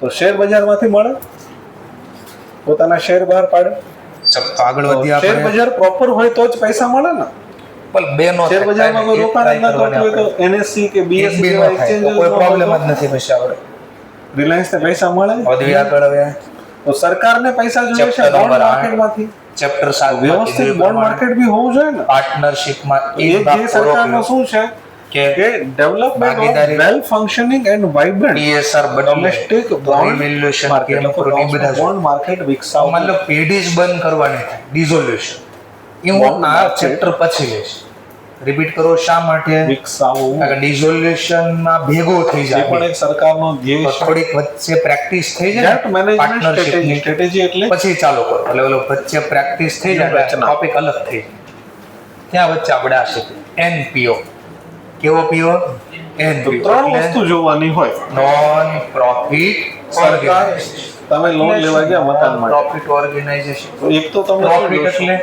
તો શેર બજારમાંથી મળે, પોતાના શેર બહાર પાડે. આગળ વધ્યા શેર બજાર પ્રોપર હોય તો જ પૈસા મળે ને. પણ બે નો શેર બજારમાં કોઈ રોકાણ જ ન થતું હોય તો NSE કે BSE જેવા એક્સચેન્જ કોઈ પ્રોબ્લેમ જ નથી. પછી આપણે રિલાયન્સ ને પૈસા મળે. વધ્યા આગળ હવે તો સરકારને પૈસા જોઈએ છે બોન્ડ માર્કેટમાંથી. ચેપ્ટર 7 વ્યવસ્થિત બોન્ડ માર્કેટ બી હોવું જોઈએ ને. પાર્ટનરશિપમાં એક જે સરકારનો શું છે કે development of well functioning and vibrant PSR domestic bond valuation market બધા બોન્ડ માર્કેટ વિકસાવવા. મતલબ પેઢી જ બંધ કરવાની થાય, ડિઝોલ્યુશન. એ હું આ ચેપ્ટર પછી લઈશ. રિપીટ કરો શા માટે વિકસાવવું. કારણ કે ડિઝોલ્યુશન માં ભેગો થઈ એ જાય પણ એક સરકારનો ધ્યેય છે. થોડીક વચ્ચે પ્રેક્ટિસ થઈ જાય ડેટ મેનેજમેન્ટ સ્ટ્રેટેજી એટલે પછી ચાલુ કરો એટલે ઓલો વચ્ચે પ્રેક્ટિસ થઈ જાય ટોપિક અલગ થઈ જાય. ત્યાં વચ્ચે આપણે આ શીખીએ NPO. કેવો પીઓ? તો ત્રણ વસ્તુ જોવાની હોય. નોન પ્રોફિટ સરકાર તમે લોન લેવા ગયા મકાન માટે, પ્રોફિટ ઓર્ગેનાઇઝેશન. એક તો તમે પ્રોફિટ એટલે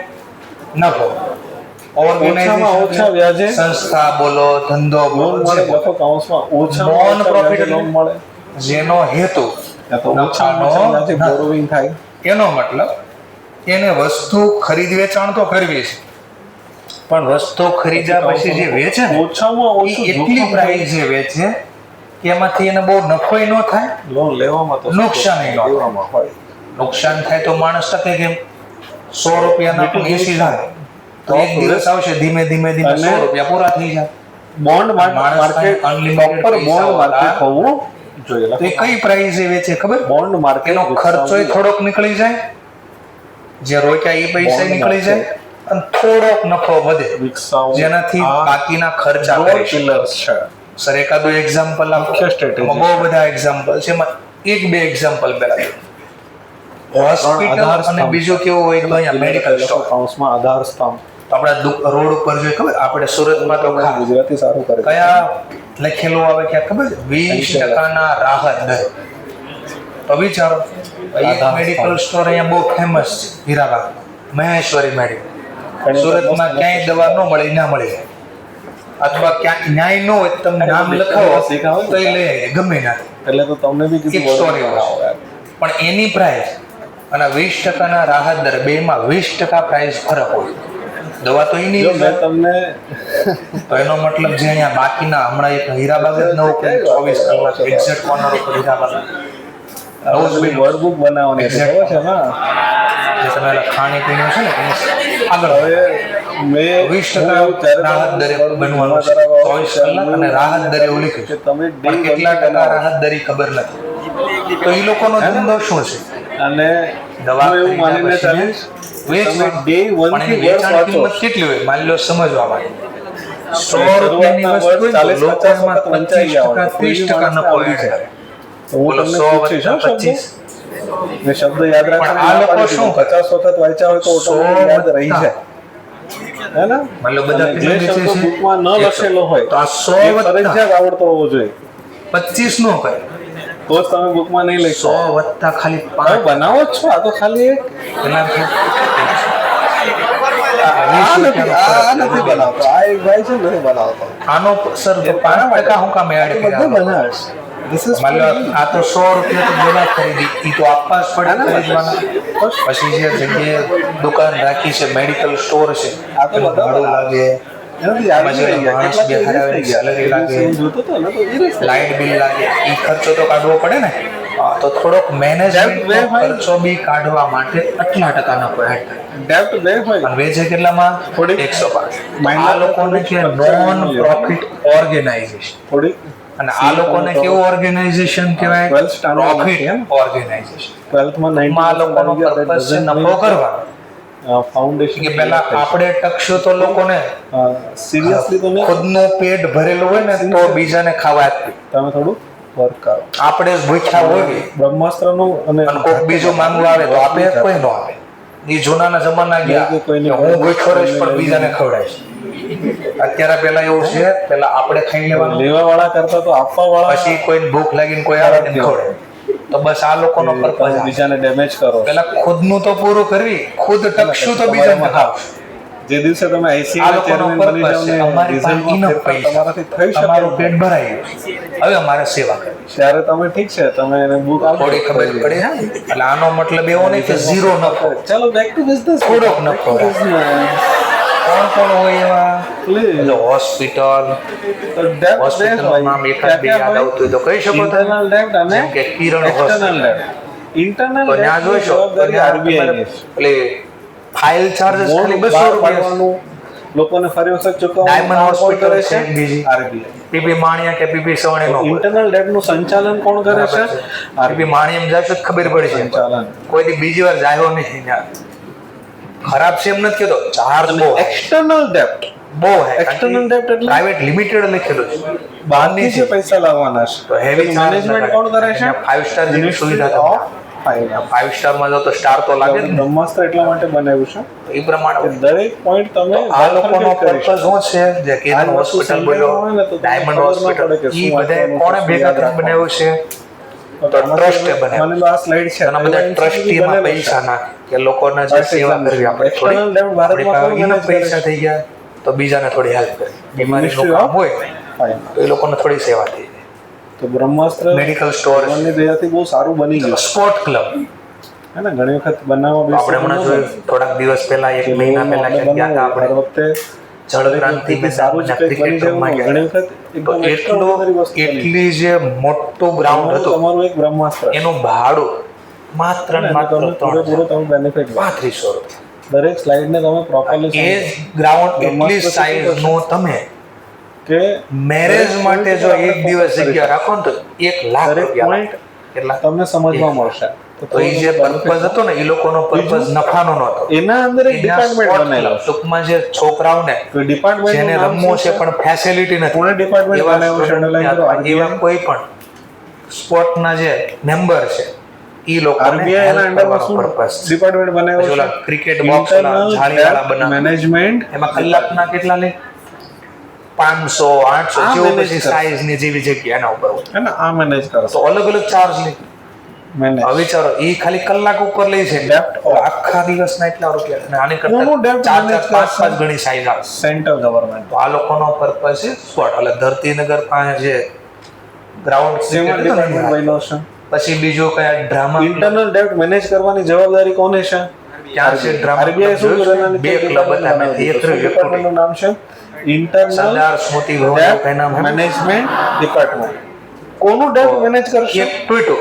નફો. ઓછામાં ઓછા વ્યાજે સંસ્થા બોલો, ધંધો લોન બોલો, મળે. લખો કૌંસમાં ઓછામાં નોન ઓછા પ્રોફિટ વ્યાજે લોન મળે. જેનો હેતુ યા તો ઓછામાં ઓછા વ્યાજે બોરોવિંગ થાય. એનો મતલબ એને વસ્તુ ખરીદ વેચાણ તો કરવી છે, પણ વસ્તુ ખરીદ્યા પછી જે વેચે ને ઓછામાં એ ઓછું એટલી પ્રાઇસ જે વેચે કે એમાંથી એને બહુ નફોય ન થાય, લોન લેવામાં તો નુકસાન ન લેવામાં હોય. નુકસાન થાય તો માણસ ટકે કેમ? 100 રૂપિયાના પણ 80 થાય તો એક દિવસ આવશે ધીમે ધીમે 100 રૂપિયા પૂરા થઈ જાય. Bond market proper bond market હોવું જોઈએ. તો એ કઈ પ્રાઇસે વેચે ખબર? બોન્ડ માર્કેટ એનો ખર્ચોય થોડોક નીકળી જાય, જે રોક્યા એ પૈસા નીકળી જાય અને થોડોક નફો વધે, જેનાથી બાકીના ખર્ચા કરી પિલર્સ છે. સર એકાદો એક્ઝામ્પલ આપો. મુખ્ય સ્ટ્રેટેજી બહુ બધા એક્ઝામ્પલ છે, એમાં એક બે એક્ઝામ્પલ પહેલા હોસ્પિટલ અને બીજું કેવું હોય તો અહીંયા મેડિકલ સ્ટોર. કૌંસમાં આધાર સ્તંભ. આપણા રોડ ઉપર જોઈએ ખબર? આપણે સુરતમાં તો ગુજરાતી સારું કરે. કયા લખેલું આવે કે ખબર? 20% રાહત દર. તો વિચારો એક મેડિકલ સ્ટોર અહીંયા બહુ ફેમસ છે, હીરાબાગ મહેશ્વરી મેડિકલ. સુરતમાં ક્યાંય દવા ન મળે ના મળે, અથવા ક્યાંક ન્યાય ન હોય તમે નામ લખાવો તો એ લઈ આવે ગમે ના. એટલે તો તમને બી એક સ્ટોરી પણ એની પ્રાઇસ અને 20% રાહત દર બેમાં 20% પ્રાઇસ ફરક હોય. દવા તો એની મેં તમને તો એનો મતલબ જે અહીંયા બાકીના હમણાં એક હીરાબાગ જ નવું 24 કલાક એક્ઝેક્ટ કોર્નર ઉપર હીરાબાગ વર્કબુક બનાવવાની છે ને જે તમે ખાણી પીણું છે ને આગળ હવે મેં 20% રાહત દરે બનવાનું છે 24 કલાક અને રાહત દરે એવું લખ્યું છે. તમે પણ કેટલા ટકા રાહત દરે ખબર નથી. તો એ લોકોનો ધંધો શું છે? અને દવા એવું માનીને ચાલીશ વેચવા. ડે 1 પણ થી એની વેચાણ વાંચો. કિંમત કેટલી હોય માની લો સમજવા માટે 100 રૂપિયાની વસ્તુ હોય તો લોકોમાં 25% 30% નફો આવી જાય. તો હું તમને પૂછીશ 100 મેં શબ્દ યાદ પણ આ લોકો રાખવાનું શું 50 વખત વાંચ્યા હોય તો ઓટોમેટિક યાદ રહી જાય. હે ને? માની લો બધા અને જે કેટલા શબ્દ વેચે છે? બુકમાં ન લખેલો હોય તો આ 100 એ ફરજિયાત આવડતો હોવો જોઈએ. 25 નો કરે તો જ તમે બુકમાં નહીં લખશો. 100 વત્તા ખાલી તમે 5 બનાવો જ છો. આ તો ખાલી એક આ નથી બનાવતો. આ એક ભાઈ છે નથી બનાવતો. આનો સર 5% હું કામ એડ બધું કર્યા? બનાવે. This is માની લો આ તો 100 રૂપિયા તો દવા ખરીદી ઈ તો આપવા જ પડે ખરીદવાના. પછી જે જગ્યાએ દુકાન રાખી છે મેડિકલ સ્ટોર છે આ તો એનું ભાડું લાગે, એનાથી આવી પછી રહી ગયા. માણસ કેટલા બે તો હરાવે, સેલરી લાગે, જોતો હતો ને તો એ રીતે. લાઇટ બિલ લાગે, ઈ ખર્ચો તો કાઢવો પડે ને. તો થોડોક મેનેજમેન્ટ ખર્ચો બી કાઢવા માટે આટલા ટકા નફો એડ થાય. ડેપ્ટ બે હોય અને વેચે કેટલામાં? થોડીક 105. આ લોકોને કે નોન પ્રોફિટ ઓર્ગેનાઇઝેશન, થોડી અને આ લોકોને કેવું ઓર્ગેનાઇઝેશન કહેવાય? 12th standard પ્રોફિટ છે. ઓર્ગેનાઇઝેશન. 12th માં આ લોકોનો પર્પસ છે નફો કરવાનો. ફાઉન્ડેશન કે પેલા આપણે ટકશું તો લોકોને સિરિયસલી તો નહીં. ખુદનું પેટ ભરેલું હોય ને તો બીજાને ખાવા આપી. તમે થોડું વર્ક કરો. આપણે જ ભૂખ્યા હોય બ્રહ્માસ્ત્રનું અને કોઈક બીજું માંગવું આવે તો આપે, કોઈ ન આપે. એ જૂનાના જમાના ગયા કે હું ભૂખ્યો રહીશ પણ બીજાને ખવડાવીશ. અત્યારે પેલા એવું છે, પેલા આપણે ખાઈ લેવાનું, લેવા વાળા કરતા તો આપવા વાળા પછી કોઈને ભૂખ લાગીને કોઈ આવે ને ખવડાવે. તો બસ આ લોકોનો પર્પઝ બીજાને ડેમેજ કરો. પેલા ખુદનું તો પૂરું કરવી, ખુદ ટકશું તો બીજાને ખાવ. જે દિવસે તમે આઈસીઆઈ આ લોકોનો ચેરમેન બની purpose જાવ છે, ને અમારી પાસે રિઝલ્ટમાં enough ફેરફાર પૈસા, તમારાથી થઈ શકે તમારું એમ પેટ ભરાઈ ગયું, હવે અમારે સેવા કરવી ત્યારે તમે ઠીક છે તમે એને બુક છે. થોડી ખબર પડે એટલે આનો મતલબ એવો નહીં કે ઝીરો નફો, ચાલો બેક ટુ બિઝનેસ થોડોક નફો કોણ કોણ હોય એવા પ્લીઝ હોસ્પિટલ તો ડેપ્ટ હોસ્પિટલનું નામ એકાદ બે યાદ આવતું હોય તો કહી શકો તમે. ઇન્ટરનલ ડેપ્ટ અને જેમ કે કિરણ એક્સટર્નલ ડેપ્ટ. ઇન્ટરનલ તો ત્યાં જોઈશો તો જવાબદારી ત્યાં આરબીઆઈ ની એટલે ફાઇલ ચાર્जेस ખાલી 200 રૂપિયા. લોકોને ફરી વખત ચૂકવવાનું ડાયમંડ કામ કોણ હોસ્પિટલ કરે છે છે? બીજી આરબીઆઈ. પીપી માણિયા કે પીપી સવાણી નો ઇન્ટરનલ ડેપ્ટ નું સંચાલન કોણ કરે છે? પીપી માણિયમ જાશો તો ખબર પડી છે સંચાલન. કોઈ દી બીજી વાર જાયો નહીં ત્યાં. ખરાબ છે એમ નથી કહેતો, ચાર્જ બહુ એક્સટર્નલ ડેપ્ટ બહુ હે. External debt એટલે? પ્રાઇવેટ લિમિટેડ લખેલું છે બહારથી જે પૈસા લાવવાના છે તો હેવી મેનેજમેન્ટ કોણ કરે છે? 5 સ્ટાર જેવી સુવિધા Ministry તમને. of Finance. 5 સ્ટારમાં જો તો સ્ટાર તો લાગે જ ને. બ્રહ્માસ્ત્ર એટલા માટે બનાવ્યું છે તો એ પ્રમાણે કે દરેક પોઈન્ટ તમે આ લોકોનો કરી શકો. પર્પઝ શું છે જે આ કેન વસ્તુ હોસ્પિટલ સમજાવવામાં બોલ્યો આવે ને તો તમને ડાયમંડ ખબર ન હોસ્પિટલ પડે કે ઈ શું બધાએ વાંચવાનું, કોણે શું ભેગા કરીને યાદ બનાવ્યું છે? તો તો ટ્રસ્ટ બનાવ્યું. માની લો આ સ્લાઇડ છે ઘણા બધા ટ્રસ્ટીમાં પૈસા નાખે કે લોકોને જે સેવા કરવી આપણે થોડી External debt ભારતમાં આપણી કોણ પાસે manage કરે પૈસા છે? થઈ ગયા તો બીજાને થોડી હેલ્પ કરી બીમારીનું Ministry કામ of હોય Finance. તો એ લોકોને થોડી સેવા થઈ જાય. તો બ્રહ્માસ્ત્ર મેડિકલ સ્ટોર ભગવાનની દયાથી બહુ સારું બની ગયું સ્પોર્ટ ક્લબ હે ને ઘણી વખત બનાવવા આપણે હમણાં જોયું થોડાક દિવસ પહેલા એક મહિના પહેલા ક્યાંક ગયા હતા દર આપણે વખતે જળ ક્રાંતિ સારું જ કંઈક બની ક્રિકેટ રમવા જવું ગયા ઘણી તો વખત એકદમ extraordinary વસ્તુ બની. એટલી જે મોટું ગ્રાઉન્ડ હતું તમારું એક બ્રહ્માસ્ત્ર એનું ભાડું માત્ર ને માત્ર તમે પૂરેપૂરો તમે બેનિફિટ લો 3500 રૂપિયા. દરેક સ્લાઇડ ને તમે પ્રોપરલી એ ગ્રાઉન્ડ એટલી સાઈઝ નું તમે કે મેરેજ માટે જો એક દિવસ જગ્યા રાખો ને તો 1 લાખ દરેક રૂપિયા point લાગે. કેટલા તમને સમજવા મળશે તો એ જે પર્પઝ હતો ને એ લોકોનો પર્પઝ નફાનો નહોતો. એના અંદર એક એના ડિપાર્ટમેન્ટ sport બનાવેલો club, ટૂંકમાં જે છોકરાઓને તો ડિપાર્ટમેન્ટ જેને રમવું છે પણ ફેસિલિટી નથી કોણે department એવા બનાવ્યું છે? student underline કરો, અથવા એવા કોઈ પણ સ્પોર્ટના જે મેમ્બર છે એ લોકોને આરબીઆઈ help ના અંડરમાં કરવાનો શું purpose છે. ડિપાર્ટમેન્ટ બનાવ્યો પછી છે? ઓલા ક્રિકેટ બોક્સ જાળીવાળા બનાવે મેનેજમેન્ટ એમાં કલાકના કેટલા લે 500 800 આ જેવું manage પછી કરે. સાઈઝ ની જેવી જગ્યા એના ઉપર હોય. હે ને આ મેનેજ કરે તો અલગ અલગ ચાર્જ લે. મેનેજ હવે વિચારો એ ખાલી કલાક ઉપર લે છે Debt તો આખા દિવસના એટલા રૂપિયા અને આની કોનું debt કરતા 4 manage 5 કરશે? ગણી સાઈઝ આવે. સેન્ટ્રલ ગવર્મેન્ટ તો આ લોકોનો પર્પસ છે સ્પોર્ટ એટલે ધરતીનગર પાસે જે ગ્રાઉન્ડ જેમાં ડિપાર્ટમેન્ટ બન્યો છે પછી બીજું કયા ડ્રામા ઇન્ટરનલ ડેપ્ટ મેનેજ કરવાની જવાબદારી કોને છે? ત્યાં છે ડ્રામા આરબીઆઈ શું કરે એના બે ક્લબ હતા મેં એક ડિપાર્ટમેન્ટનું નામ છે ઇન્ટરનલ સરદાર સ્મૃતિ ભવન એવું કઈ નામ હે? Management department. કોનું ડેપ્ટ મેનેજ કરશે? એક ટ્વીટો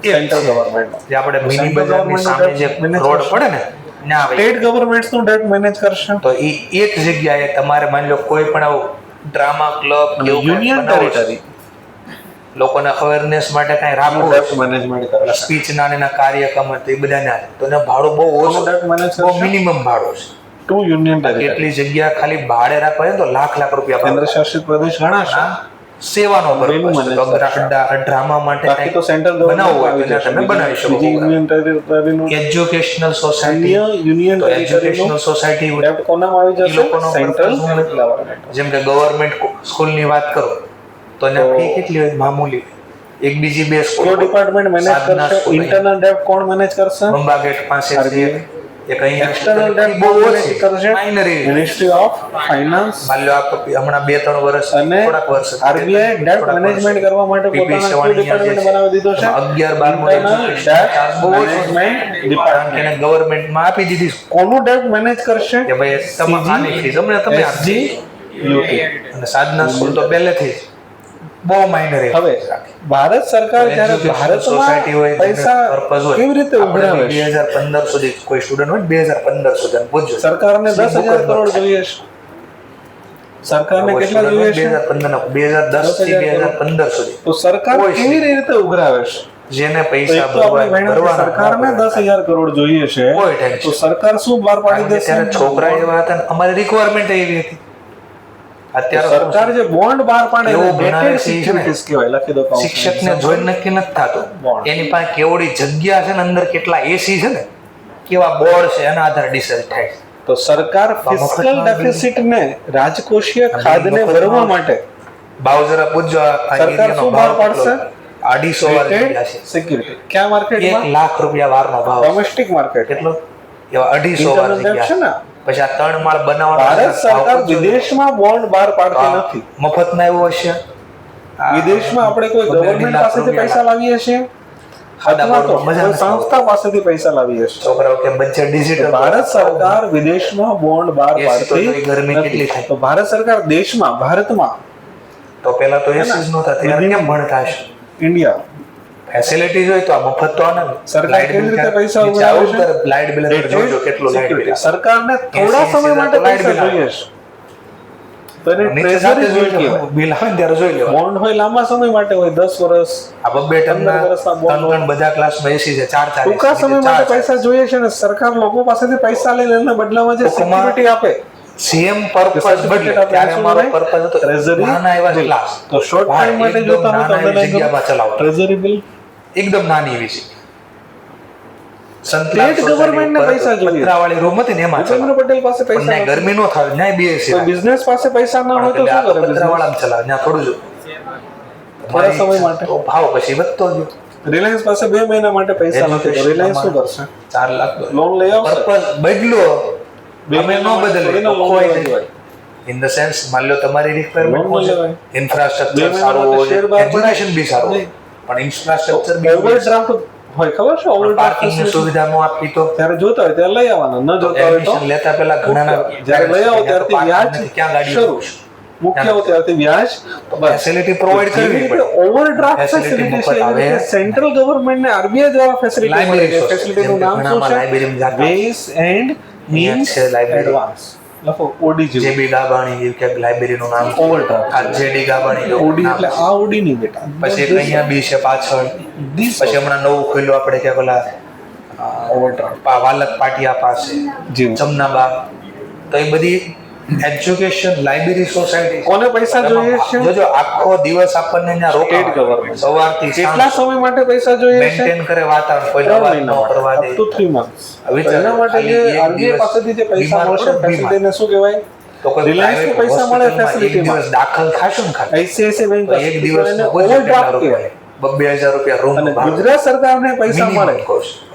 સેન્ટ્રલ ગવર્મેન્ટ. જે આપણે મિની Central બજારની government સામે જે manage રોડ કરશે. પડે ને ત્યાં આવે સ્ટેટ ગવર્મેન્ટ્સ નું ડેપ્ટ મેનેજ કરશે. તો એ એક જગ્યાએ તમારે માની લો કોઈ પણ આવું ડ્રામા ક્લબ કે એવું કંઈક યુનિયન બનાવવું છે. ટેરિટરી લોકોને અવેરનેસ માટે કઈ રાખવું ડેપ્ટ મેનેજમેન્ટ કરે છે. સ્પીચ ના ને એના કાર્યક્રમ તો એ બધા ના તો એના ભાડું બહુ કોનું ઓછું ડેપ્ટ મેનેજ બહુ કરશે? મિનિમમ ભાડું છે. Two union territory. કેટલી જગ્યા ખાલી ભાડે રાખવા હોય ને તો લાખ રૂપિયા કેન્દ્ર ભાડું. શાસિત પ્રદેશ ઘણા છે. આ સેવાનો બેનું purpose છે. તો manage ડ્રામા માટે બાકી તો કંઈક સેન્ટ્રલ બનાવવું હોય ગવર્મેન્ટ તો તમે બનાવી શકો. યુનિયન ટેરિટરીનું એજ્યુકેશનલ સોસાયટી યુનિયન તો ટેરિટરીનું એજ્યુકેશનલ સોસાયટી ડેપ્ટ કોનામાં આવી ઈ જશે? લોકોનો સેન્ટ્રલ purpose ગવર્મેન્ટ. જેમ કે ગવર્મેન્ટ સ્કૂલની વાત કરો તો એના ફી કેટલી હોય મામૂલી એક બીજી બે કયો સ્કૂલ ડિપાર્ટમેન્ટ મેનેજ સાધના કરશે? સ્કૂલ ઇન્ટરનલ ડેપ્ટ કોણ મેનેજ કરશે? બંબા ગેટ પાસે છે RBI. એક અહીંયા એક્સટર્નલ ડેપ્ટ બહુ કોણ ઓછી મેનેજ કરશે? માઇનર મિનિસ્ટ્રી ઓફ ફાઇનાન્સ માની લો આ હમણાં 2-3 વર્ષ અને થોડાક વર્ષ આરબીઆઈ ડેપ્ટ મેનેજમેન્ટ કરવા માટે પોતાનો કયો ડિપાર્ટમેન્ટ બનાવી દીધો છે? 11-12 ઇન્ટરનલ ડેપ્ટ બહુ ઓછો મેનેજમેન્ટ કારણ કે ડિપાર્ટમેન્ટ. એને ગવર્મેન્ટમાં આપી દીધી કોનું ડેપ્ટ મેનેજ કરશે? કે ભાઈ તમે આની ફી તમે તમે આપી. SGUT. અને સાધના સ્કૂલ તો પહેલેથી જ બહુ માઇનર હવે ભારત સરકાર જ્યારે સોસાયટી હોય ભારતમાં પૈસા પર્પઝ હોય કેવી રીતે ઉઘરાવે છે? 2015 સુધી કોઈ સ્ટુડન્ટ હોય 2015 સુધી પૂછજો સરકારને 10,000 કરોડ જોઈએ છે. સરકારને કેટલા જોઈએ છે? 2010 થી 2015 સુધી તો સરકાર કોઈ કેવી રીતે ઉઘરાવે છે? જેને તો પૈસા એક તો આપણે ભણ્યા કે ભરવાના સરકારને 10,000 કરોડ જોઈએ છે. કોઈ tension. તો સરકાર શું બહાર પાડી દેશે? ત્યારે છોકરા એવા હતા ને અમારી રિક્વાયરમેન્ટ એવી હતી. અત્યારે સરકાર જે બોન્ડ બહાર પાડે એવું એને ભણાવે gated છે ઈ છે ને. securities કહેવાય. લખી દો કહું. શિક્ષકને જોઈને નક્કી નથી થતું બોન્ડ. એની પાસે કેવડી જગ્યા છે ને અંદર કેટલા એસી છે ને કેવા બોર્ડ છે એના આધારે ડિસાઇડ થાય છે. તો સરકાર ફિસ્કલ ડેફિસિટ ને રાજકોષીય ખાધને ભરવા માટે બાવજરા પૂછજો આ સરકાર એરિયાનો શું બહાર ભાવ પાડશે? 250 વાર જગ્યા છે. સિક્યુરિટી ક્યાં 1 માર્કેટમાં? લાખ રૂપિયા વારનો ભાવ છે. Domestic market. કેટલો એવા 250 વાર ઇન્ટરનલ ડેપ્ટ છે જગ્યા ને પછી આ 3 માળ બનાવવાનો ભારત સરકાર વિદેશમાં બોન્ડ બહાર પાડતી નથી. મફતમાં એવું હશે. વિદેશમાં આપણે કોઈ ગવર્મેન્ટ પાસેથી પૈસા લાવીએ છીએ અથવા તો કોઈ સંસ્થા પાસેથી પૈસા લાવીએ છીએ. છોકરાઓ કે બચ્ચે ડિજિટલ. ભારત સરકાર વિદેશમાં બોન્ડ બહાર પાડતી ગરમી કેટલી થાય. તો ભારત સરકાર દેશમાં ભારતમાં તો પહેલા તો એસી જ નહોતા, ત્યારે કેમ ભણતા હશે? ઇન્ડિયા ફેસિલિટીઝ હોય તો આ મફત તો આને સરકાર કેવી રીતે પૈસા ઉઘરાવે છે? લાઇટ બિલ જોજો કેટલું લાઇટ બિલ. સરકારને થોડા સમય માટે પૈસા જોઈએ છે તો એને ટ્રેઝરી જોઈએ. બિલ આવે ત્યારે જોઈ લેવા. બોન્ડ હોય લાંબા સમય માટે હોય, 10 વર્ષ આ 2 ટનના ત્રણ બધા ક્લાસમાં એસી છે, 4 ટૂંકા સમય માટે પૈસા જોઈએ છે ને સરકાર લોકો પાસેથી પૈસા લઈને એના બદલામાં જે સિક્યુરિટી આપે સેમ પર્પસ બદલે. ત્યારે અમારો પર્પસ હતો ટ્રેઝરી નાના એવા ક્લાસ, તો શોર્ટ ટાઈમ માટે જોતા હોય તો નાના જગ્યામાં ચલાવો. ટ્રેઝરી બિલ એકદમ નાની એવી છે. સ્ટેટ ગવર્નમેન્ટને પૈસા જોઈએ. પતરાવાળી રૂમ હતી ને એમાં ભૂપેન્દ્ર પટેલ પાસે પૈસા પણ ગરમી નો થાય ન્યાય બેસી કોઈ બિઝનેસ પાસે પૈસા ના હોય તો શું કરે? પતરાવાળામાં ચલાવે ત્યાં થોડું જ થોડા સમય માટે તો ભાવ પછી વધતો ગયો. રિલાયન્સ પાસે 2 મહિના માટે પૈસા નથી તો રિલાયન્સ શું કરશે? 4 લાખ લોન લઈ આવશે. પર્પસ બદલો 2 મહિના નો બદલે તો કોઈ ઇન ધ સેન્સ માન લો તમારી રિક્વાયરમેન્ટ ઇન્ફ્રાસ્ટ્રક્ચર સારું હોય, એજ્યુકેશન બી સારું હોય, પણ ઇન્ફ્રાસ્ટ્રક્ચર બી ઓવરડ્રાફ્ટ હોય, ખબર છે? ઓવરડ્રાફ્ટ પાર્કિંગ ની સુવિધા નો આપી તો ત્યારે જોતા હોય ત્યારે લઈ આવવાના, ન જોતા હોય તો એડમિશન લેતા પહેલા ઘણાના જ્યારે લઈ આવો ત્યારથી વ્યાજ ક્યાં ગાડી શરૂ. મુખ્ય હોય ત્યારથી વ્યાજ ફેસિલિટી પ્રોવાઈડ કરવી પડે. ઓવરડ્રાફ્ટ ફેસિલિટી છે એવી રીતે સેન્ટ્રલ ગવર્નમેન્ટ ને આરબીઆઈ દ્વારા ફેસિલિટી મળે છે. ફેસિલિટીનું નામ શું છે? Base and means advance. લખો ઓડી જે બી ગાબાણી કે લાઇબ્રેરી નું નામ ઓવરડ્રાફ્ટ. આ જેડી ગાબાણી ઓડી એટલે આ ઓડી નહીં બેટા. પછી એક અહીંયા બી છે પાછળ. પછી હમણાં નવું ખોલ્યું આપણે કે પેલા ઓવરડ્રાફ્ટ વાલક પાટિયા પાસે જી જમનાબાગ. તો એ બધી એજ્યુકેશન લાઇબ્રેરી સોસાયટી. કોને પૈસા જોઈએ છે? જોજો આખો દિવસ આપણને ત્યાં સ્ટેટ રોકાવા ગવર્નમેન્ટ સવારથી કેટલા સમય માટે પૈસા જોઈએ છે? મેન્ટેન કરે વાતાવરણ, કોઈ 3 દવા ન મહિના કરવા દે. up to 3 months. વિચારો, એના માટે જે ખાલી એક આરબીઆઈ દિવસ પાસેથી જે પૈસા બીમાર મળશે પડો, ફેસિલિટીને શું કહેવાય? તો કોઈ રિલાયન્સ ને private પૈસા મળે hospital માં એક ફેસિલિટીમાં. દિવસ દાખલ થાશું ને ખાલી આઈસીઆઈસીઆઈ બેંક તો એક દિવસ ઓવરડ્રાફ્ટ કહેવાય. 2,000 રૂપિયા રૂમ અને ગુજરાત સરકારને પૈસા મળે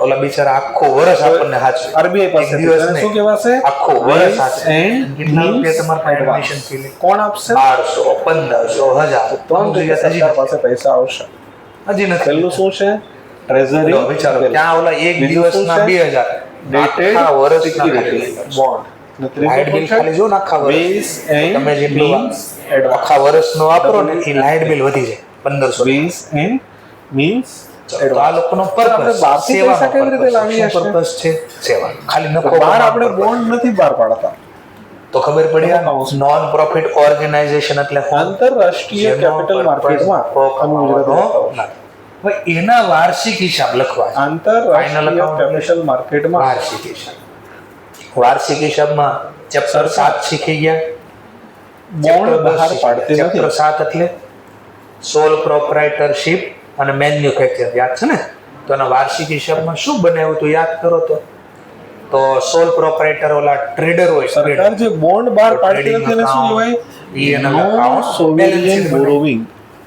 ઓલા બિચારા આખો વર્ષ આપણને હાચવે. આરબીઆઈ પાસે એક દિવસ શું કહેવાશે? આખો વર્ષ હાચવે. and કેટલા રૂપિયા means તમારે advance. એડમિશન ફી લે? કોણ આપશે? 1200, 1500, 1000. 3 જગ્યા સરકાર પાસે પૈસા આવશે. હજી નથી. પહેલું શું છે? ટ્રેઝરી. લો વિચારો ત્યાં ઓલા એક બીજું શું દિવસના છે? 2000 ડેટેડ આખા વર્ષના સિક્યુરિટી બોન્ડ. લાઇટ બિલ ખાલી જો ને આખા વર્ષ બેઝ એન્ડ તમે જેટલું મીન્સ એડવાન્સ. આખા વર્ષનો વાપરો ને એ લાઇટ બિલ વધી જાય 1500. બેઝ એન્ડ મીન્સ તો આ લોકોનો આપણે પર્પસ બહારથી પૈસા કેવી રીતે લાવીએ છીએ? પર્પસ છે સેવા. ખાલી નફો બહાર કમાવાનો આપણે purpose. બોન્ડ નથી બહાર પાડતા. તો ખબર પડી નોન પ્રોફિટ ઓર્ગેનાઇઝેશન એટલે આંતરરાષ્ટ્રીય કેપિટલ માર્કેટમાં હવે એના વાર્ષિક હિસાબ લખવા છે. આંતરરાષ્ટ્રીય કેપિટલ માર્કેટમાં વાર્ષિક હિસાબ. વાર્ષિક હિસાબમાં ચેપ્ટર 7 શીખી ગયા. બોન્ડ બહાર પાડતી ચેપ્ટર નથી. 7 એટલે સોલ પ્રોપ્રાઇટરશિપ અને મેન્યુફેક્ચર યાદ છે ને? તો એના વાર્ષિક હિસાબમાં શું બનાવ્યું તો યાદ કરો તો સોલ પ્રોપ્રાઇટર ઓલા ટ્રેડર હોય. સરકાર જે બોન્ડ બહાર પાડતી નથી એને શું કહેવાય? નો સોવેરિયન બોરોવિંગ.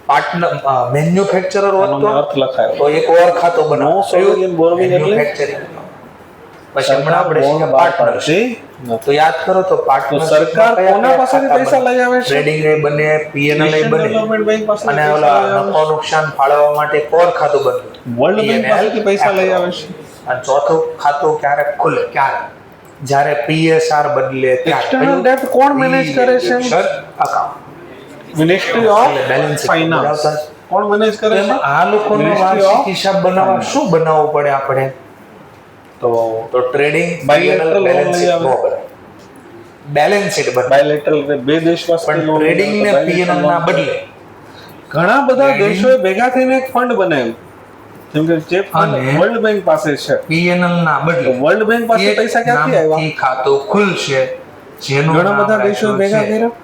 પાર્ટનર મેન્યુફેક્ચરર હોત આનો અર્થ લખાયો. તો એક ઓર ખાતો નો બનાવો. સોવેરિયન બોરોવિંગ એટલે મેન્યુફેક્ચરિંગ. પછી હમણાં આપણે બોન્ડ શીખ્યા બહાર પાર્ટનરશિપ. પાડતી તો યાદ કરો તો તો પાર્ટનરશિપ સરકાર કોના પાસેથી પૈસા લઈ આવે છે? ટ્રેડિંગ એ બને, પીએનએલ એ નેશનલ બને ડેવલપમેન્ટ બેંક પાસેથી અને પૈસા ઓલા લઈ આવે નફો નુકસાન ફાળવવા માટે કોર ખાતું બને. વર્લ્ડ બેંક પાસેથી પૈસા લઈ આવે છે. અને ચોથું ખાતું ક્યારે ખુલે? ક્યારે? જ્યારે પીએસઆર બદલે એક્સટર્નલ ડેટ કોણ મેનેજ કરે છે? Account. Ministry of Balance sheet finance. બનાવતા. કોણ મેનેજ કરે છે? એમાં આ લોકોનો Ministry વાર્ષિક of હિસાબ બનાવવા શું બનાવવું પડે આપણે? તો ટ્રેડિંગ Bilateral loan લઈ આવે. બેલેન્સ શીટ બને. બાયલેટરલ બે દેશ પાસે પણ ટ્રેડિંગ ને પીએનએલ ના બદલે ઘણા બધા દેશોએ ભેગા થઈને એક ફંડ બનાવ્યું. જેમ કે જે ફંડ અને વર્લ્ડ બેંક પાસે છે. પીએનએલ ના બદલે વર્લ્ડ બેંક પાસે એક પૈસા ક્યાંથી આવ્યા? નામથી ખાતું ખુલશે જેનું ઘણા નામ બધા દેશોએ રાખ્યું ભેગા છે કર્યા. તો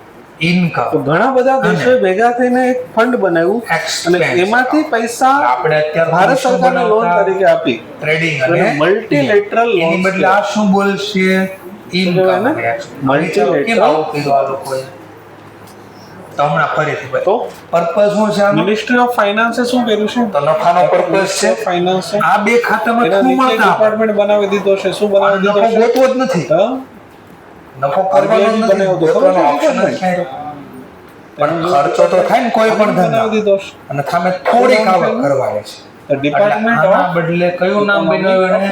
ઇન્કમ. ઘણા બધા દેશોએ ભેગા થઈને એક ફંડ બનાવ્યું અને Expense એમાંથી પૈસા આપણે અત્યારે ભારત સરકારને લોન તરીકે આપી. ટ્રેડિંગ અને અને મલ્ટીલેટરલ એની લોન બદલે આ શું બોલશે? ઇન્કમ. Multilateral. કેમ આવું કીધું આ લોકોએ? તો હમણાં ફરીથી ભાઈ. તો પર્પઝ શું છે આનો? મિનિસ્ટ્રી ઓફ ફાઇનાન્સે શું કર્યું છે? તો નફાનો પર્પઝ છે. ફાઇનાન્સ આ બે ખાતામાં એના શું નીચે મળતા? ડિપાર્ટમેન્ટ બનાવી દીધો છે. શું બનાવી દીધો નફો છે? ગોતવો જ નથી. તો નફો કરવાનો નથી, વેચવાનો ઓપ્શન જ ક્યાંય રહ્યો. પણ ખર્ચો તો થાય ને કોઈ પણ ધંધા, અને સામે થોડીક આવક કરવાની છે. ડિપાર્ટમેન્ટ આના બદલે કયું નામ બનાવ્યું એને?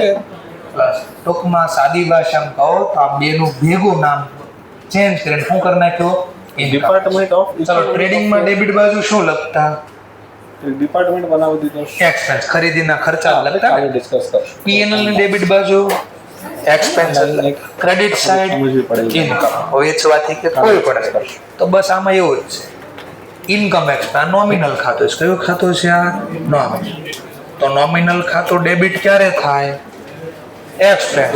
ટૂંકમાં સાદી ભાષામાં કહો તો આ બેનું ભેગું નામ ચેન્જ કરીને શું કરી નાખ્યું? ડિપાર્ટમેન્ટ ઓફ ચલો ટ્રેડિંગમાં ડેબિટ બાજુ શું લખતા? ડિપાર્ટમેન્ટ બનાવી દીધો. એક્સપેન્સ, ખરીદીના ખર્ચા લખતા. કાલે ડિસ્કસ કરશું. P&L ની ડેબિટ બાજુ એક્સપેન્સ, ક્રેડિટ સાઈડ ઇન્કમ. વેચવાથી કે કોઈ પણ, તો બસ આમાં એવું જ છે. ઇન્કમ એક્સપેન્સ નોમિનલ ખાતું છે. કયું ખાતું છે આ? નોમિનલ. તો નોમિનલ ખાતું ડેબિટ ક્યારે થાય? એક્સપેન્સ.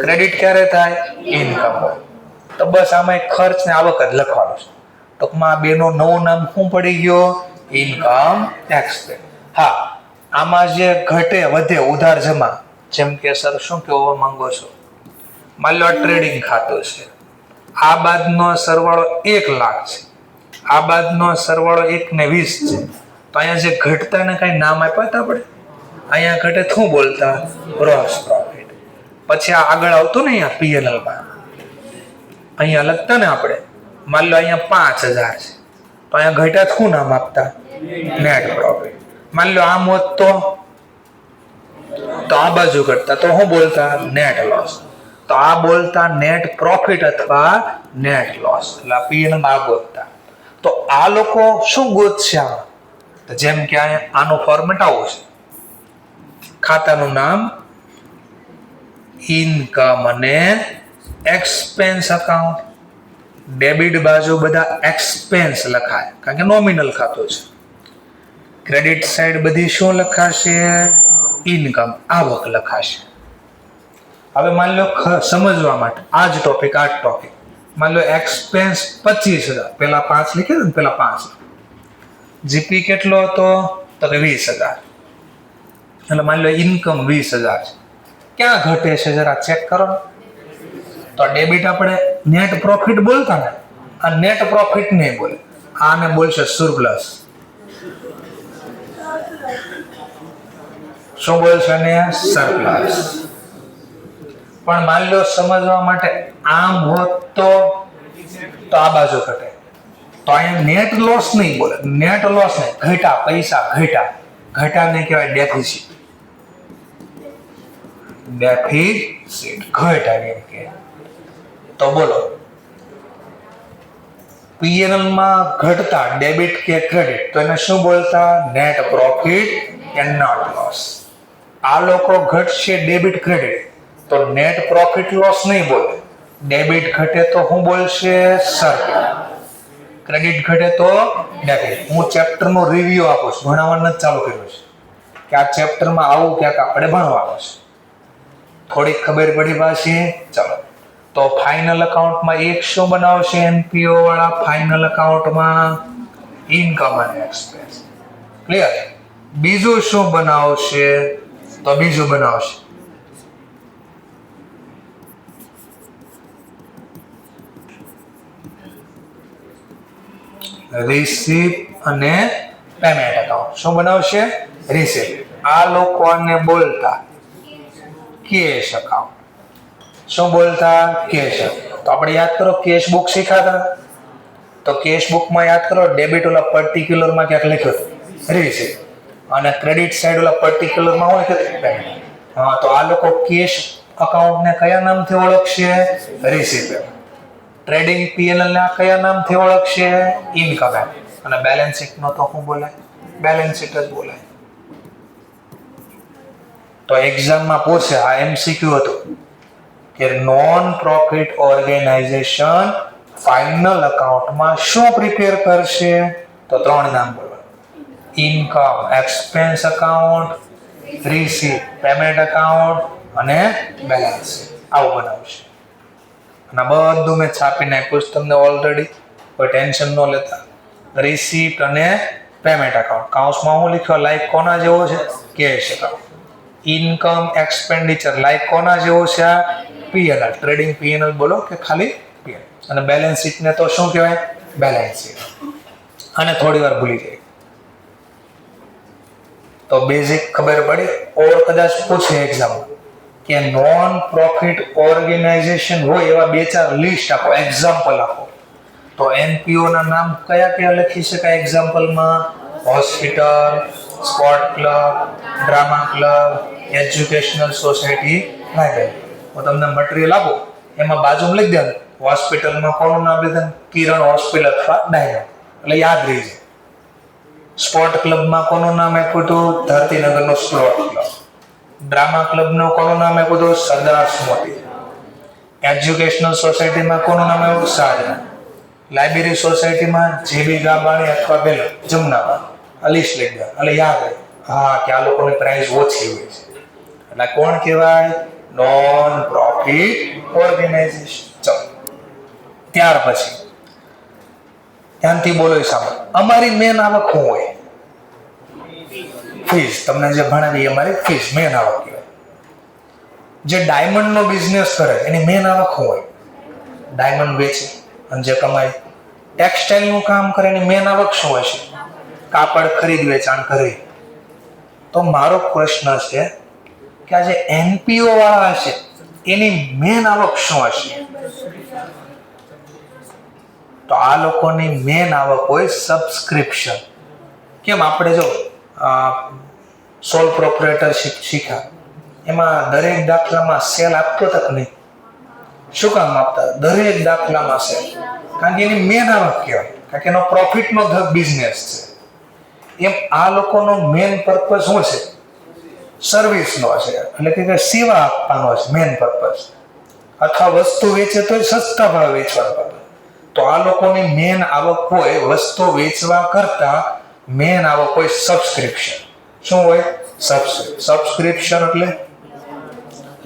ક્રેડિટ ક્યારે થાય? ઇન્કમ. તો બસ આમાં એક ખર્ચ ને આવક જ લખવાનું છે. ટૂંકમાં આ બેનું નવું નામ શું પડી ગયો? Income expense. હા, આમાં જે ઘટે વધે ઉધાર જમા, જેમ કે સર શું કહેવા માંગો છો? માની લો ટ્રેડિંગ ખાતું છે, આ બાદનો સરવાળો 1 લાખ છે, આ બાદનો સરવાળો 1 ને 20 છે. તો અહીંયા જે ઘટતા ને કઈ નામ આપ્યા હતા આપણે? અહીંયા ઘટે શું બોલતા? Gross profit. પછી આ આગળ આવતું ને અહીંયા P&L માં અહીંયા લખતા ને આપણે, માની લો અહીંયા 5000 છે, તો અહીંયા ઘટ્યા શું નામ આપતા? Net profit. માની લો આમ હોત તો આ બાજુ ઘટતા તો શું બોલતા? Net loss. તો આ બોલતા નેટ પ્રોફિટ અથવા નેટ લોસ. એટલે P&L માં ગોતતા. તો આ લોકો શું ગોતશે આમાં? તો જેમ કે આનું ફોર્મેટ આવું છે. ખાતાનું નામ ઇન્કમ અને એક્સપેન્સ અકાઉન્ટ. ડેબિટ બાજુ બધા એક્સપેન્સ લખાય, કારણ કે નોમિનલ ખાતું છે. ક્રેડિટ સાઈડ બધી શું લખાશે? ઇન્કમ, આવક લખાશે. હવે માની લો સમજવા માટે આ જ ટોપિક, માની લો એક્સપેન્સ 25000, પેલા 5 લખી દો ને, પેલા 5. જીપી કેટલો હતો? તો કે 20000. એટલે માની લો ઇન્કમ 20000 છે. ક્યાં ઘટે છે જરા ચેક કરો. તો ડેબિટ આપણે નેટ પ્રોફિટ બોલતા ને, આ નેટ પ્રોફિટ નહીં બોલે, આને બોલશે સરપ્લસ. શું બોલશે ને? સરપ્લસ. પણ માની લો સમજવા માટે આમ હોત તો આ બાજુ ઘટે, તો અહીંયા નેટ લોસ નહીં બોલે, નેટ લોસ નહીં, ઘટા પૈસા ઘટાને કહેવાય ડેફિસિટ. ઘટ આવી એમ કે. તો બોલો P&L માં ઘટતા ડેબિટ કે ક્રેડિટ, તો એને શું બોલતા? Net profit and not loss. આ લોકો ઘટશે ડેબિટ ક્રેડિટ, તો નેટ પ્રોફિટ લોસ નહીં બોલે. ડેબિટ ઘટે તો શું બોલશે? સરપ્લસ. ક્રેડિટ ઘટે તો ડેબિટ. હું ચેપ્ટરનો રિવ્યુ આપું છું, ભણાવવાનું જ ચાલુ કર્યું છે કે આ ચેપ્ટરમાં આવું ક્યાંક આપણે ભણવાનું છે. થોડીક ખબર પડી પાછી. ચલો, તો ફાઇનલ અકાઉન્ટમાં એક શું બનાવશે? NPO વાળા ફાઇનલ અકાઉન્ટમાં ઇન્કમ અને એક્સપેન્સ. ક્લિયર? બીજું શું બનાવશે? તો બીજું બનાવશે રિસીપ્ટ અને પેમેન્ટ અકાઉન્ટ. શું બનાવશે? રિસીપ્ટ. આ લોકોને બોલતા કેશ અકાઉન્ટ. શું બોલતા? કેશ. તો આપણે યાદ કરો, કેશ બુક શીખાતા, તો કેશ બુકમાં યાદ કરો ડેબિટ ઓલા પર્ટિક્યુલરમાં ક્યાંક લખ્યું હતું રિસીપ્ટ, અને ક્રેડિટ સાઈડ ઓલા પર્ટિક્યુલરમાં શું લખ્યું હતું? પેમેન્ટ. હા, તો આ લોકો કેશ અકાઉન્ટને કયા નામથી ઓળખશે? રિસીપ્ટ. ટ્રેડિંગ P&L ને કયા નામથી ઓળખશે? ઇન્કમ. અને બેલેન્સ શીટનો તો શું બોલાય? બેલેન્સ શીટ જ બોલાય. તો એક્ઝામમાં પૂછે, આ MCQ હતું કે નોન પ્રોફિટ ઓર્ગેનાઇઝેશન ફાઇનલ અકાઉન્ટમાં શું પ્રિપેર કરશે? તો 3 નામ બોલવા: income expense account, receipt payment account અને બેલેન્સ શીટ. આવું બનાવશે. અને બધું મેં છાપીને આપ્યું છે તમને ઓલરેડી, કોઈ ટેન્શન ન લેતા. રિસીપ્ટ અને પેમેન્ટ અકાઉન્ટ કાઉન્સમાં હું લખ્યો? લાઈક કોના જેવો છે? Cash account. Income expenditure like કોના જેવો છે? P&L. ટ્રેડિંગ P&L બોલો કે ખાલી P&L. અને બેલેન્સ શીટને તો શું કહેવાય? Balance sheet. અને થોડી વાર ભૂલી જાય તો બેઝિક ખબર પડી. ઓર કદાચ પૂછે એક્ઝામ કે નોન પ્રોફિટ ઓર્ગેનાઇઝેશન હોય એવા 2-4 લિસ્ટ આપો, એક્ઝામ્પલ આપો. તો NPO ના નામ કયા કયા લખી શકાય એક્ઝામ્પલમાં? Hospital, sport club, drama club, educational society, library. હું તમને મટીરિયલ આપું, એમાં બાજુમાં લખી દેવાનું હોસ્પિટલમાં કોનું નામ લીધું? કિરણ હોસ્પિટલ અથવા ડાયનો, એટલે યાદ રહી જાય. સ્પોર્ટ ક્લબમાં કોનું નામ આપ્યું હતું? ધરતીનગરનો સ્પોર્ટ ક્લબ. ડ્રામા ક્લબનું કોનું નામ આપ્યું હતું? સરદાર સ્મૃતિ. એજ્યુકેશનલ સોસાયટીમાં કોનું નામ આવ્યું? શાહજહાં. લાઇબ્રેરી સોસાયટીમાં JB ગાબાણી અથવા બેલો જમનાબાદ. આ લિસ્ટ લઈ દો એટલે યાદ રહે. હા, કે આ લોકોની પ્રાઇસ ઓછી હોય છે. એટલે કોણ કહેવાય? Non profit organisation. ચલો, ત્યાર પછી ધ્યાનથી બોલો સામે. અમારી મેન આવક શું હોય? ફીસ. તમને જે ભણાવી અમારી ફીસ મેન આવક કહેવાય. જે ડાયમંડનો બિઝનેસ કરે એની મેન આવક શું હોય? ડાયમંડ વેચે અને જે કમાય. ટેક્સટાઇલનું કામ કરે એની મેન આવક શું હશે? કાપડ ખરીદ વેચાણ કરે. તો મારો પ્રશ્ન છે કે આ જે NPO વાળા હશે એની મેન આવક શું હશે? તો આ લોકોની મેન આવક હોય સબસ્ક્રિપ્શન. કેમ? આપણે જો સોલ પ્રોપ્રાઇટરશિપ શીખ્યા, એમાં દરેક દાખલામાં સેલ આપતો તક નહીં. શું કામ આપતા? દરેક દાખલામાં સેલ, કારણ કે એની મેન આવક કહેવાય, કારણ કે એનો પ્રોફિટનો બિઝનેસ છે. એમ આ લોકોનો મેન પર્પઝ શું છે? સર્વિસનો છે, એટલે કે સેવા આપવાનો છે મેન પર્પઝ. અથવા વસ્તુ વેચે તો સસ્તા ભાવે વેચવાનો. તો આ લોકોની મેન આવક હોય વસ્તુ વેચવા કરતા મેન આવક હોય સબસ્ક્રિપ્શન. શું હોય? સબસ્ક્રિપ્શન એટલે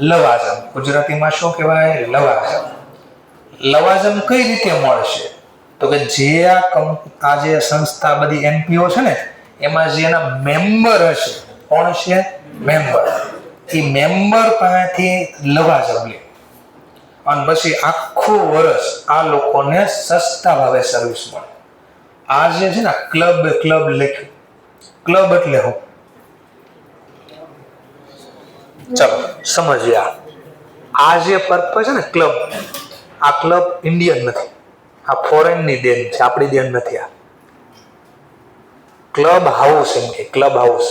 લવાજમ. ગુજરાતીમાં શું કહેવાય? લવાજમ. લવાજમ કઈ રીતે મળશે? તો કે જે આ જે સંસ્થા બધી NPO છે ને, એમાં જે એના મેમ્બર હશે, કોણ છે? મેમ્બર. એ મેમ્બર પાસેથી લવાજમ લે અને પછી આખું વર્ષ આ લોકોને સસ્તા ભાવે સર્વિસ મળે. આ જે છે ને ક્લબ લખ્યું. ક્લબ એટલે શું? ચાલો સમજીએ. આ જે પર્પઝ છે ને ક્લબ, આ ક્લબ ઇન્ડિયન નથી, આ ફોરેનની દેન છે, આપણી દેન નથી. આ ક્લબ હાઉસ એમ કે ક્લબ હાઉસ.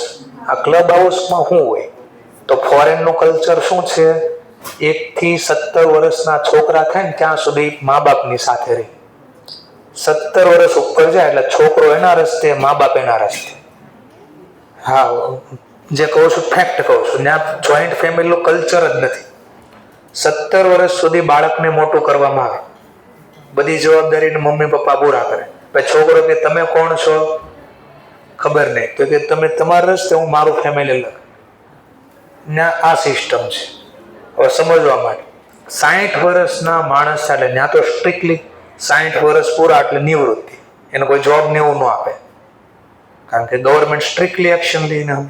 આ ક્લબ હાઉસમાં શું હોય? તો ફોરેનનું કલ્ચર શું છે? 1 થી 17 વર્ષના છોકરા થાય ને ત્યાં સુધી મા બાપની સાથે રહે. 17 વર્ષ ઉપર જાય એટલે છોકરો એના રસ્તે, મા બાપ એના રસ્તે. હા, જે કહું છું ફેક્ટ કહું છું. ત્યાં જોઈન્ટ ફેમિલીનું કલ્ચર જ નથી. 17 વર્ષ સુધી બાળકને મોટું કરવામાં આવે, બધી જવાબદારીને મમ્મી પપ્પા પૂરા કરે. પછી છોકરો કે તમે કોણ છો? ખબર નહીં. તો કે તમે તમારા રસ્તે, હું મારું ફેમિલી લગ. ત્યાં આ સિસ્ટમ છે. હવે સમજવા માટે 60 વર્ષના માણસ એટલે ત્યાં તો સ્ટ્રિક્ટલી 60 વર્ષ પૂરા એટલે નિવૃત્તિ. એને કોઈ જોબ ને એવું ન આપે, કારણ કે ગવર્મેન્ટ સ્ટ્રિક્ટલી એક્શન લઈને અમે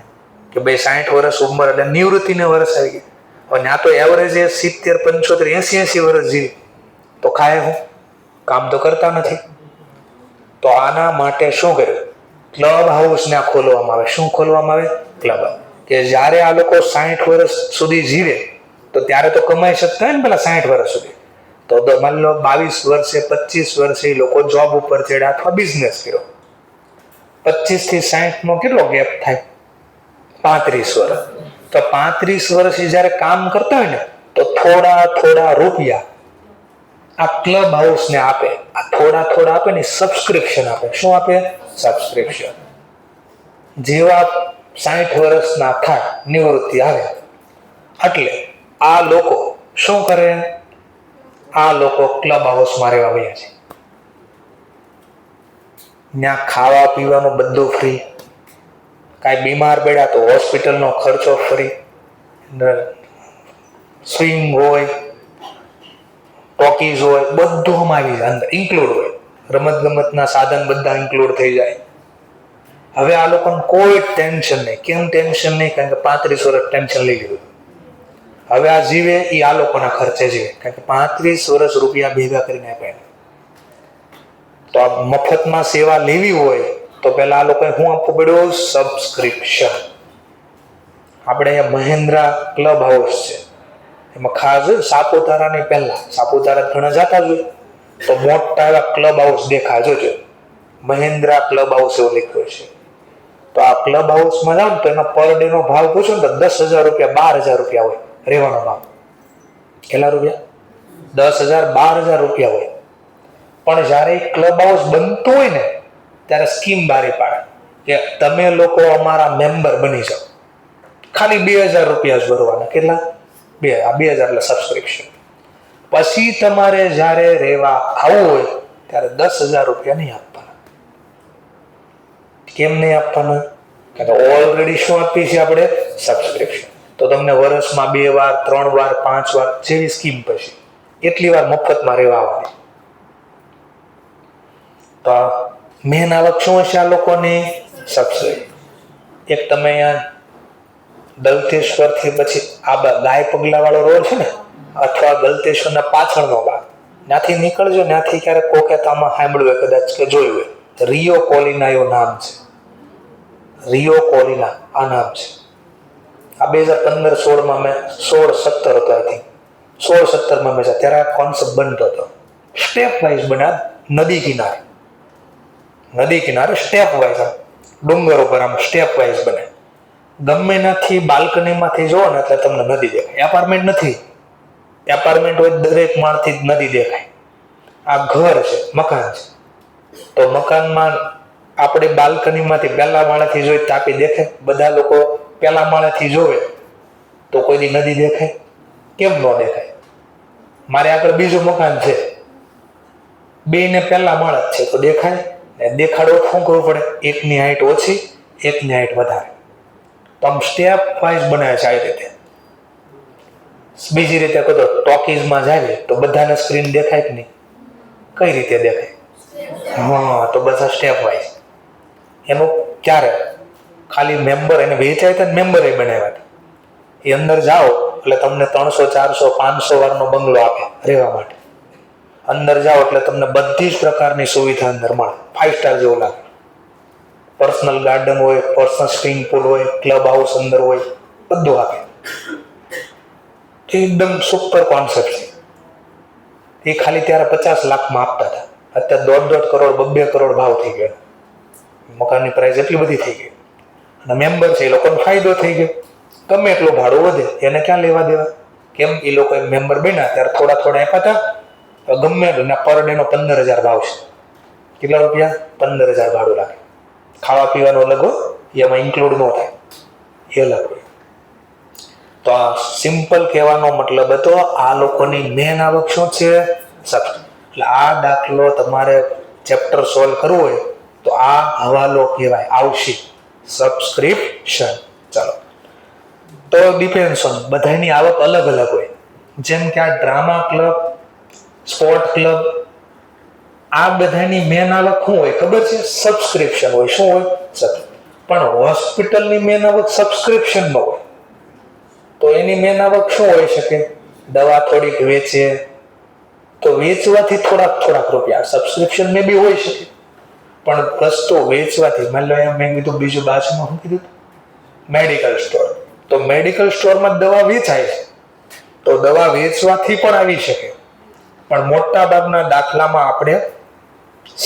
કે ભાઈ 60 વર્ષ ઉંમર એટલે નિવૃત્તિને વર્ષ આવી ગઈ. હવે ત્યાં તો એવરેજ 70, 75, 80 વર્ષ જીવે. તો ખાય હું? કામ તો કરતા નથી. તો આના માટે શું કર્યું? ક્લબ હાઉસ ને ખોલવામાં આવે. શું ખોલવામાં આવે? ક્લબ. કે જ્યારે આ લોકો 60 વર્ષ સુધી જીવે તો ત્યારે તો કમાઈ શકતા હોય ને પેલા 60 વર્ષ સુધી. તો માની લો 22 વર્ષે 25 વર્ષે લોકો જોબ ઉપર ચડ્યા અથવા બિઝનેસ કર્યો. 25 થી 60 નો કેટલો ગેપ થાય? 35 વર્ષ. તો 35 વર્ષ જ્યારે કામ કરતા હોય ને તો થોડા રૂપિયા આ ક્લબ હાઉસ ને આપે. આ થોડા આપે ને સબસ્ક્રિપ્શન આપે. શું આપે? સબસ્ક્રિપ્શન. જેવા 60 વર્ષના થાય, નિવૃત્તિ આવે એટલે આ લોકો શું કરે? આ લોકો ક્લબ હાઉસમાં રહેવા ગયા છે. ત્યાં ખાવા પીવાનું બધું ફ્રી. કાંઈ બીમાર પડ્યા તો હોસ્પિટલનો ખર્ચો ફ્રી. સ્વિંગ હોય, ટોકીઝ હોય, બધું અમારી અંદર ઇન્ક્લુડ હોય. રમતગમતના સાધન બધા ઇન્ક્લુડ થઈ જાય. હવે આ લોકોને કોઈ ટેન્શન નહીં. કેમ ટેન્શન નહીં? કારણ કે 35 વર્ષ ટેન્શન લઈ લીધું. હવે આ જીવે એ આ લોકોના ખર્ચે જીવે, કારણ કે 35 વર્ષ રૂપિયા ભેગા કરીને આપે. તો આ મફતમાં સેવા લેવી હોય તો પહેલા આ લોકોએ શું આપવું પડ્યું? સબસ્ક્રિપ્શન. આપણે અહીંયા મહેન્દ્રા ક્લબ હાઉસ છે, એમાં ખાસ સાપુતારાની પહેલા સાપુતારા ઘણા જતા જ હોય તો મોટા એવા ક્લબ હાઉસ દેખાય જોજો, મહિન્દ્રા ક્લબ હાઉસ એવું લખ્યું છે. તો આ ક્લબ હાઉસમાં જાવ ને તો એનો પર ડે નો ભાવ પૂછો ને તો 10,000 રૂપિયા 12,000 રૂપિયા હોય રહેવાનો ભાવ. કેટલા રૂપિયા? 10,000 12,000 રૂપિયા હોય. પણ જ્યારે ક્લબ હાઉસ બનતું હોય ને ત્યારે સ્કીમ બારી પાડે કે તમે લોકો અમારા મેમ્બર બની જાઓ, ખાલી 2,000 રૂપિયા જ ભરવાના. કેટલા? 2,000 એટલે સબસ્ક્રિપ્શન. પછી તમારે જ્યારે રહેવા આવવું હોય ત્યારે 10,000 રૂપિયા નહીં આપવાના. કેમ નહીં આપવાના? કારણ કે ઓલરેડી શું આપીએ છીએ આપણે? સબસ્ક્રિપ્શન. તો તમને વર્ષમાં 2 વાર 3 વાર 5 વાર જેવી સ્કીમ પછી એટલી વાર મફતમાં રહેવા આવવાની. તો મેન આવક શું હશે આ લોકોની? સબસ્ક્રિપ્શન. એક તમે અહીંયા ગલતેશ્વરથી પછી આ ગાય પગલા વાળો રોડ છે ને, અથવા ગલતેશ્વરના પાછળનો ભાગ, ત્યાંથી નીકળજો. ત્યાંથી ક્યારેક કોકેતામાં સાંભળ્યું હોય કદાચ કે જોયું હોય, રિયો કોલિના એવું નામ છે. રિયો કોલિના આ નામ છે. આ 2015-16માં મેં 16-17 હતો, આઈ થિંક 16-17માં મેં ત્યારે આ કોન્સેપ્ટ બનતો હતો. સ્ટેપ વાઇઝ બને, નદી કિનારે સ્ટેપ વાઇઝ, આમ ડુંગર ઉપર આમ સ્ટેપ વાઇઝ બને. ગમે ત્યાંથી બાલ્કનીમાંથી જોવો ને એટલે તમને નદી દેખાય. એપાર્ટમેન્ટ નથી, એપાર્ટમેન્ટ હોય દરેક માળથી જ નદી દેખાય. આ ઘર છે, મકાન છે, તો મકાનમાં આપણે બાલ્કનીમાંથી પહેલા માળેથી જોઈ તાપી દેખાય. બધા લોકો પહેલા માળેથી જોવે તો કોઈ દી નદી દેખાય? કેમ ન દેખાય? મારે આગળ બીજું મકાન છે, બેને પહેલા માળ જ છે, તો દેખાય ને? દેખાડો શું કરવું પડે? એકની હાઈટ ઓછી, એકની હાઈટ વધારે. તો આમ સ્ટેપ વાઇઝ બનાવે છે આ રીતે. બીજી રીતે કહો તો ટોકીઝમાં જાય તો બધાને સ્ક્રીન દેખાય કે નહીં? કઈ રીતે દેખાય? હા, તો બધા સ્ટેપ વાઇઝ. એનું ક્યારે? ખાલી મેમ્બર એને વેચાય તો મેમ્બર એ બનાવ્યા હતા. એ અંદર જાઓ એટલે તમને 300 400 500 વારનો બંગલો આપે રહેવા માટે. અંદર જાઓ એટલે તમને બધી જ પ્રકારની સુવિધા અંદર મળે. 5 સ્ટાર જેવું લાગે. પર્સનલ ગાર્ડન હોય, પર્સનલ સ્વિમિંગ પુલ હોય, ક્લબ હાઉસ અંદર હોય, બધું આપે. એકદમ સુપર કોન્સેપ્ટ છે. એ ખાલી ત્યારે 50 લાખમાં આપતા હતા. અત્યારે 1.5 કરોડ 2 કરોડ ભાવ થઈ ગયો. મકાનની પ્રાઇસ એટલી બધી થઈ ગઈ. અને મેમ્બર છે એ લોકોને ફાયદો થઈ ગયો. ગમે એટલું ભાડું વધે એને ક્યાં લેવા દેવા? કેમ? એ લોકો મેમ્બર બન્યા ત્યારે થોડા આપ્યા હતા. ગમે એટલું પર ડે નો 15,000 ભાવ છે. કેટલા રૂપિયા? 15,000 ભાડું લાગે. ખાવા પીવાનું અલગ હોય, એમાં ઇન્ક્લુડ ન થાય, એ અલગ હોય. તો આ સિમ્પલ કહેવાનો મતલબ હતો આ લોકોની મેન આવક શું છે? એટલે આ દાખલો તમારે ચેપ્ટર સોલ્વ કરવો હોય તો આ હવાલો કહેવાય, આવશે સબસ્ક્રિપ્શન. ચાલો, તો ડિપેન્ડ્સ ઓન, બધાની આવક અલગ અલગ હોય. જેમ કે આ ડ્રામા ક્લબ, સ્પોર્ટ ક્લબ, આ બધાની મેન આવક શું હોય ખબર છે? સબસ્ક્રિપ્શન હોય. શું હોય? પણ હોસ્પિટલની મેન આવક સબસ્ક્રિપ્શનમાં હોય. તો એની મેન આવક શું હોઈ શકે? દવા થોડીક વેચે તો વેચવાથી થોડાક રૂપિયા સબસ્ક્રિપ્શન મે બી હોઈ શકે. પણ વસ્તુ વેચવાથી, માની લો મેં કીધું બીજું બાજુમાં શું કીધું? Medical store. તો મેડિકલ સ્ટોરમાં દવા વેચાય છે, તો દવા વેચવાથી પણ આવી શકે. પણ મોટા ભાગના દાખલામાં આપણે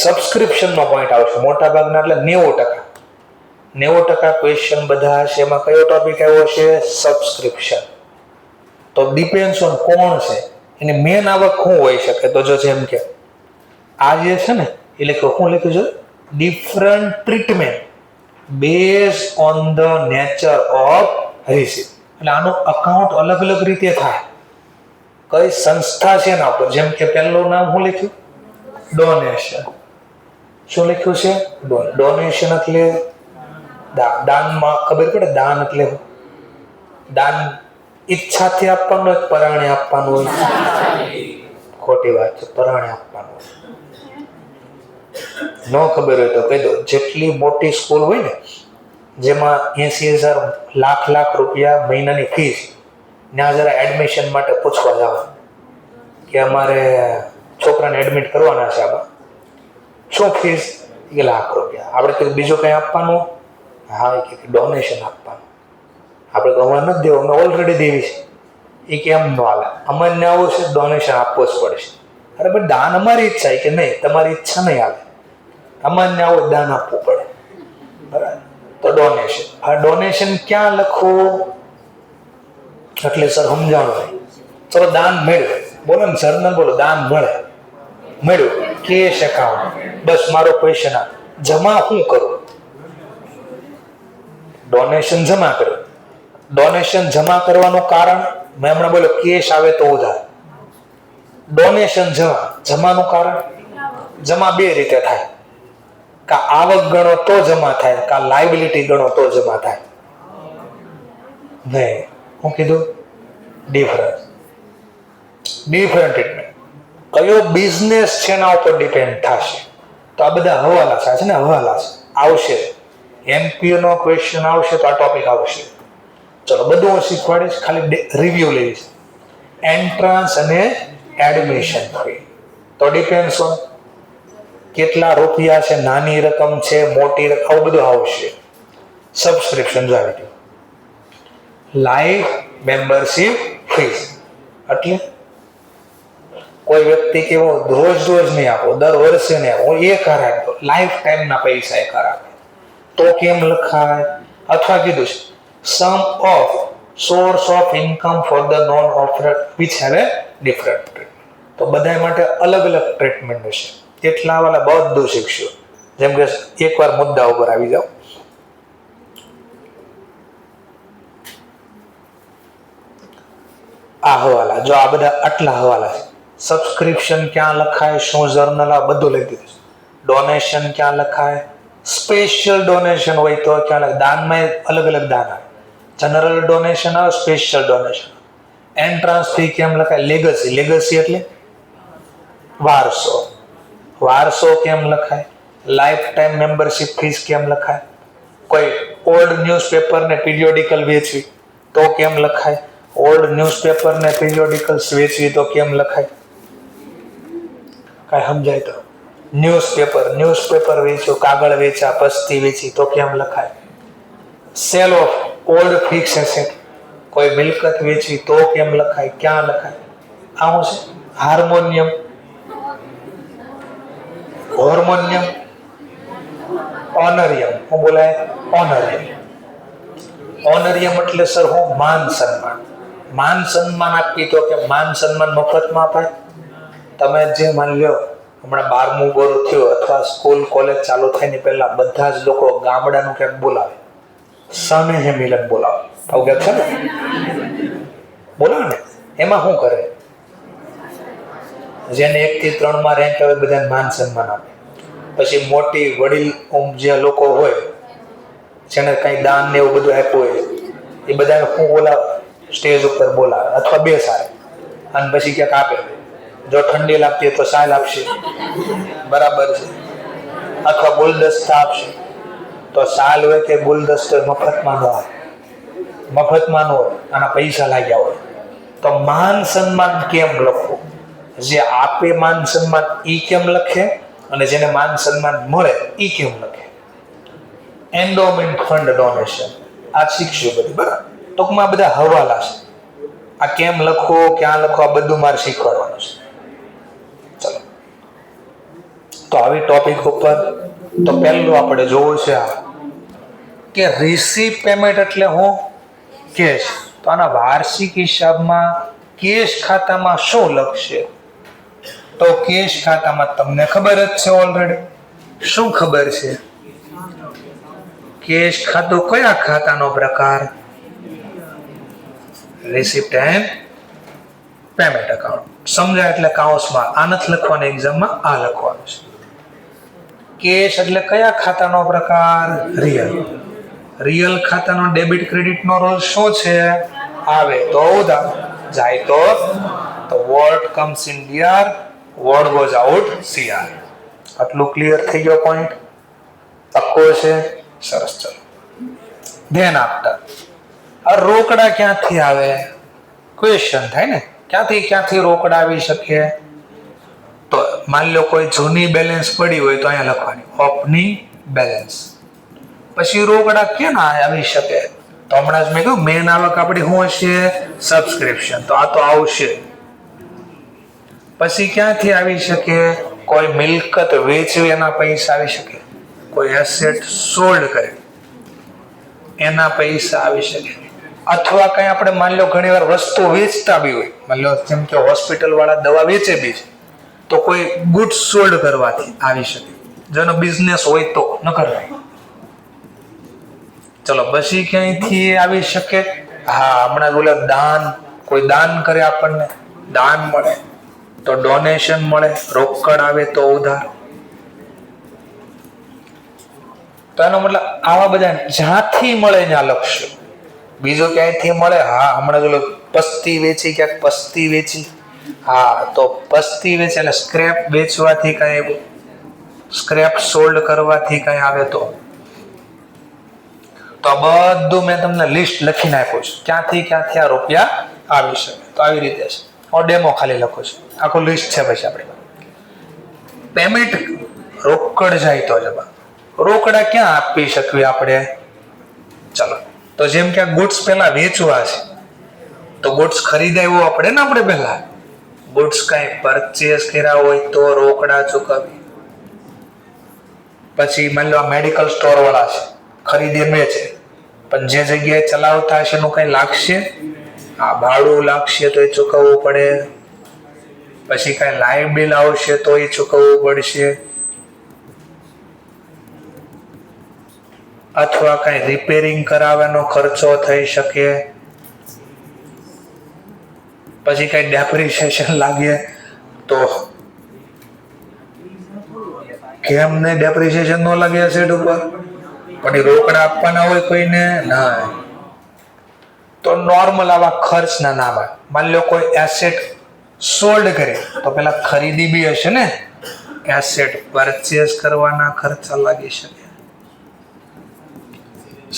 સબસ્ક્રિપ્શનનો પોઈન્ટ આવશે. મોટા ભાગના એટલે 90% ક્વેશ્ચન બધા હશે એમાં કયો ટોપિક આવ્યો છે? સબસ્ક્રિપ્શન. તો ડિપેન્ડ્સ ઓન કોણ છે, એની મેન આવક શું હોઈ શકે? તો જો જેમ કે આ જે છે ને એ લખ્યું, શું લખ્યું છે? Different treatment base on the nature of receipt. એટલે આનું અકાઉન્ટ અલગ અલગ રીતે થાય. કઈ સંસ્થા છે એના ઉપર. જેમ કે પહેલું નામ શું લખ્યું? ડોનેશન. શું લખ્યું છે? ડોનેશન એટલે દાનમાં ખબર પડે. દાન એટલે દાન ઈચ્છાથી આપવાનું હોય, પરાણે આપવાનું હોય? ખોટી વાત છે, પરાણે આપવાનું હોય. ન ખબર હોય તો કહી દો. જેટલી મોટી સ્કૂલ હોય ને, જેમાં 80,000 લાખ રૂપિયા મહિનાની ફીસ, ત્યાં જરા એડમિશન માટે પૂછવા જવાનું કે અમારે છોકરાને એડમિટ કરવાના છે, આમાં શું ફીસ? કે લાખ રૂપિયા. આપણે કીધું બીજું કંઈ આપવાનું? હા, કે ડોનેશન આપવાનું. આપણે તો હમણાં નથી દેવું, અમે ઓલરેડી દેવી છે. એ કેમ ન હાલે? અમારે આવું છે, ડોનેશન આપવો જ પડશે. અરે ભાઈ દાન અમારી ઈચ્છા કે નહીં, તમારી ઈચ્છા નહીં હાલે, અમારે આવું દાન આપવું પડે. બરાબર, તો ડોનેશન. આ ડોનેશન ક્યાં લખવું? એટલે સર સમજાણો નહીં. ચલો દાન મળ્યું, બોલો ને સર, ને બોલો દાન મળ્યું, કેશ એકાઉન્ટ. બસ મારો ક્વેશ્ચન આ, જમા શું કરું? ડોનેશન જમા કર્યું. ડોનેશન જમા કરવાનું કારણ મેં હમણાં બોલ્યો, કેશ આવે તો ઉધાર. ડોનેશન જમાનું કારણ, જમા બે રીતે થાય, કા આવક ગણો તો જમા થાય, કા લાયબિલિટી ગણો તો જમા થાય. નહીં, હું કીધું ડિફરન્સ, ડિફરન્ટ ટ્રીટમેન્ટ. કયો બિઝનેસ છે એના ઉપર ડિપેન્ડ થશે. તો આ બધા હવાલા છે ને, હવાલા છે, આવશે. એમપીઓ નો ક્વેશ્ચન આવશે તો આ ટોપિક આવશે. ચલો બધું હું શીખવાડીશ, ખાલી રિવ્યુ લઈશ. એન્ટ્રન્સ અને એડમિશન ફી, તો ડિપેન્ડ્સ ઓન કેટલા રૂપિયા છે, નાની રકમ છે, મોટી રકમ, આવું બધું આવશે. સબસ્ક્રિપ્શન જાવી, લાઈફ મેમ્બરશિપ ફીસ એટલે કોઈ વ્યક્તિ કેવો રોજ નહીં આપો, દર વર્ષે નહીં આપો, એક વાર આપો, લાઈફ ટાઈમના પૈસા એક વાર આપે તો કેમ લખાય? અથવા કીધું છે some of source of income for the non offer which have a different treatment. તો બધા માટે અલગ અલગ ટ્રીટમેન્ટ હશે. એટલા વાળા બધું શીખશું. જેમ કે એકવાર મુદ્દા ઉપર આવી જાઓ. આ હવાલા, જો આ બધા આટલા હવાલા છે. સબસ્ક્રિપ્શન ક્યાં લખાય, શું જર્નલ, આ બધું લઈ દીધું. ડોનેશન ક્યાં લખાય, સ્પેશિયલ ડોનેશન હોય તો ક્યાં લખાય. દાનમાં અલગ અલગ દાન આવે, જનરલ ડોનેશન આવે, સ્પેશિયલ ડોનેશન. એન્ટ્રાન્સ ફી કેમ લખાય, લેગસી, લેગસી એટલે વારસો, વારસો કેમ લખાય. લાઈફ ટાઈમ મેમ્બરશિપ ફીસ કેમ લખાય. કોઈ ઓલ્ડ ન્યૂઝપેપર ને પીરિયોડિકલ વેચવી તો કેમ લખાય. ઓલ્ડ ન્યૂઝપેપર ને પીરિયોડિકલ્સ વેચવી તો કેમ લખાય? કાંઈ સમજાય તો? ન્યૂઝપેપર વેચ્યો, કાગળ વેચા, પસ્તી વેચી તો કેમ લખાય. Cell of old fix asset, કોઈ મિલકત વેચવી તો કેમ લખાય, ક્યાં લખાય? આ શું છે? હાર્મોનિયમ, હોર્મોનિયમ, ઓનરિયમ. શું બોલાય? ઓનરિયમ. ઓનરિયમ એટલે સર હું માન સન્માન. માન સન્માન આપી તો કે માન સન્માન મફતમાં અપાય. તમે જે માની લો હમણાં 12મું બોરું થયું અથવા સ્કૂલ કોલેજ ચાલુ થાય ને પહેલા બધા જ લોકો ગામડાનું ક્યાંક બોલાવે, સ્નેહ મિલન બોલાવે. આવું ક્યાંક છે ને, બોલાવે ને. એમાં શું કરે? જેને 1 થી 3 માં રેન્ક આવે બધાને માન સન્માન આપે. પછી મોટી વડીલ જે લોકો હોય, જેને કઈ દાન ને એવું બધું આપ્યું હોય, એ બધાને શું બોલાવે? સ્ટેજ ઉપર બોલાવે અથવા બેસાડે અને પછી ક્યાંક આપે. જો ઠંડી લાગતી હોય તો સાલ આપશે, બરાબર છે. અથવા ગુલદસ્તા આપશે. તો સાલ હોય કે ગુલદસ્તો મફતમાં ન હોય, મફતમાં ન હોય, આના પૈસા લાગ્યા હોય. તો માન સન્માન કેમ લખવું? જે આપે માન સન્માન ઈ કેમ લખે અને જેને માન સન્માન મળે ઈ કેમ લખે. એન્ડોમેન્ટ ફંડ ડોનેશન, આ શીખશું બધું. બરાબર, ટૂંકમાં બધા હવાલા છે. આ કેમ લખો, ક્યાં લખો, આ બધું મારે શીખવાડવાનું છે. ચલો, તો આવી ટોપિક ઉપર તો પહેલું આપણે જોવું છે આ કે રિસીપ પેમેન્ટ એટલે હું કેશ. તો આના વાર્ષિક હિસાબમાં કેશ ખાતામાં શું લખશે? તો કેશ ખાતામાં તમને ખબર જ છે ઓલરેડી. શું ખબર છે? કેશ ખાતું કયા ખાતાનો પ્રકાર? Receipt and payment account. સમજાય એટલે કાઉન્સમાં આ નથી લખવાનું, એક્ઝામમાં આ લખવાનું છે. કેશ એટલે કયા ખાતાનો પ્રકાર? રિયલ. રિયલ ખાતાનો ડેબિટ ક્રેડિટનો રોલ શું છે? આવે તો ઉધાર, જાય તો what comes in DR, what goes out CR. આટલું ક્લિયર થઈ ગયો પોઈન્ટ? પક્કો છે? સરસ. ચલો ધ્યાન આપતા. આ રોકડા ક્યાંથી આવે? ક્વેશ્ચન થાય ને, ક્યાંથી રોકડા આવી શકે? તો માની લો કોઈ જૂની બેલેન્સ પડી હોય તો અહીંયા લખવાની ઓપનિંગ બેલેન્સ. પછી રોકડા ક્યાં આવી શકે? તો હમણાં જ મેં કહ્યું મેન આવક આપણી શું હશે? સબસ્ક્રિપ્શન. તો આ તો આવશે. પછી ક્યાંથી આવી શકે? કોઈ મિલકત વેચવી એના પૈસા આવી શકે, કોઈ એસેટ સોલ્ડ કરે એના પૈસા આવી શકે, અથવા કઈ આપણે માની લો ઘણી વાર વસ્તુ વેચતા બી હોય, માની લો જેમ કે હોસ્પિટલ વાળા દવા વેચે બી છે, તો કોઈ ગુડ્સ સોલ્ડ કરવાથી આવી શકે, જેનો બિઝનેસ હોય તો ન કરવાય. ચલો પછી ક્યાંયથી આવી શકે? હા, હમણાં બોલે દાન, કોઈ દાન કરે આપણને દાન મળે, તો ડોનેશન મળે, રોકડ આવે તો ઉધાર. તો એનો મતલબ આવા બધા જ્યાંથી મળે ત્યાં લખશો. બીજું ક્યાંયથી મળે? હા, હમણાં જો પસ્તી વેચી, ક્યાંક પસ્તી વેચી, હા તો પસ્તી વેચે એટલે સ્ક્રેપ વેચવાથી કઈ આવ્યું, સ્ક્રેપ સોલ્ડ કરવાથી કઈ આવે તો બધું મેં તમને લિસ્ટ લખીને આપ્યું છે, ક્યાંથી ક્યાંથી આ રૂપિયા આવી શકે. તો આવી રીતે છે. હું ડેમો ખાલી લખું છું, આખું લિસ્ટ છે. પછી આપણે પેમેન્ટ રોકડ જાય તો જવા રોકડા ક્યાં આપી શકીએ આપણે? ચલો, તો જેમ કે ગુડ્સ પેલા વેચવા છે, તો ગુડ્સ ખરીદાવ્યો આપણે ને, આપણે પહેલા ગુડ્સ કઈ પરચેસ કર્યા હોય તો રોકડા ચૂકવી. પછી માની લો મેડિકલ સ્ટોર વાળા છે, ખરીદીને છે, પણ જે જગ્યાએ ચલાવતા હશે એનું કઈ લાગશે, આ ભાડું લાગશે તો એ ચૂકવવું પડે. પછી કઈ લાઇટ બિલ આવશે તો એ ચૂકવવું પડશે, અથવા કઈ રિપેરિંગ કરાવવાનો ખર્ચો થઈ શકે. પછી કઈ ડેપ્રિસિએશન લાગે તો કેમ ને ડેપ્રિસિએશન ન લાગે એસેટ ઉપર, પણ એ રોકડા આપવાના હોય કોઈને ના, તો નોર્મલ આવા ખર્ચ ના નામ. માની લો કોઈ એસેટ સોલ્ડ કરે તો પેલા ખરીદી બી હશે ને, એસેટ પરચેસ કરવાના ખર્ચા લાગી શકે.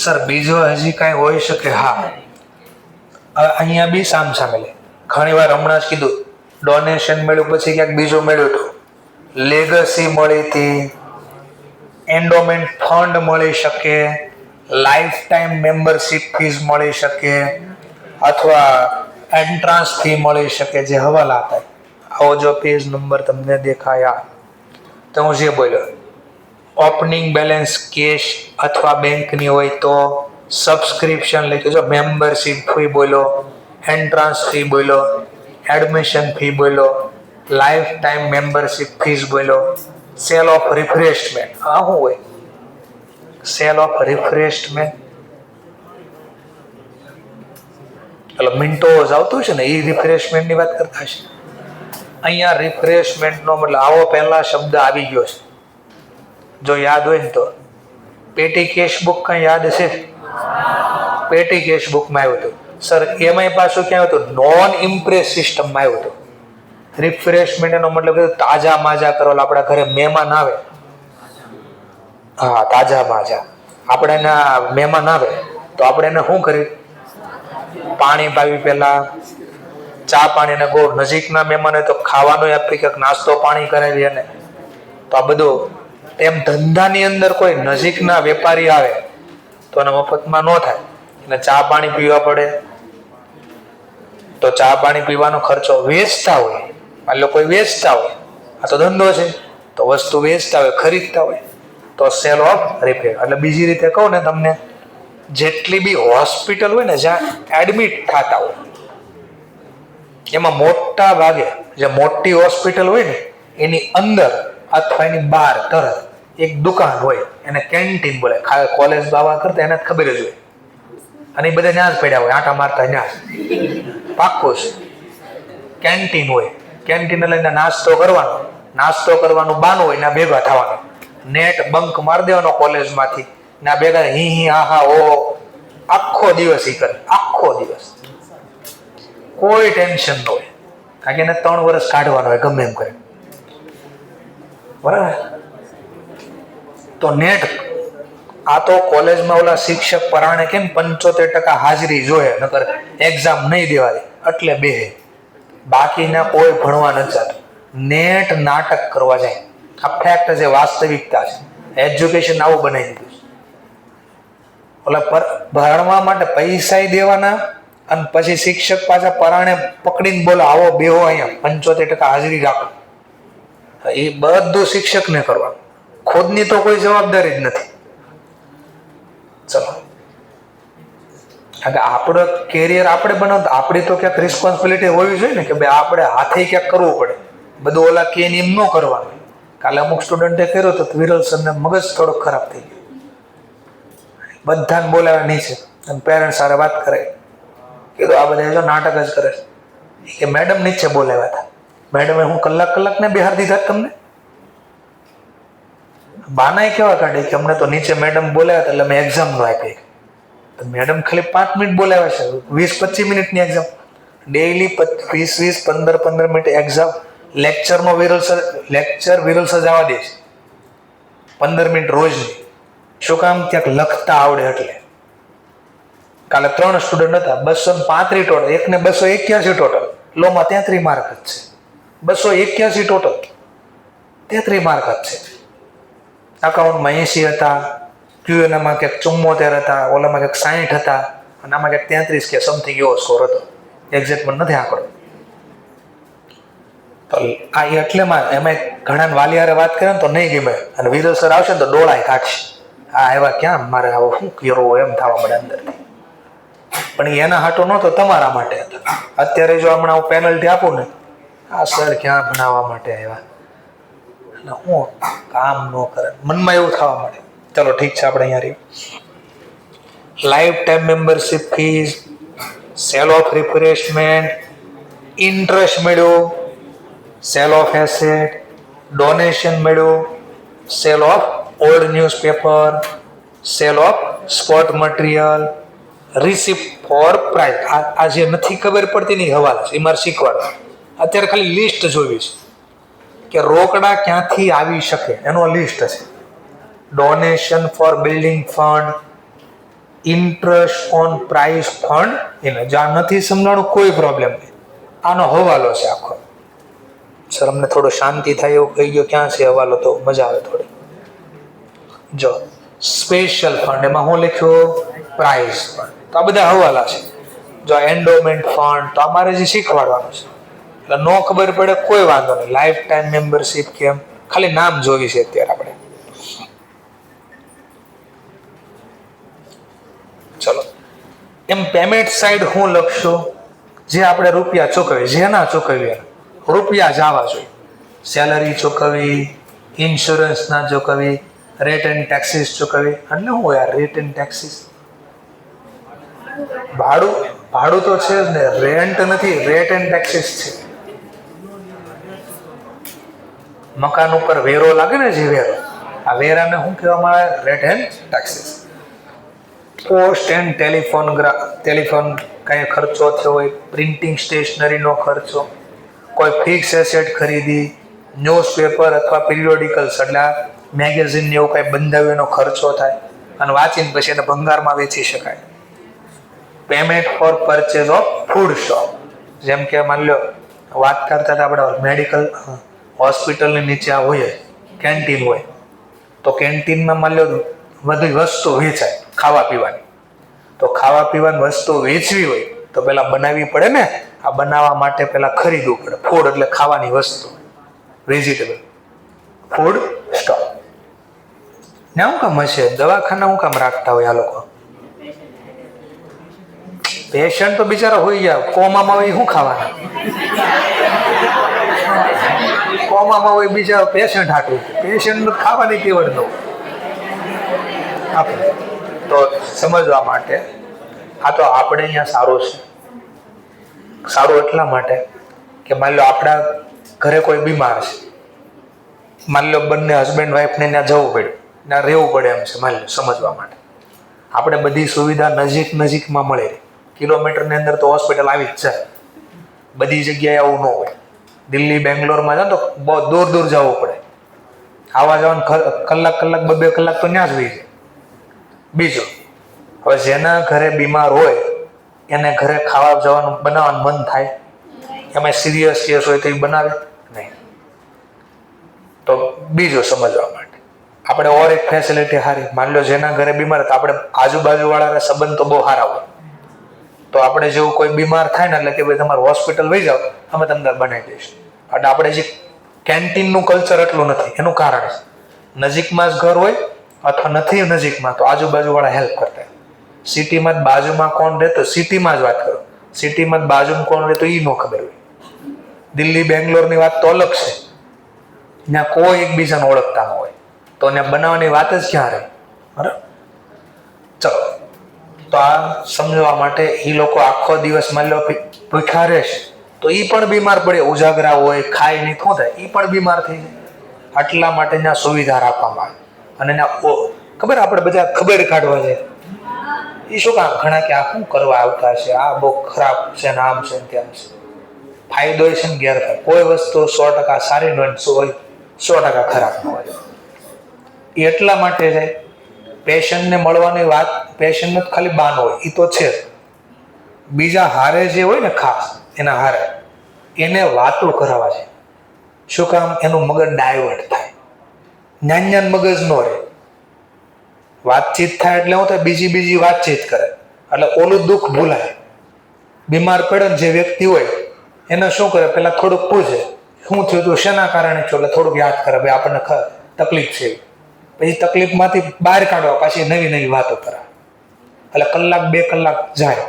સર બીજો હજી કઈ હોઈ શકે? હા, અહીંયા બી સામે લે. ઘણી વાર હમણાં જ કીધું ડોનેશન મળ્યું, પછી ક્યાંક બીજું મળ્યું હતું, લેગસી મળી હતી, એન્ડોમેન્ટ ફંડ મળી શકે, લાઈફ ટાઈમ મેમ્બરશિપ ફીસ મળી શકે, અથવા એન્ટ્રાન્સ ફી મળી શકે, જે હવાલા થાય. આવો જો પેજ નંબર તમને દેખાયા તો હું જે બોલ્યો, ઓપનિંગ બેલેન્સ કેશ અથવા બેંકની હોય તો સબસ્ક્રિપ્શન લખ્યું છે, મેમ્બરશિપ ફી બોલો, એન્ટ્રાન્સ ફી બોલો, એડમિશન ફી બોલો, લાઈફ ટાઈમ મેમ્બરશિપ ફીસ બોલો, સેલ ઓફ રિફ્રેશમેન્ટ. આ શું હોય? સેલ ઓફ રિફ્રેશમેન્ટ એટલે મિન્ટોઝ આવતું છે ને, એ રિફ્રેશમેન્ટની વાત કરતા છે. અહીંયા રિફ્રેશમેન્ટનો મતલબ આવો પહેલા શબ્દ આવી ગયો છે, જો યાદ હોય ને તો. પેટી કેશબુક કઈ યાદ છે? પેટી કેશબુકમાં આવ્યું હતું. સર એમાંય પાછું ક્યાં હતું? નોન ઇમ્પ્રેસ સિસ્ટમમાં આવ્યું હતું. રિફ્રેશમેન્ટ એનો મતલબ તાજા માજા કરો. આપણા ઘરે મહેમાન આવે, હા તાજા માજા, આપણે એના મહેમાન આવે તો આપણે એને શું કરી? પાણી પાવી, પેલા ચા પાણી, ને બહુ નજીકના મહેમાન હોય તો ખાવાનું આપી, કે નાસ્તો પાણી કરાવી. અને તો આ બધું એમ ધંધાની અંદર કોઈ નજીકના વેપારી આવે તો એને મફતમાં ન થાય, એટલે ચા પાણી પીવા પડે. તો ચા પાણી પીવાનો ખર્ચો વેચતા હોય, આ લોકો વેચતા હોય, આ તો ધંધો છે, તો વસ્તુ વેચતા હોય, ખરીદતા હોય, તો સેલ ઓફ રિપેર. એટલે બીજી રીતે કહું ને તમને, જેટલી બી હોસ્પિટલ હોય ને જ્યાં એડમિટ થતા હોય, એમાં મોટા ભાગે જે મોટી હોસ્પિટલ હોય ને એની અંદર અથવા એની બહાર તરત એક દુકાન હોય, એને કેન્ટીન બોલે. કોલેજ બાવા કરતા એને ખબર જ હોય, અને એ બધા ત્યાં જ પડ્યા હોય, આટા મારતા ત્યાં જ. પાક્કું છે, કેન્ટીન હોય. કેન્ટીન લઈને નાસ્તો કરવાનું બાનું હોય, ના ભેગા થવાનું, નેટ બંક મારી દેવાનો કોલેજમાંથી, ના ભેગા હી હા હા ઓ, આખો દિવસ ઈ કરે, આખો દિવસ કોઈ ટેન્શન ન હોય, કારણ કે એને 3 વર્ષ કાઢવાનો હોય ગમે એમ કરે, બરાબર. તો નેટ આ તો કોલેજમાં ઓલા શિક્ષક પરાણે કેમ 75% હાજરી જોઈએ, નકર એક્ઝામ નહીં દેવાની એટલે બેહે, બાકીના કોઈ ભણવા નથી જતું. નેટ નાટક કરવા જાય. આ ફેક્ટ છે, વાસ્તવિકતા છે. એજ્યુકેશન આવું બનાવી દીધું છે. ઓલા ભણવા માટે પૈસા દેવાના અને પછી શિક્ષક પાછા પરાણે પકડીને બોલો આવો બેહો અહીંયા 75% હાજરી રાખો. એ બધું શિક્ષકને કરવાનું, ખુદની તો કોઈ જવાબદારી જ નથી. ચલો, કારણ કે આપણો કેરિયર આપણે બનાવતા, આપણી તો ક્યાંક રિસ્પોન્સિબિલિટી હોવી જોઈએ ને કે ભાઈ આપણે હાથે ક્યાંક કરવું પડે. બધું ઓલા કે એમ ન કરવાનું. કાલે અમુક સ્ટુડન્ટે કર્યો તો વિરલ સરને મગજ થોડોક ખરાબ થઈ ગયો. બધાને બોલાવ્યા નીચે અને પેરેન્ટ્સ સાથે વાત કરે, કીધું આ બધા જો નાટક જ કરે છે. કે મેડમ નીચે બોલાવ્યા હતા, મેડમે હું કલાક ને બિહાર દીધા તમને. બાના કેવા કાઢે કે અમને તો નીચે મેડમ બોલાવ્યા હતા એટલે મેં એક્ઝામ નો આપી. તો મેડમ ખાલી 5 મિનિટ બોલાવ્યા છે, 20-25 મિનિટની એક્ઝામ. Daily 20-15 minute exam. લેક્ચરમાં વિરલ સર જવા દે છે 15 મિનિટ રોજની. શું કામ? ક્યાંક લખતા આવડે એટલે. કાલે 3 સ્ટુડન્ટ હતા, 235 ટોટલ, એકને 281 ટોટલ. લોમાં 33 માર્ક જ છે. 281 ટોટલ, 33 માર્ક જ છે. અકાઉન્ટમાં 80 હતા, ક્યુએનમાં ક્યાંક 74 હતા, ઓલામાં ક્યાંક 60 હતા, અને આમાં ક્યાંક 33 કે સમથિંગ એવો સ્કોર હતો. એક્ઝેક્ટ પણ નથી આંકડો. તો આ એટલેમાં એમાં ઘણા વાલિયારે વાત કરે ને તો નહીં ગમે, અને વિરલ સર આવશે ને તો ડોળાય કાઢશે. આ એવા ક્યાં મારે આવો શું કર્યો એમ થવા મળે અંદરથી. પણ એના હાટો નહોતો, તમારા માટે હતા. અત્યારે જો હમણાં હું પેનલ્ટી આપું ને, આ સર ક્યાં ભણાવવા માટે આવ્યા, અને હું કામ ન કરે, મનમાં એવું થવા મળે. ચલો ઠીક છે, આપણે અહીંયા રહી. Life time membership fees, sale of refreshment, interest મળ્યો, સેલ ઓફ એસેટ, ડોનેશન મળ્યું, sale of old newspaper, sale of sport material, receipt for prize. આ જે નથી ખબર પડતી ની હવાલા છે, એ મારે શીખવાડવા. અત્યારે ખાલી લિસ્ટ જોવી છે કે રોકડા ક્યાંથી આવી શકે, એનો લિસ્ટ છે. Donation for building fund, interest on prize fund. એને જ્યાં નથી સમજાણું કોઈ પ્રોબ્લેમ નહીં, આનો હવાલો છે આખો. સર અમને થોડો શાંતિ થાય એવું કહી ગયો, ક્યાં છે હવાલો તો મજા આવે થોડી. જો સ્પેશિયલ ફંડ, એમાં હું લખ્યું પ્રાઇઝ ફંડ. તો આ બધા હવાલા છે. જો એન્ડોમેન્ટ ફંડ, તો અમારે જે શીખવાડવાનું છે. એટલે નો ખબર પડે કોઈ વાંધો નહીં. લાઈફ ટાઈમ મેમ્બરશિપ કેમ, ખાલી નામ જોવી છે અત્યારે આપણે. ચલો, એમ પેમેન્ટ સાઈડ હું લખશું, જે આપણે રૂપિયા ચૂકવીએ, જેના ચૂકવીએ રૂપિયા જ આવવા જોઈએ. સેલરી ચૂકવવી, ઇન્સ્યોરન્સ ના ચૂકવવી, રેટ એન્ડ ટેક્સીસ ચૂકવવી. અને શું યાર રેટ એન્ડ ટેક્સીસ? ભાડું તો છે જ ને, રેન્ટ નથી, રેટ એન્ડ ટેક્સીસ છે. મકાન ઉપર વેરો લાગે ને, જે વેરો, આ વેરાને શું કહેવામાં આવે? Rate and taxes. Post and telephone કઈ ખર્ચો થયો હોય, પ્રિન્ટિંગ સ્ટેશનરીનો ખર્ચો, કોઈ ફિક્સ એસેટ ખરીદી, ન્યૂઝપેપર અથવા પિરિયોડિકલ્સ એટલે મેગેઝિન ને એવું કઈ બંધાવ્યું એનો ખર્ચો થાય, અને વાંચીને પછી એને ભંગારમાં વેચી શકાય. Payment for purchase of food stock, જેમ કે માની લો વાત કરતા હતા આપણે મેડિકલ હોસ્પિટલની નીચે આ હોય કેન્ટીન હોય, તો કેન્ટીનમાં માની લો બધી વસ્તુ વેચાય ખાવા પીવાની. તો ખાવા પીવાની વસ્તુ વેચવી હોય તો પેલા બનાવવી પડે ને. આ બનાવવા માટે પેલા ખરીદવું પડે. ફૂડ એટલે ખાવાની વસ્તુ, વેજીટેબલ, ફૂડ સ્ટોક. ને શું કામ હશે? દવાખાના શું કામ રાખતા હોય આ લોકો? પેશન્ટ તો બિચારા હોઈ ગયા, કોમામાં હોય શું ખાવાના? કોમામાં હોય બિચારો પેશન્ટ હાટું, પેશન્ટ ખાવાની કેવડ દો આપણે. તો સમજવા માટે આ તો આપણે અહીંયા સારું છે. સારું એટલા માટે કે માની લો આપણા ઘરે કોઈ બીમાર છે, માની લો બંને હસબન્ડ વાઈફને ત્યાં જવું પડ્યું, ત્યાં રહેવું પડે એમ છે, માની લો સમજવા માટે. આપણે બધી સુવિધા નજીકમાં મળે. કિલોમીટરની અંદર તો હોસ્પિટલ આવી જ જાય. બધી જગ્યાએ આવું ન હોય. દિલ્હી બેંગ્લોરમાં જાઓ તો બહુ દૂર જવું પડે. આવવા જવાનું કલાક 2 કલાક તો ત્યાં જ રહી જાય. બીજું, હવે જેના ઘરે બીમાર હોય એને ઘરે ખાવા જવાનું બનાવવાનું મન થાય? એમાં સિરિયસ કેસ હોય તો એ બનાવે નહીં. તો બીજું સમજવા માટે આપણે ઓર એક ફેસિલિટી સારી, માની લો જેના ઘરે બીમાર હતા, આપણે આજુબાજુવાળાના સંબંધ તો બહુ સારા હોય, તો આપણે જેવું કોઈ બીમાર થાય ને એટલે કે ભાઈ તમારે હોસ્પિટલ લઈ જાઓ, અમે તમને બનાવી દઈશું. એટલે આપણે જે કેન્ટીનનું કલ્ચર એટલું નથી, એનું કારણ છે નજીકમાં જ ઘર હોય અથવા નથી નજીકમાં તો આજુબાજુવાળા હેલ્પ કરતા. સિટીમાં જ બાજુમાં કોણ રહેતો, સિટીમાં જ વાત કરો, સિટીમાં જ બાજુમાં કોણ રહેતો એ ન ખબર હોય. દિલ્હી બેંગ્લોરની વાત તો અલગ છે, ત્યાં કોઈ એકબીજાને ઓળખતા ન હોય, તો ત્યાં બનાવવાની વાત જ ક્યાં રહે. બરાબર, ચલો. તો આ સમજવા માટે એ લોકો આખો દિવસ માની લો ભૂખ્યા રહેશે તો એ પણ બીમાર પડે, ઉજાગરા હોય, ખાય નહીં, શું થાય, એ પણ બીમાર થઈ જાય. આટલા માટે ત્યાં સુવિધા રાખવામાં આવે. અને ખબર આપણે બધા ખબર કાઢવા જાય એ શું કામ, ઘણા કે આ શું કરવા આવતા છે, આ બહુ ખરાબ છે ને આમ છે ને તેમ છે. ફાયદો છે ને ગેરફાયદો, કોઈ વસ્તુ 100% સારી ન હોય, 100% ખરાબ ન હોય. એટલા માટે છે પેશન્ટને મળવાની વાત, પેશન્ટ જ ખાલી બાન હોય એ તો છે, બીજા હારે જે હોય ને ખાસ એના હારે એને વાતો કરાવવા છે. શું કામ, એનું મગજ ડાયવર્ટ થાય, જ્ઞાન મગજ ન રહે. વાતચીત થાય એટલે શું થાય, બીજી વાતચીત કરે એટલે ઓલું દુઃખ ભૂલાય. બીમાર પડે ને જે વ્યક્તિ હોય એને શું કરે, પેલા થોડુંક પૂછે શું થયું તું, શેના કારણે થયું, એટલે થોડુંક યાદ કરે, ભાઈ આપણને તકલીફ છે. પછી તકલીફમાંથી બહાર કાઢવા પાછી નવી વાતો કરાવે. એટલે કલાક 2 કલાક જાય.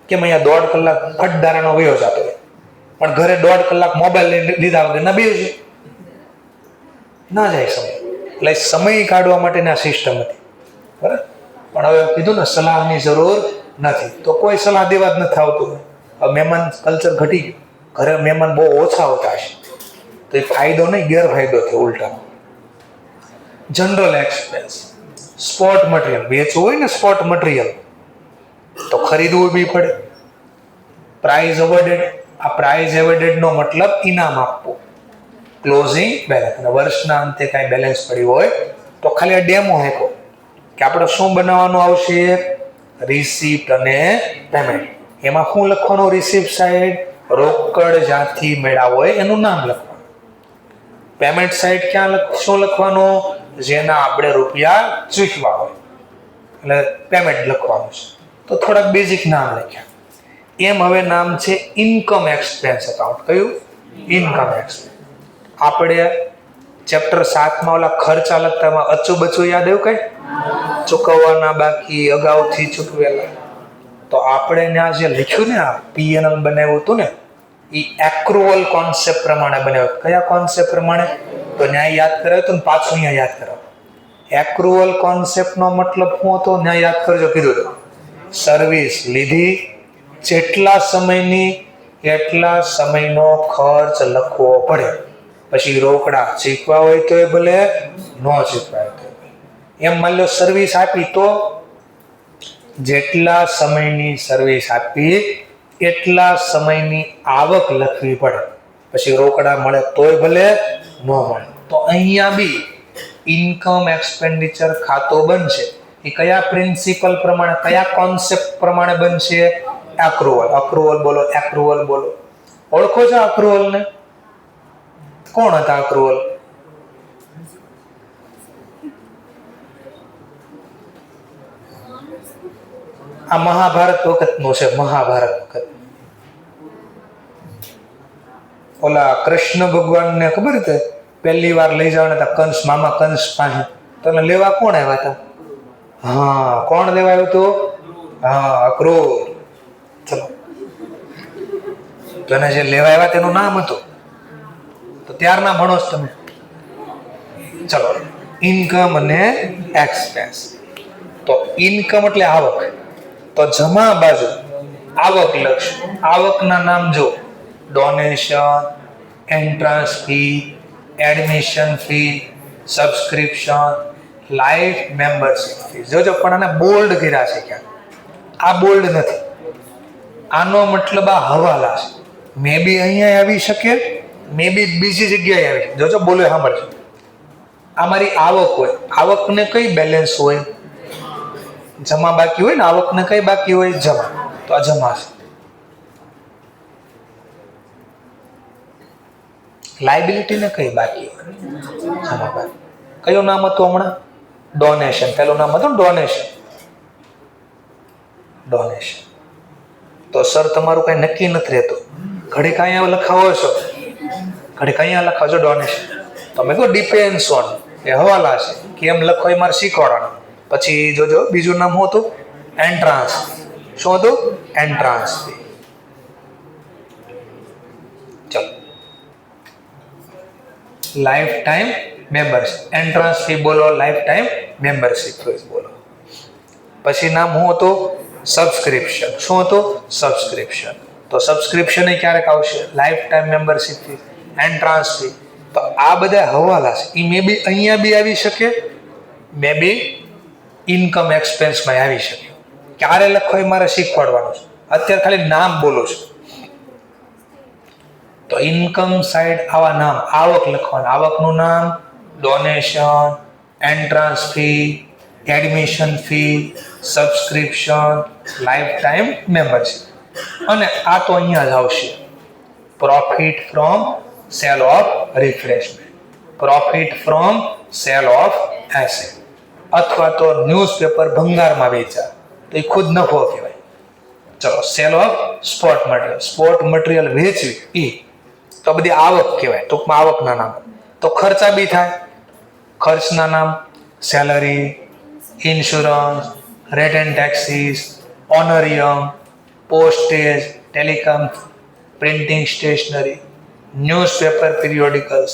કેમ અહીંયા 1.5 કલાક ફટદારાનો વયો જતો હોય, પણ ઘરે 1.5 કલાક મોબાઈલ લઈને લીધા વગર ના બેસી છે, ના જાય સમય. એટલે સમય કાઢવા માટેની આ સિસ્ટમ હતી. બરાબર, પણ હવે કીધું ને સલાહની જરૂર નથી, તો કોઈ સલાહ દેવા જ નથી આવતું. હવે મહેમાન કલ્ચર ઘટી ગયું, ઘરે મહેમાન બહુ ઓછા હોતા હશે, તો એ ફાયદો નહીં ગેરફાયદો થયો ઉલટા. જનરલ એક્સપેન્સ, સ્પોટ મટીરિયલ વેચવું હોય ને, સ્પોટ મટીરિયલ તો ખરીદવું બી પડે. પ્રાઇઝ અવોર્ડેડ, આ પ્રાઇઝ એવોર્ડેડ નો મતલબ ઇનામ આપવું, ક્લોઝિંગ બેલેન્સ. અને વર્ષના અંતે કાંઈ બેલેન્સ પડ્યું હોય તો ખાલી આ ડેમો હેકો કે આપણે શું બનાવવાનું આવશે, રિસિપ્ટ અને પેમેન્ટ. એમાં શું લખવાનું, રિસિપ્ટ સાઈડ રોકડ જ્યાંથી મેળવ્યા હોય એનું નામ લખવાનું, પેમેન્ટ સાઈડ ક્યાં શું લખવાનું, જેના આપણે રૂપિયા ચૂકવા હોય એટલે પેમેન્ટ લખવાનું છે. તો થોડાક બેઝિક નામ લખ્યા. એમ હવે નામ છે ઇન્કમ એક્સપેન્સ એકાઉન્ટ. કયું? Income expense. આપણે ચેપ્ટર 7 ઓલા ખર્ચા લખતામાં અચુબચું યાદ આવ્યું કઈ, ચૂકવવાના બાકી, અગાઉથી ચૂકવેલા. તો આપણે ત્યાં જે લખ્યું ને, આ P&L બનાવ્યું હતું ને, એ એક્રુઅલ કોન્સેપ્ટ પ્રમાણે બનાવ્યું. કયા કોન્સેપ્ટ પ્રમાણે? તો ન્યાય યાદ કરાવ્યું હતું ને પાછું અહીંયા યાદ કરાવો. એક્રુઅલ કોન્સેપ્ટનો મતલબ શું હતો, ન્યાય યાદ કરજો, કીધું હતું સર્વિસ લીધી, જેટલા સમયની એટલા સમયનો ખર્ચ લખવો પડે. પછી રોકડા ચૂકવા હોય તો એ ભલે, ન ચૂકવા હોય તો એમ. માની લો સર્વિસ આપી તો જેટલા સમયની સર્વિસ આપી એટલા સમયની આવક લખવી પડે. પછી રોકડા મળે તોય ભલે, ન મળે. તો અહીંયા બી ઇન્કમ એક્સપેન્ડિચર ખાતું બનશે. એ કયા પ્રિન્સિપલ પ્રમાણે, કયા કોન્સેપ્ટ પ્રમાણે બનશે? એક્રુઅલ. અક્રુઅલ બોલો, એક્રુઅલ બોલો. ઓળખો છો અક્રુઅલ ને? કોણ હતા અક્રુઅલ? આ મહાભારત વખતનું છે, મહાભારત વખત. ઓલા કૃષ્ણ ભગવાનને ખબર હતી પહેલી વાર લઈ જવાના હતા કંસ, મામા કંસ પાસે. તને લેવા કોણ આવ્યા હતા? હા, કોણ લેવા આવ્યું હતું? હા, અક્રૂર. ચલો, તને જે લેવા આવ્યા તેનું નામ હતું, તો ત્યારના ભણો છો તમે. ચલો, ઇન્કમ અને એક્સપેન્સ. તો ઇન્કમ એટલે આવક, તો જમા બાજુ આવક લખશું. આવકના નામ જો, donation, entrance fee, admission fee, subscription, life membership fee. જોજો પણ આને બોલ્ડ કર્યા છે ક્યાં, આ બોલ્ડ નથી. આનો મતલબ આ હવાલા છે. મે બી અહીંયા આવી શકે, મે બી બીજી જગ્યાએ આવી શકે. જોજો, બોલો સાંભળજો. આ મારી આવક હોય, આવકને કઈ બેલેન્સ હોય? જમા બાકી હોય ને, આવકને કઈ બાકી હોય? જમા. તો આ જમા છે. લાયબિલિટી ને કઈ બાકી હોય? જમા બાકી. કયું નામ હતું હમણાં? ડોનેશન. પેલું નામ હતું ડોનેશન. ડોનેશન. તો સર તમારું કઈ નક્કી નથી રહેતું. ઘડીક અહીંયા લખાવો છો, ઘડીક અહીંયા લખાવો છો ડોનેશન. તમે કહો ડિપેન્ડ્સ ઓન, એ હવાલા છે, કેમ લખો એ મારે શીખવાડવાનું. પછી જોજો બીજું નામ શું હતું? એન્ટ્રાન્સ. શું હતું? Entrance fee. ચલો, life time membership. Entrance fee બોલો, લાઈફ ટાઈમ મેમ્બરશિપ ફીસ બોલો. પછી નામ શું હતું? સબસ્ક્રિપ્શન. શું હતું? સબસ્ક્રિપ્શન. તો સબસ્ક્રિપ્શન એ ક્યારેક આવશે? Life time membership fee, entrance fee. તો આ બધા હવાલા છે. એ મે બી અહીંયા બી આવી શકે, મે બી ઇન્કમ એક્સપેન્સમાં આવી શકે. ક્યારે લખો એ મારે શીખવાડવાનું છે. અત્યારે ખાલી નામ બોલું છું. તો ઇન્કમ સાઇડ આવા નામ, આવક લખવાનું. આવકનું નામ donation, entrance fee, admission fee, subscription, life time membership. અને આ તો અહીંયા જ આવશે, profit from cell of refreshment, profit from cell of asset, અથવા તો ન્યૂઝપેપર ભંગારમાં વેચા તો એ ખુદ નફો કહેવાય. ચલો, sale of sport material, sport material વેચવી એ તો બધી આવક કહેવાય. ટૂંકમાં આવકના નામ. તો ખર્ચા બી થાય. ખર્ચના નામ salary, insurance, rent and taxes, honorarium, postage, telecom, printing stationery, newspaper periodicals,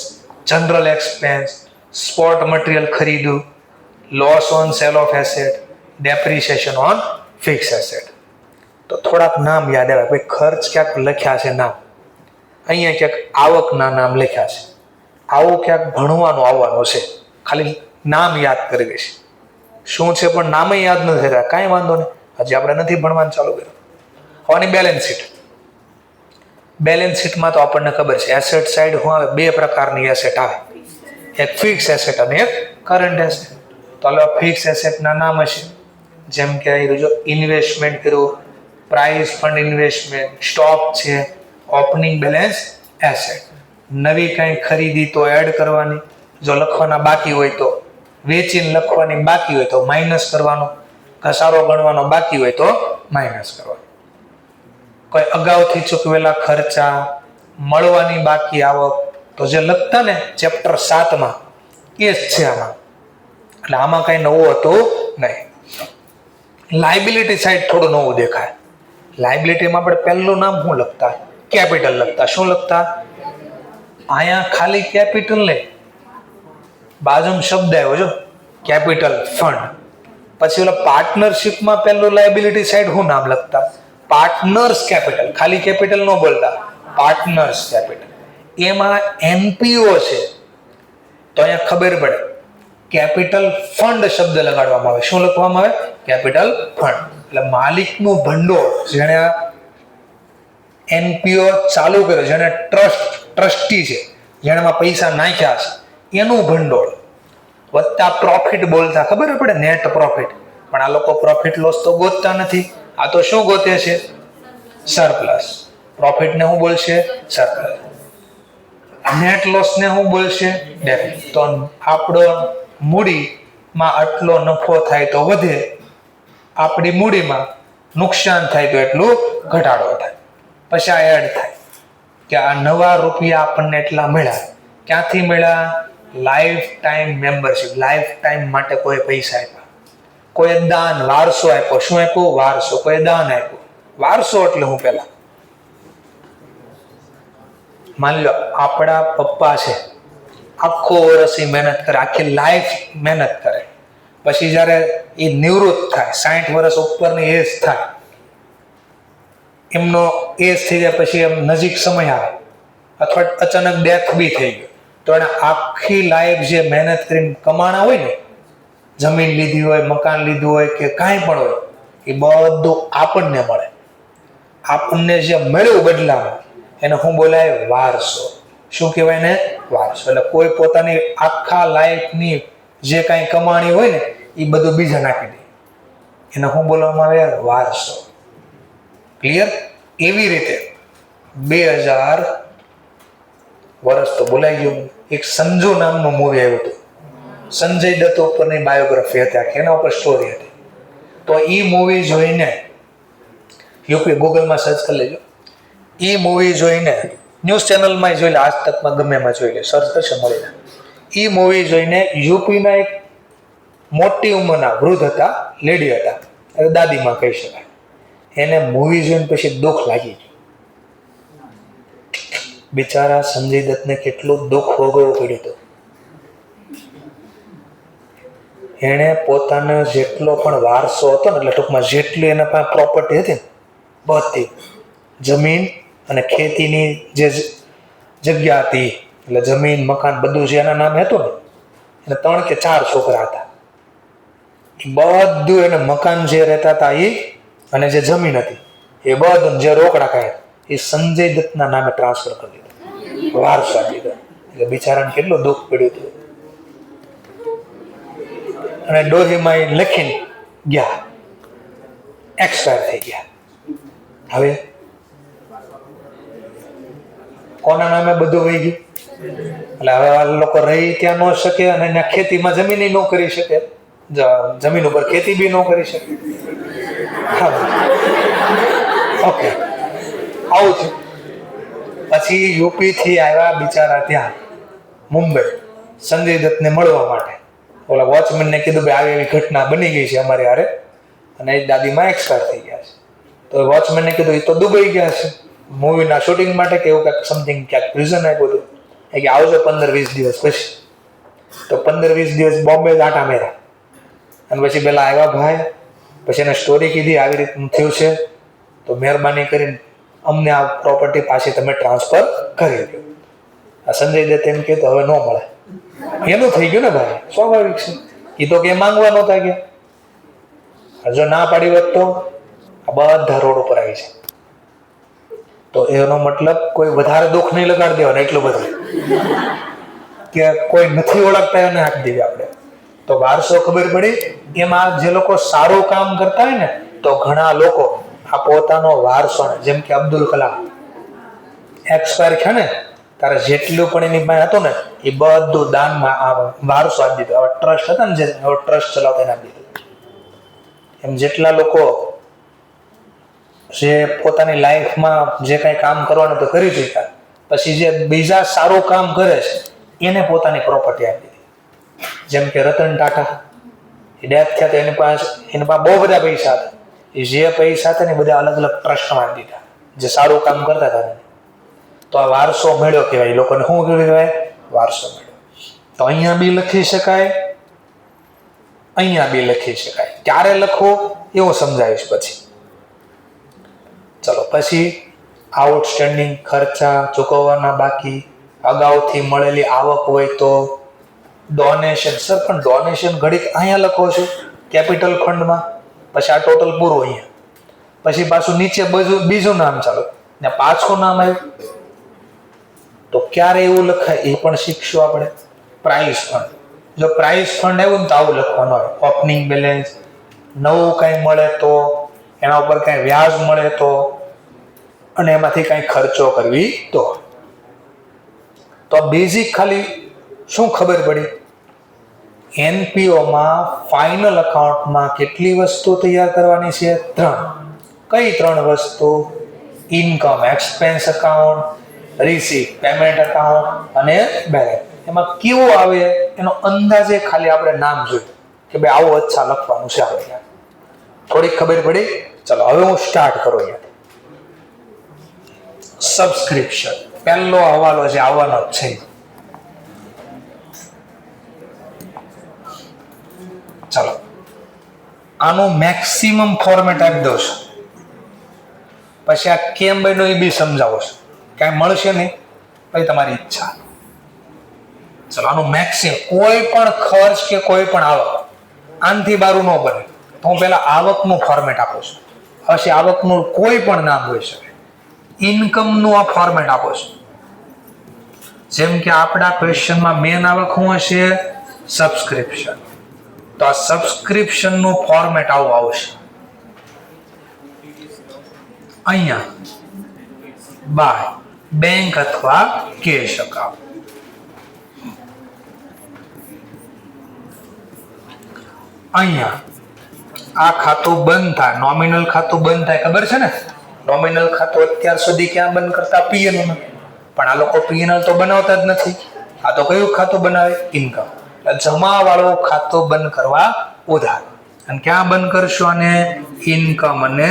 general expense, sport material ખરીદવું, loss on sale of asset, depreciation on fix asset. તો થોડાક નામ યાદ આવે. ભાઈ ખર્ચ ક્યાંક લખ્યા છે નામ, અહીંયા ક્યાંક આવકના નામ લખ્યા છે. આવું ક્યાંક ભણવાનું આવવાનું છે. ખાલી નામ યાદ કરી દઈશ. શું છે પણ નામે યાદ નથી રહેતા, કાંઈ વાંધો નહીં. હજી આપણે નથી ભણવાનું ચાલુ કર્યું. હવે બેલેન્સ શીટ. બેલેન્સ શીટમાં તો આપણને ખબર છે એસેટ સાઈડ શું આવે? બે પ્રકારની એસેટ આવે, એક ફિક્સ એસેટ અને એક કરંટ એસેટ. તો હવે ફિક્સ એસેટના નામ હશે, જેમ કે જો ઇન્વેસ્ટમેન્ટ કર્યું, પ્રાઇઝ ફંડ ઇન્વેસ્ટમેન્ટ, સ્ટોક છે, ઓપનિંગ બેલેન્સ એસેટ. નવી કંઈ ખરીદી તો એડ કરવાની, જો લખવાના બાકી હોય તો વેચીને લખવાની, બાકી હોય તો માઇનસ કરવાનો, ઘસારો ગણવાનો બાકી હોય તો માઇનસ કરવાનો. કોઈ અગાઉથી ચૂકવેલા ખર્ચા, મળવાની બાકી આવક, તો જે લખતા ને ચેપ્ટર 7માં એ જ છે આમાં. એટલે આમાં કઈ નવું હતું નહીં. લાયબિલિટી સાઈડ થોડું નવું દેખાય. લાયબિલિટીમાં આપણે પહેલું નામ શું લખતા? કેપિટલ લખતા. શું લખતા? અહીંયા ખાલી કેપિટલ નહીં, બાજુમાં શબ્દ આવ્યો જો કેપિટલ ફંડ. પછી ઓલા પાર્ટનરશિપમાં પહેલું લાયબિલિટી સાઈડ શું નામ લખતા? Partners capital. ખાલી કેપિટલ ન બોલતા, પાર્ટનર્સ કેપિટલ. એમાં એનપીઓ છે તો અહીંયા ખબર પડે કેપિટલ ફંડ શબ્દ લગાડવામાં આવે. શું લખવામાં આવે? Capital fund. એટલે માલિકનું ભંડોળ, જેણે એનપીઓ ચાલુ કર્યો, જેને ટ્રસ્ટી છે, જેનામાં પૈસા નાખ્યા છે, એનું ભંડોળ વત્તા પ્રોફિટ બોલતા. ખબર પડે નેટ પ્રોફિટ. પણ આ લોકો પ્રોફિટ લોસ તો ગોતતા નથી. આ તો શું ગોતે છે? સરપ્લસ. પ્રોફિટને શું બોલશે? સરપ્લસ. નેટ લોસને શું બોલશે? ડેબિટ. તો આપણો મૂડીમાં આટલો નફો થાય તો વધે, આપણી મૂડીમાં નુકસાન થાય તો એટલું ઘટાડો થાય. પછી આ એડ થાય કે આ નવા રૂપિયા આપણને એટલા મળ્યા. ક્યાંથી મળ્યા? Life time membership. Life time માટે કોઈ પૈસા આપ્યા, કોઈ દાન, વારસો આપ્યો. શું આપ્યું? વારસો. કોઈ દાન આપ્યું. વારસો એટલે હું પેલા માની લો આપણા પપ્પા છે, આખો વર્ષ મહેનત કરે, આખી લાઈફ મહેનત કરે, પછી જ્યારે એ નિવૃત્ત થાય, 60 વર્ષ ઉપરની એજ થાય, એમનો એજ થઈ જાય, પછી એમ નજીક સમય આવે અથવા અચાનક ડેથ બી થઈ ગયો, તો એને આખી લાઈફ જે મહેનત કરીને કમાણા હોય ને, જમીન લીધી હોય, મકાન લીધું હોય કે કાંઈ પણ હોય, એ બધું આપણને મળે. આપણને જે મળ્યું બદલામાં એને શું બોલાય? વારસો. શું કહેવાય ને? વારસો. એટલે કોઈ પોતાની આખા લાઈફની જે કાંઈ કમાણી હોય ને એ બધું બીજા નાખી દે, એને શું બોલવામાં આવે? વારસો. ક્લિયર? એવી રીતે 2000 વર્ષ તો બોલાઈ ગયું. એક સંજુ નામનું મૂવી આવ્યું હતું. સંજય દત્ત ઉપરની બાયોગ્રાફી હતી, આખી એના ઉપર સ્ટોરી હતી. તો એ મૂવી જોઈને યુપી ગૂગલમાં સર્ચ કરી લેજો. એ મૂવી જોઈને ન્યૂઝ ચેનલમાં જોઈ લે, આજ તકમાં ગમે એમાં જોઈ લે, સર્ચ કરશે મળી જાય. એ મૂવી જોઈને યુપીના એક મોટી ઉંમરના વૃદ્ધ હતા, લેડી હતા, દાદીમાં કહી શકાય, એને મૂવી જોઈને પછી દુઃખ લાગી ગયું. બિચારા સંજય દત્તને કેટલું દુઃખ ભોગવવું પડ્યું હતું. એણે પોતાનો જેટલો પણ વારસો હતો ને, એટલે ટૂંકમાં જેટલી એના પાસે પ્રોપર્ટી હતી ને, બધી જમીન અને ખેતીની જે જગ્યા હતી, એટલે જમીન મકાન બધું જે એના નામે હતું ને, એને 3 કે 4 છોકરા હતા. બધું એને મકાન જે રહેતા હતા એ અને જે જમીન હતી એ બધું જે રોકડા ખાય એ સંજય દત્તના નામે ટ્રાન્સફર કરી દીધો, વારસો આપી દીધો. એટલે બિચારાને કેટલું દુઃખ પડ્યું હતું. અને ડોહીમાં એ લખીને ગયા, એક્સપાયર થઈ ગયા. હવે કોના નામે બધું વહી ગયું? એટલે હવે આ લોકો રહી ત્યાં ન શકે અને એના ખેતીમાં જમીન ન કરી શકે, જમીન ઉપર ખેતી બી ન કરી શકે. ઓકે, આવું થયું. પછી યુપી થી આવ્યા બિચારા ત્યાં મુંબઈ સંજય દત્તને મળવા માટે. ઓલા વોચમેનને કીધું ભાઈ આવી એવી ઘટના બની ગઈ છે અમારી હારે અને એ દાદીમાં એક્સપાયર થઈ ગયા છે. તો વોચમેનને કીધું એ તો દુબઈ ગયા છે મૂવીના શૂટિંગ માટે કે એવું કંઈક સમથિંગ ક્યાંક રીઝન આપ્યું હતું કે આવજો 15-20 દિવસ પછી. તો 15-20 દિવસ બોમ્બે આટા મેરા અને પછી પેલા આવ્યા ભાઈ, પછી એને સ્ટોરી કીધી આવી રીતનું થયું છે, તો મહેરબાની કરીને અમને આ પ્રોપર્ટી પાછી તમે ટ્રાન્સફર કરી દો. આ સંજય દત્ત એમ કહે તો હવે ન મળે, એનું થઈ ગયું ને ભાઈ, સ્વાભાવિક છે. એ તો કે માંગવા નહોતા ગયા, જો ના પાડી હોત તો આ બધા રોડ ઉપર આવી છે. તો એનો મતલબ કોઈ વધારે દુઃખ નહીં લગાડી દેવાનું, એટલું બધું કે કોઈ નથી ઓળખતા એને આપી દેવી આપણે. તો વારસો ખબર પડી. એમાં જે લોકો સારું કામ કરતા હોય ને, તો ઘણા લોકો આ પોતાનો વારસો, જેમ કે અબ્દુલ કલામ એક્સપાયર થયા ને, તારે જેટલું પણ એની પાસે હતું ને એ બધું દાનમાં આ વારસો આપી દીધો. હવે ટ્રસ્ટ હતા ને, જે ટ્રસ્ટ ચલાવતા એને આપી દીધું. એમ જેટલા લોકો જે પોતાની લાઈફમાં જે કાંઈ કામ કરવાનું તો કરી ચૂક્યા, પછી જે બીજા સારું કામ કરે છે એને પોતાની પ્રોપર્ટી આપી દીધી. જેમ કે રતન ટાટા એ ડેથ થયા તો એની પાસે બહુ બધા પૈસા હતા. એ જે પૈસા હતા ને બધા અલગ અલગ ટ્રસ્ટમાં આપી દીધા, જે સારું કામ કરતા હતા. તો આ વારસો મળ્યો કહેવાય. એ લોકોને શું કહેવાય? વારસો મળ્યો. તો અહીંયા બી લખી શકાય, અહીંયા બી લખી શકાય. ક્યારે લખવું એવું સમજાવીશ પછી. ચલો, પછી આઉટસ્ટેન્ડિંગ ખર્ચા ચૂકવવાના બાકી, અગાઉથી મળેલી આવક હોય તો ડોનેશન. સર પણ ડોનેશન ઘડીક અહીંયા લખો છો કેપિટલ ફંડમાં, પછી આ ટોટલ પૂરું અહીંયા, પછી પાછું નીચે બીજું નામ ચાલો ને પાછું નામ આવ્યું. તો ક્યારે એવું લખાય એ પણ શીખશું આપણે. પ્રાઇસ ફંડ, જો પ્રાઇસ ફંડ આવ્યું ને તો આવું લખવાનું આવે. ઓપનિંગ બેલેન્સ, નવું કંઈ મળે તો, એના ઉપર કંઈ વ્યાજ મળે તો, અને એમાંથી કંઈ ખર્ચો કરવી તો. બેઝિક ખાલી શું ખબર પડી? એનપીઓમાં ફાઇનલ અકાઉન્ટમાં કેટલી વસ્તુ તૈયાર કરવાની છે? 3. કઈ 3 વસ્તુ? Income expense account, receipt payment account અને બેલેન્સ. એમાં કેવું આવે એનો અંદાજે ખાલી આપણે નામ જોયું કે ભાઈ આવું અચ્છા લખવાનું છે આપણે. થોડીક ખબર પડી. ચલો હવે હું સ્ટાર્ટ કરું. અહીંયા સબસ્ક્રિપ્શન પહેલો હવાલો છે, આવવાનો જ છે. ચલો, આનું મેક્સિમમ ફોર્મેટ આપી દઉં છું. પછી આ કેમ બન્યું એ બી સમજાવો છું. કાંઈ મળશે નહીં પછી તમારી ઈચ્છા. ચલો, આનું મેક્સિમમ કોઈ પણ ખર્ચ કે કોઈ પણ આવક આનથી બારું ન બને. તો હું પહેલા આવકનું ફોર્મેટ આપું છું. પછી આવકનું કોઈ પણ નામ હોઈ શકે. ઇન્કમનું આ ફોર્મેટ આપો છો. જેમ કે આપણા ક્વેશ્ચનમાં મેન આવક શું હશે? સબસ્ક્રિપ્શન. તો આ સબસ્ક્રિપ્શનનું ફોર્મેટ આવું આવશે. અહીંયા બાય બેંક અથવા કેશ અકાઉન્ટ. અહીંયા આ ખાતું બંધ થાય, નોમિનલ ખાતું બંધ થાય, ખબર છે ને? નોમિનલ ખાતું અત્યાર સુધી ક્યાં બંધ કરતા? પીએનએલ માં. પણ આ લોકો પીએનએલ તો બનાવતા જ નથી. આ તો કયું ખાતું બનાવે? ઇન્કમ. જમા વાળું ખાતું બંધ કરવા ઉધાર. અને ક્યાં બંધ કરશો? અને ઇન્કમ અને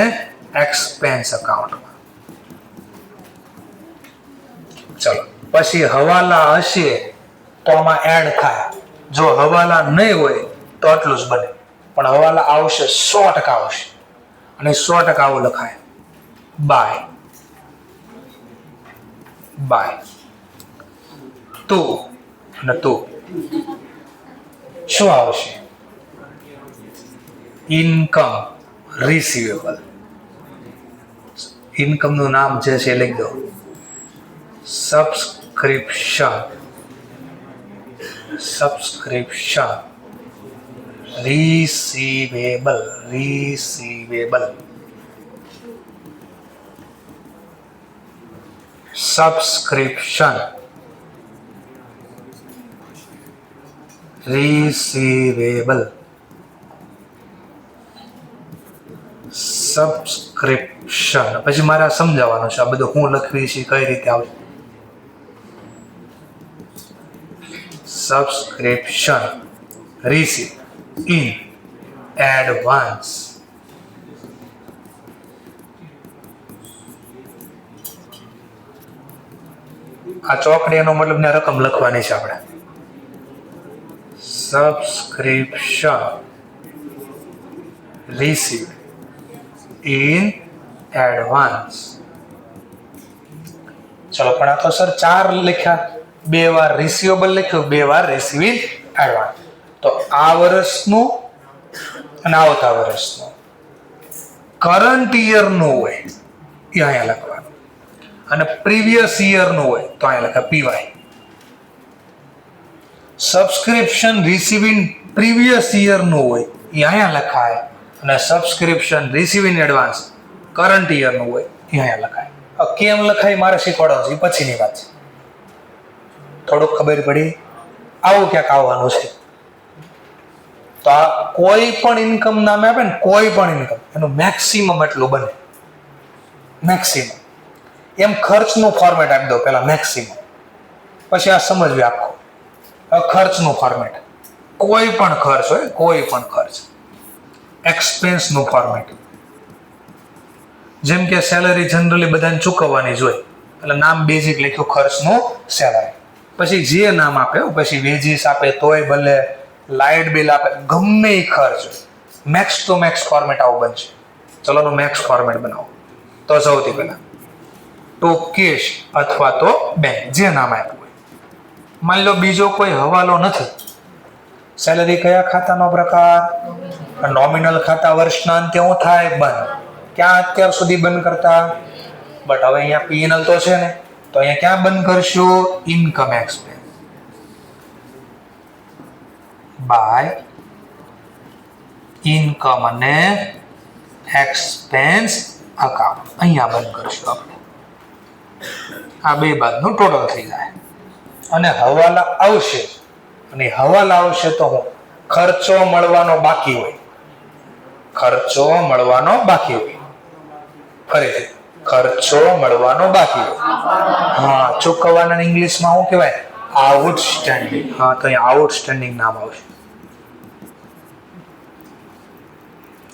એક્સપેન્સ અકાઉન્ટમાં. ચલો, પછી હવાલા હશે તો આમાં એડ થાય. જો હવાલા નહીં હોય તો આટલું જ બને. પણ હવાલા આવશે 100% આવશે, અને 100% આવું લખાય, બાય તું અને તું. શું આવશે? Income receivable. ઇન્કમ નું નામ જે છે લખી દો, subscription receivable. Subscription receivable. Subscription. પછી મારે આ સમજાવવાનું છે, આ બધું હું લખવી છે કઈ રીતે આવશે. Subscription receive in advance. આ ચોકડીનો મતલબ ને રકમ લખવાની છે આપણે. Subscription receive in advance. ચલો, પણ આ તો સર 4 લખ્યા, 2 વાર રિસીવેબલ લખ્યું, 2 વાર રિસીવ ઇન એડવાન્સ. તો આ વર્ષનું અને આવતા વર્ષનું. કરંટ યરનું હોય એ અહીંયા લખવાનું, અને પ્રીવિયસ યરનું હોય તો અહીંયા લખાય પીવાય. સબસ્ક્રિપ્શન રિસીવ ઇન પ્રીવિયસ યરનું હોય એ અહીંયા લખાય, અને subscription receive in advance current યરનું હોય એ અહીંયા લખાય. કેમ લખાય મારે શીખવાડવાનું છે, પછીની વાત છે. થોડુંક ખબર પડી, આવું ક્યાંક આવવાનું છે. તો આ કોઈ પણ ઇન્કમ નામે આપે ને, કોઈ પણ ઇન્કમ, એનું મેક્સિમમ એટલું બને. મેક્સિમમ. એમ ખર્ચનું ફોર્મેટ આપી દો પહેલા, મેક્સિમમ. પછી આ સમજવી આખો. ખર્ચનું ફોર્મેટ, કોઈ પણ ખર્ચ હોય, કોઈ પણ ખર્ચ. એક્સપેન્સનું ફોર્મેટ. જેમ કે સેલરી જનરલી બધાને ચૂકવવાની જ હોય, એટલે નામ બેઝિક લખ્યું ખર્ચનું સેલરી. પછી જે નામ આપે, પછી વેજીસ આપે તોય ભલે, લાઇટ બિલ આપે, ગમે એ ખર્ચ હોય, મેક્સ ટુ મેક્સ ફોર્મેટ આવું બનશે. ચલો, મેક્સ ફોર્મેટ બનાવો. તો સૌથી પહેલા ટુ કેશ અથવા તો બેંક, જે નામ આપ્યું હોય. માની લો બીજો કોઈ હવાલો નથી. સેલરી કયા ખાતાનો પ્રકાર? નોમિનલ ખાતા. વર્ષના અંતે શું થાય? બંધ. ક્યાં અત્યાર સુધી બંધ કરતા? બટ હવે અહીંયા પીએનએલ તો છે ને, તો અહીંયા ક્યાં બંધ કરશું? ઇન્કમ એક્સપેન્સ બાય ઇન્કમ અને એક્સપેન્સ અકાઉન્ટ. અહીંયા બંધ કરશું આપણે. આ બે બાદનું ટોટલ થઈ જાય. અને હવાલા આવશે, અને હવાલા આવશે તો હું ખર્ચો મળવાનો બાકી હોય. ખર્ચો મળવાનો બાકી હોય. ફરીથી ખર્ચો મળવાનો બાકી હોય. હા, ચૂકવવાના ઇંગ્લિશમાં શું કહેવાય? આઉટસ્ટેન્ડિંગ. હા, તો અહીંયા આઉટસ્ટેન્ડિંગ નામ આવશે.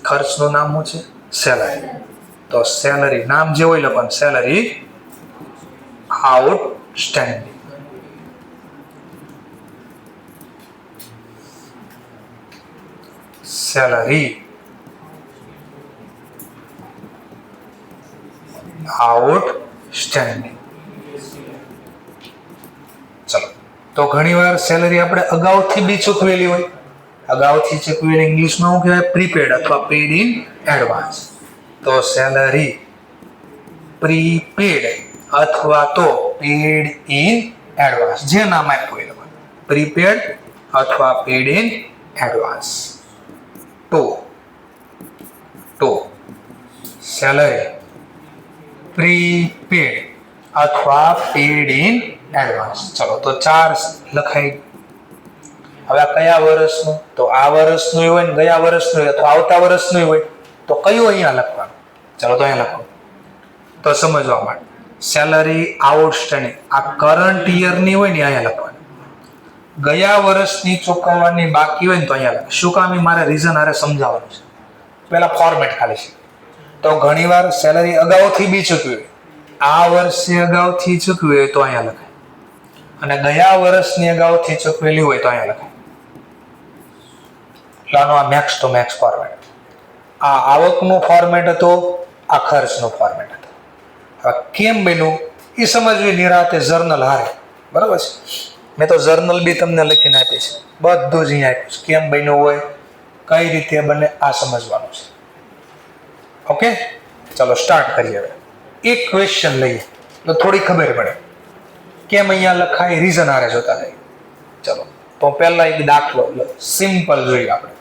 ખર્ચનું નામ શું છે? સેલરી. તો સેલરી નામ જે હોય લખવાનું, સેલરી આઉટસ્ટેન્ડિંગ. Salary outstanding. ચલો, તો ઘણીવાર સેલરી આપણે અગાઉથી બી ચૂકવેલી હોય. અગાઉથી ચૂકવેલી ઇંગ્લિશમાં શું કહેવાય? પ્રીપેડ અથવા પેડ ઇન એડવાન્સ. તો સેલરી પ્રીપેડ અથવા તો પેડ ઇન એડવાન્સ, જે નામ આપ્યું એ લખવાનું. પ્રીપેડ અથવા paid in advance. To salary prepaid અથવા પેડ ઇન એડવાન્સ. ચલો, તો 4 લખાઈ. હવે આ કયા વર્ષનું? તો આ વર્ષનું હોય ને ગયા વર્ષનું હોય તો આવતા વર્ષનું હોય, તો કયું અહીંયા લખવાનું? ચાલો તો અહીંયા લખો તો સમજવા માટે. સેલરી આઉટસ્ટેન્ડિંગ આ કરંટ યરની હોય ને અહીંયા લખવાનું. ગયા વર્ષની ચૂકવવાની બાકી હોય ને તો અહીંયા લખો. શું કામ? મારે રીઝન હારે સમજાવવાનું છે. પહેલા ફોર્મેટ ખાલી છે. તો ઘણીવાર સેલરી અગાઉથી બી ચૂકવી હોય, આ વર્ષે અગાઉથી ચૂકવી હોય તો અહીંયા લખાય, અને ગયા વર્ષની અગાઉથી ચૂકવેલી હોય તો અહીંયા લખાય. આનો આ મેક્સ ટુ મેક્સ ફોર્મેટ. આ આવકનું ફોર્મેટ હતું, આ ખર્ચનું ફોર્મેટ હતું. હવે કેમ બન્યું એ સમજવી નિરાતે જર્નલ હારે. બરાબર છે? મેં તો જર્નલ બી તમને લખીને આપી છે, બધું જ અહીંયા આપ્યું છે. કેમ બન્યું હોય, કઈ રીતે બને, આ સમજવાનું છે. ઓકે, ચલો સ્ટાર્ટ કરીએ. હવે એક ક્વેશ્ચન લઈએ તો થોડી ખબર પડે કેમ અહીંયા લખાય, રીઝન હારે જોતા જાય. ચલો તો પહેલા એક દાખલો સિમ્પલ જોઈએ આપણે.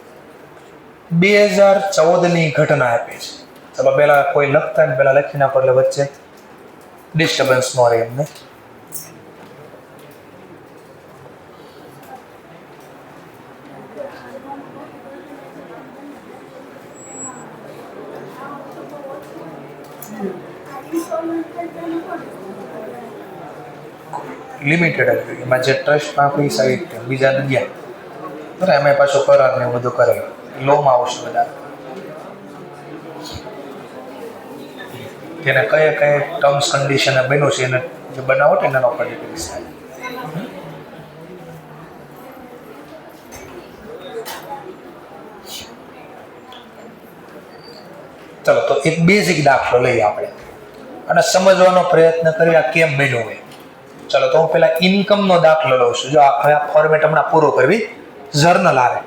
2014 ની ઘટના આપી છે. ચલો પહેલા કોઈ લખતા ને પહેલા લખી નાખો એટલે વચ્ચે ડિસ્ટર્બન્સ ન રહે એમને. લિમિટેડ હતી એમાં જે ટ્રસ્ટમાં પૈસા આવી બીજા ગયા બરાબર, એમાં પાછું કરાર ને બધું કરેલું, લોમાં આવશે બધા. તેને કયા કયા ટર્મ્સ કન્ડિશન બન્યું છે એને જે બનાવો ને એના ઉપર ડિપેન્ડ થાય. ચલો તો એક બેઝિક દાખલો લઈએ આપણે અને સમજવાનો પ્રયત્ન કરીએ આ કેમ બન્યું હોય. ચલો તો હું પેલા ઇન્કમનો દાખલો લઉં છું. જો હવે આ ફોર્મેટ હમણાં પૂરું કરવી, જર્નલ આવે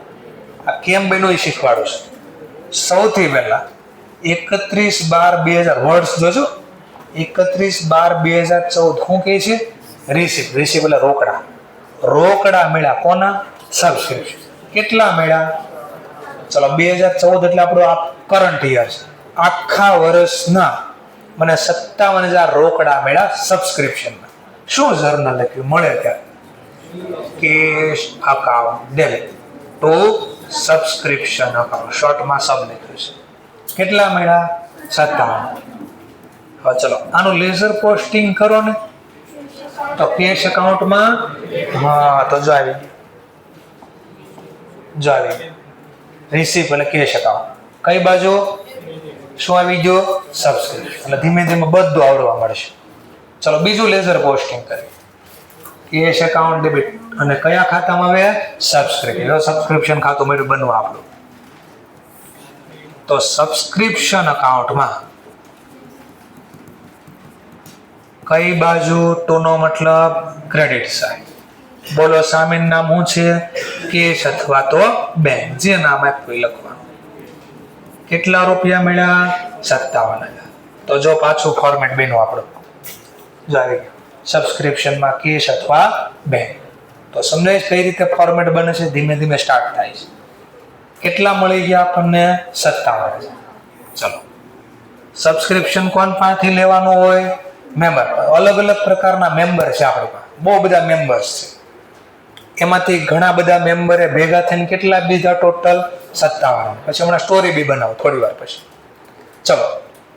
આ કેમ બન્યું એ શીખવાડું છું. સૌથી પહેલા 31/12/2000 વર્ડ્સ જોજો. 31/12/2014 શું કહે છે? રિસીપ. રિસીપ એટલે રોકડા. રોકડા મળ્યા કોના? સબસ્ક્રિપ્શન. કેટલા મળ્યા? ચલો 2014 એટલે આપણો આ કરંટ યર છે. આખા વર્ષના મને 57,000 રોકડા મળ્યા સબસ્ક્રિપ્શનના. શું જર્નલ લખ્યું? મળે ત્યારે cash account debit to subscription account, શોર્ટમાં સબ લખ્યું છે. કેટલા મળ્યા? 57. હવે ચલો આનું લેઝર પોસ્ટિંગ કરો ને તો કેશ અકાઉન્ટમાં, હા તો જો આવી રિસીપ એટલે કેશ અકાઉન્ટ. કઈ બાજુ શું આવી ગયો? સબસ્ક્રિપ્શન. એટલે ધીમે ધીમે બધું આવડવા મળશે. ચલો બીજું લેઝર પોસ્ટિંગ કરીએ. કેશ એકાઉન્ટ ડેબિટ અને કયા ખાતામાં આવે? સબસ્ક્રિપ્શન. સબસ્ક્રિપ્શન ખાતું મળ્યું બનવા આપણું. તો સબસ્ક્રિપ્શન અકાઉન્ટમાં કઈ બાજુ? ટુનો મતલબ ક્રેડિટ સાઇડ. બોલો સામેનું નામ શું છે? કેશ અથવા તો બેંક, જે નામ આપ્યું એ લખવાનું. કેટલા રૂપિયા મળ્યા? 57,000. તો જો પાછું ફોર્મેટ બન્યું આપણું. જો આવી ગયું સબસ્ક્રિપ્શનમાં કેશ અથવા બેંક. તો સમજાય કઈ રીતે ફોર્મેટ બને છે? ધીમે ધીમે સ્ટાર્ટ થાય છે. કેટલા મળી ગયા આપણને? 57,000. ચલો સબસ્ક્રિપ્શન કોણ પાસેથી લેવાનું હોય? મેમ્બર. અલગ અલગ પ્રકારના મેમ્બર છે આપણી પાસે, બહુ બધા મેમ્બર્સ છે. એમાંથી ઘણા બધા મેમ્બરે ભેગા થઈને કેટલા બીજા ટોટલ? 57. પછી હમણાં સ્ટોરી બી બનાવો થોડી વાર પછી. ચલો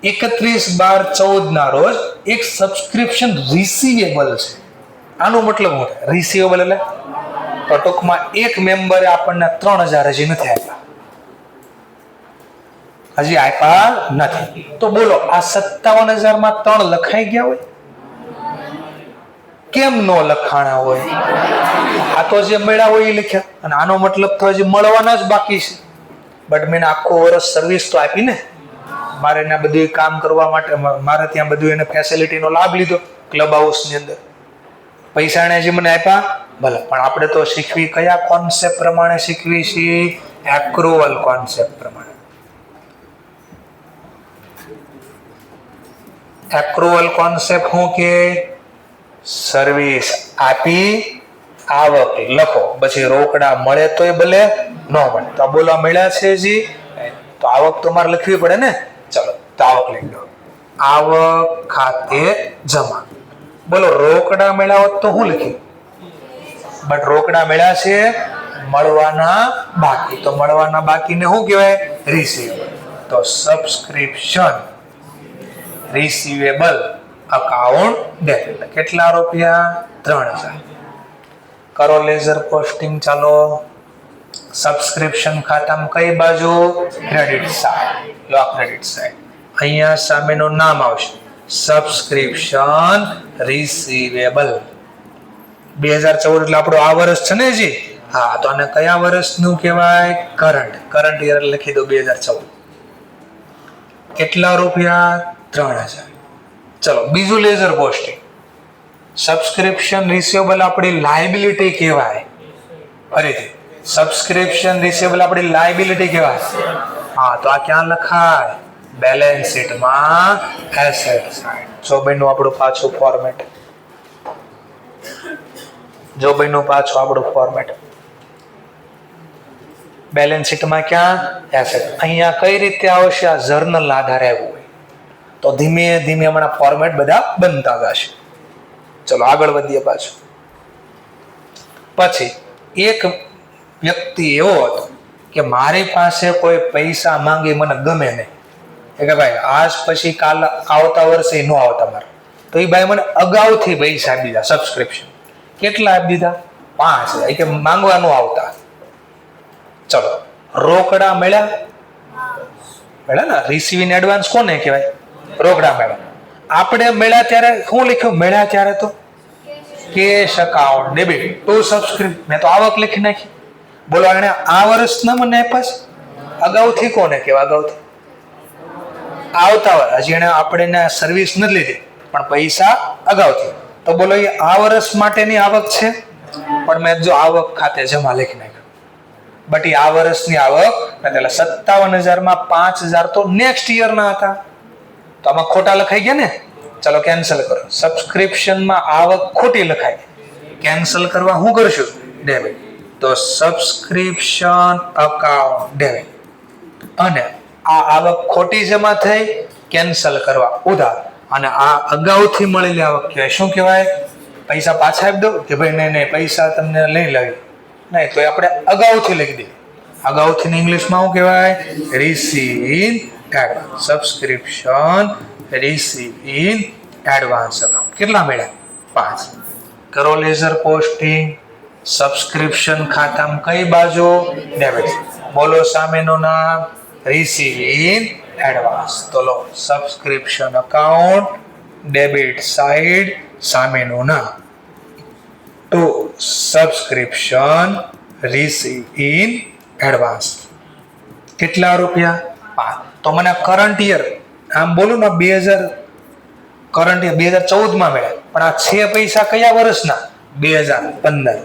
31/12/14 ના રોજ એક સબસ્ક્રિપ્શન રિસીવેબલ છે. આનો મતલબ શું થાય? રિસીવેબલ એટલે તો ટૂંકમાં એક મેમ્બરે આપણને 3,000 હજી નથી આપ્યા. હજી આપ્યા નથી. તો બોલો આ 57,000 માં 3 લખાઈ ગયા હોય? કેમ નો લખાણા હોય? આ તો જે મળ્યા હોય એ લખ્યા, અને આનો મતલબ તો હજી મળવાના જ બાકી છે. બટ મેં આખો વર્ષ સર્વિસ તો આપી ને, મારે એને બધું કામ કરવા માટે મારે ત્યાં બધું એને ફેસિલિટીનો લાભ લીધો ક્લબ હાઉસની અંદર. પૈસા એને હજી મને આપ્યા ભલે, પણ આપણે તો શીખવી કયા કોન્સેપ્ટ પ્રમાણે શીખવી છીએ? એક્રુઅલ કોન્સેપ્ટ પ્રમાણે. એક્રુઅલ કોન્સેપ્ટ શું કે? સર્વિસ આપી આવક લખો, પછી રોકડા મળે તોય ભલે ન મળે તો બોલવા મળ્યા છે જી, તો આવક તો મારે લખવી પડે ને. ચલો તો આવક લખી દો. આવક ખાતે જમા. બોલો રોકડા મળ્યા હોત તો હું લખ્યું? બટ રોકડા મળ્યા છે મળવાના બાકી. તો મળવાના બાકીને શું કહેવાય? રિસીવેબલ. તો સબસ્ક્રિપ્શન રિસીવેબલ અકાઉન્ટ ડેબિટ. કેટલા રૂપિયા? 3000. કરો લેઝર પોસ્ટિંગ. ચાલો, સબસ્ક્રિપ્શન ખાતામાં કઈ બાજુ? Credit side. લો ક્રેડિટ સાઈડ. અહીંયા સામેનું નામ આવશે સબસ્ક્રિપ્શન રિસીવેબલ. 2014 એટલે આપણું આ વર્ષ છે ને જી. હા, તો આને કયા વર્ષનું કહેવાય? કરંટ યર લખી દો 2014. કેટલા રૂપિયા? 3000. ચલો બીજું લેઝર પોસ્ટિંગ. સબસ્ક્રિપ્શન રિસીવેબલ આપણી લાયબિલિટી કહેવાય. ફરીથી સબસ્ક્રિપ્શન રિસીવેબલ આપણી લાયબિલિટી કહેવાય. હા, તો આ ક્યાં લખાય? બેલેન્સ શીટમાં એસેટ સાઈડ. જો ભાઈનું આપણું પાછું ફોર્મેટ. આપણું ફોર્મેટ બેલેન્સ શીટમાં ક્યાં? એસેટ. અહીંયા કઈ રીતે આવશે? આ જર્નલ આધારે આવ્યું હોય તો ધીમે ધીમે હમણાં ફોર્મેટ બધા બનતા જશે. ચલો આગળ વધીએ પાછું. પછી એક વ્યક્તિ એવો હતો કે મારી પાસે કોઈ પૈસા માંગી મને ગમે નહીં, કે ભાઈ આજ પછી કાલ આવતા વર્ષે ન આવતા મારે, તો એ ભાઈ મને અગાઉથી પૈસા આપી દીધા. સબસ્ક્રિપ્શન કેટલા આપી દીધા? 5000. કે માંગવા ન આવતા. ચલો રોકડા મળ્યા ને. રિસીવિંગ એડવાન્સ કોને કહેવાય? રોકડા મળ્યા. આપણે મળ્યા ત્યારે શું લખ્યું? મળ્યા ત્યારે તો cache account debit two subscript. મેં તો આવક લખી નાખી. બોલો એને આ વર્ષના મને આપ્યા છે? અગાઉથી કોને કહેવાય? અગાઉથી આવતા વર્ષ. હજી એને આપણે સર્વિસ નથી લીધી પણ પૈસા અગાઉથી. તો બોલો એ આ વર્ષ માટેની આવક છે, પણ મેં જો આવક ખાતે જમા લખી નાખ્યું. બટ એ આ વર્ષની આવક એટલે 57,000 માં 5,000 તો નેક્સ્ટ યરના હતા. તો આમાં ખોટા લખાઈ ગયા ને. ચલો કેન્સલ કરો. સબસ્ક્રિપ્શનમાં આવક ખોટી લખાય. કેન્સલ કરવા શું કરશું? ડેબિટ. તો સબસ્ક્રિપ્શન અકાઉન્ટ ડેબિટ. અને આ આવક ખોટી જમા થઈ, કેન્સલ કરવા ઉધાર. અને આ અગાઉથી મળેલી આવક કહેવાય. શું કહેવાય? પૈસા પાછા આપી દો કે ભાઈ નહીં પૈસા તમને લઈ લાવી નહીં, તો આપણે અગાઉથી લખી દઈએ. અગાઉથી ઇંગ્લિશમાં શું કહેવાય? Receive in advance. Subscription receive in advance account. કેટલા મળ્યા? 5. કરો લેઝર પોસ્ટિંગ. સબસ્ક્રિપ્શન ખાતામાં કઈ બાજુ? ડેબિટ. બોલો સામેનું નામ? Receive in advance. તો લો સબસ્ક્રિપ્શન અકાઉન્ટ ડેબિટ સાઈડ સામેનું નામ to subscription receive in advance. કેટલા રૂપિયા? 5. તો મને કરંટ યર આમ બોલું ને 2014 માં મળ્યા, પણ આ છે પૈસા કયા વર્ષના? 2015.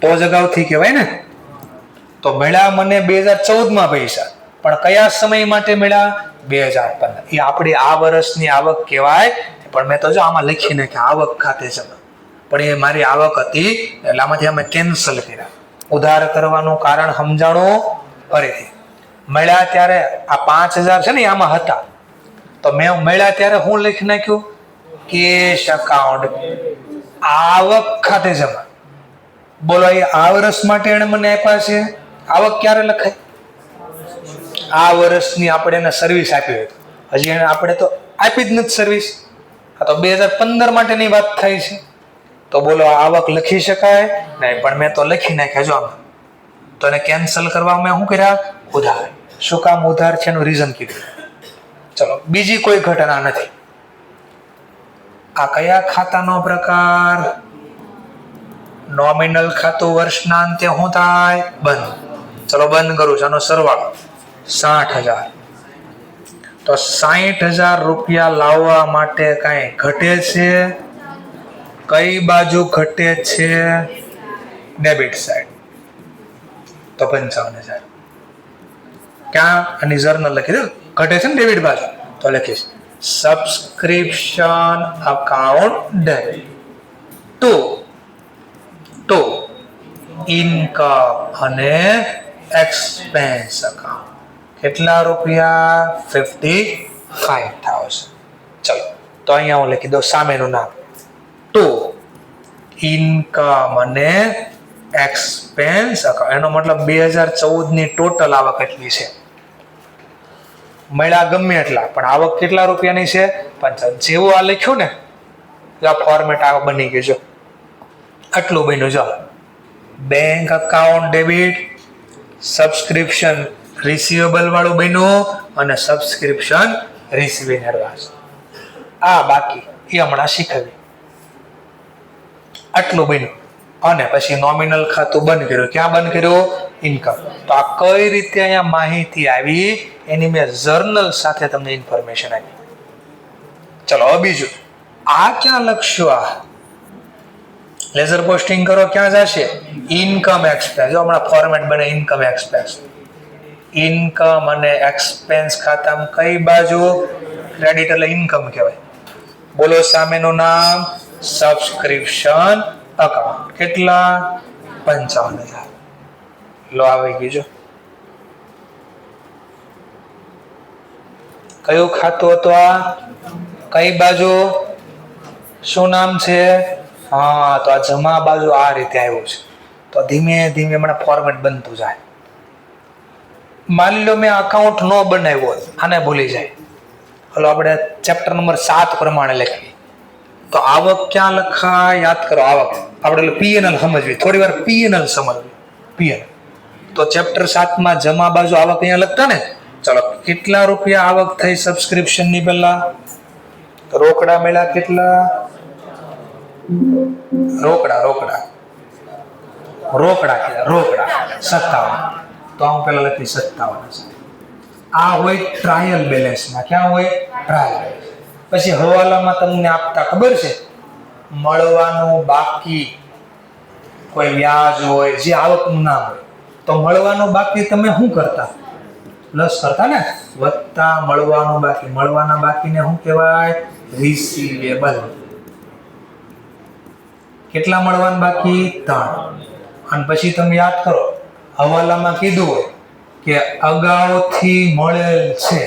તો જ અગાઉથી કહેવાય ને. તો મળ્યા મને 2014 માં પૈસા, પણ કયા સમય માટે મળ્યા? 2015. એ આપણી આ વર્ષની આવક કહેવાય. પણ મેં તો જો આમાં લખી નાખ્યા આવક ખાતે જમા, પણ એ મારી આવક હતી એટલે આમાંથી અમે કેન્સલ કર્યા. ઉધાર કરવાનું કારણ સમજાણું ફરીથી. મળ્યા ત્યારે આ 5,000 છે ને આમાં હતા, તો મેં મળ્યા ત્યારે હું લખી નાખ્યું? કેશ અકાઉન્ટ આવક ખાતે જમા. બોલો એ આ વર્ષ માટે એને મને આપ્યા છે. આવક ક્યારે લખાય? આ વર્ષની આપણે એને સર્વિસ આપી હોય. હજી એને આપણે તો આપી જ નથી સર્વિસ. આ તો 2015 માટેની વાત થઈ છે. તો બોલો આવક લખી શકાય નહીં, પણ મેં તો લખી નાખ્યા. જો આમાં તો એને કેન્સલ કરવા મેં શું કર્યા? ઉધાર. શું કામ ઉધાર છે એનું રીઝન કીધું. ચલો બીજી કોઈ ઘટના નથી. આ કયા ખાતાનો પ્રકાર? નોમિનલ ખાતું. વર્ષના અંતે શું થાય? બંધ. ચલો બંધ કરું છું. આનો સરવાળો 60,000. તો 60,000 રૂપિયા લાવવા માટે કઈ ઘટે છે? કઈ બાજુ ઘટે છે? Debit side. તો 55,000. ક્યાં? આની જર્નલ લખી દો. ઘટે છે ને ડેબિટ બાજુ, તો લખીશ subscription account debit two income અને એક્સપેન્સ અકાઉન્ટ. કેટલા રૂપિયા? 55,000. ચલો તો અહીંયા હું લખી દઉં સામેનું નામ ટુ ઇનકમ અને એક્સપેન્સ અકાઉન્ટ. એનો મતલબ 2014 ની ટોટલ આવક એટલી છે. મળ્યા ગમે એટલા, પણ આવક કેટલા રૂપિયાની છે? 55. જેવું આ લખ્યું ને આ ફોર્મેટ આ બની ગયું જો આટલું બન્યું. જો bank account debit, subscription receivable વાળું બન્યું અને સબસ્ક્રિપ્શન રિસીવિંગ એડવાન્સ. આ બાકી એ હમણાં શીખવી. આટલું બન્યું અને પછી નોમિનલ ખાતું બંધ કર્યું. ક્યાં બંધ કર્યું? ઇન્કમ. તો આ કઈ રીતે અહીંયા માહિતી આવી એની મેં જર્નલ સાથે તમને ઇન્ફોર્મેશન આપી. ચલો હવે બીજું, આ ક્યાં લખશો? આ લેઝર પોસ્ટિંગ કરો ક્યાં જશે? Income expense. જો હમણાં ફોર્મેટ બને ઇન્કમ એક્સપેન્સ. ઇન્કમ અને એક્સપેન્સ ખાતામાં કઈ બાજુ? ક્રેડિટ એટલે ઇન્કમ કહેવાય. બોલો સામેનું નામ? Subscription account. કેટલા? 55,000. લો આવી ગયું. જો કયું ખાતું હતું આ? કઈ બાજુ? શું નામ છે? હા, તો આ જમા બાજુ આ રીતે આવ્યું છે. તો ધીમે ધીમે મને ફોર્મેટ બનતું જાય. માની લો મેં અકાઉન્ટ નો બનાવ્યો, આને ભૂલી જાય. હલો આપણે ચેપ્ટર નંબર 7 પ્રમાણે લખીએ. તો આવક ક્યાં લખાય? યાદ કરો. આવક આપણે પીએનએલ સમજવી, થોડી વાર પીએનએલ સમજવી. પીએનએલ તો ચેપ્ટર 7 માં જમા બાજુ આવક અહીંયા લખતા ને. ચલો, કેટલા રૂપિયા આવક થઈ સબસ્ક્રિપ્શન ની પહેલા? રોકડા મળ્યા કેટલા? રોકડા 57. તો હું પેલા લખી 57. આ હોય ટ્રાયલ બેલેન્સમાં. ક્યાં હોય? Trial balance. પછી હવાલામાં તમને આપતા ખબર છે મળવાનું બાકી, કોઈ વ્યાજ હોય, જે આવકનું નામ હોય, તો મળવાનું બાકી તમે શું કરતા? પ્લસ કરતા ને, વત્તા મળવાનું બાકી. મળવાના બાકીને શું કહેવાય? રિસીવેબલ. કેટલા મળવાના બાકી? 3. અને પછી તમે યાદ કરો, હવાલામાં કીધું હોય કે અગાઉથી મળેલ છે,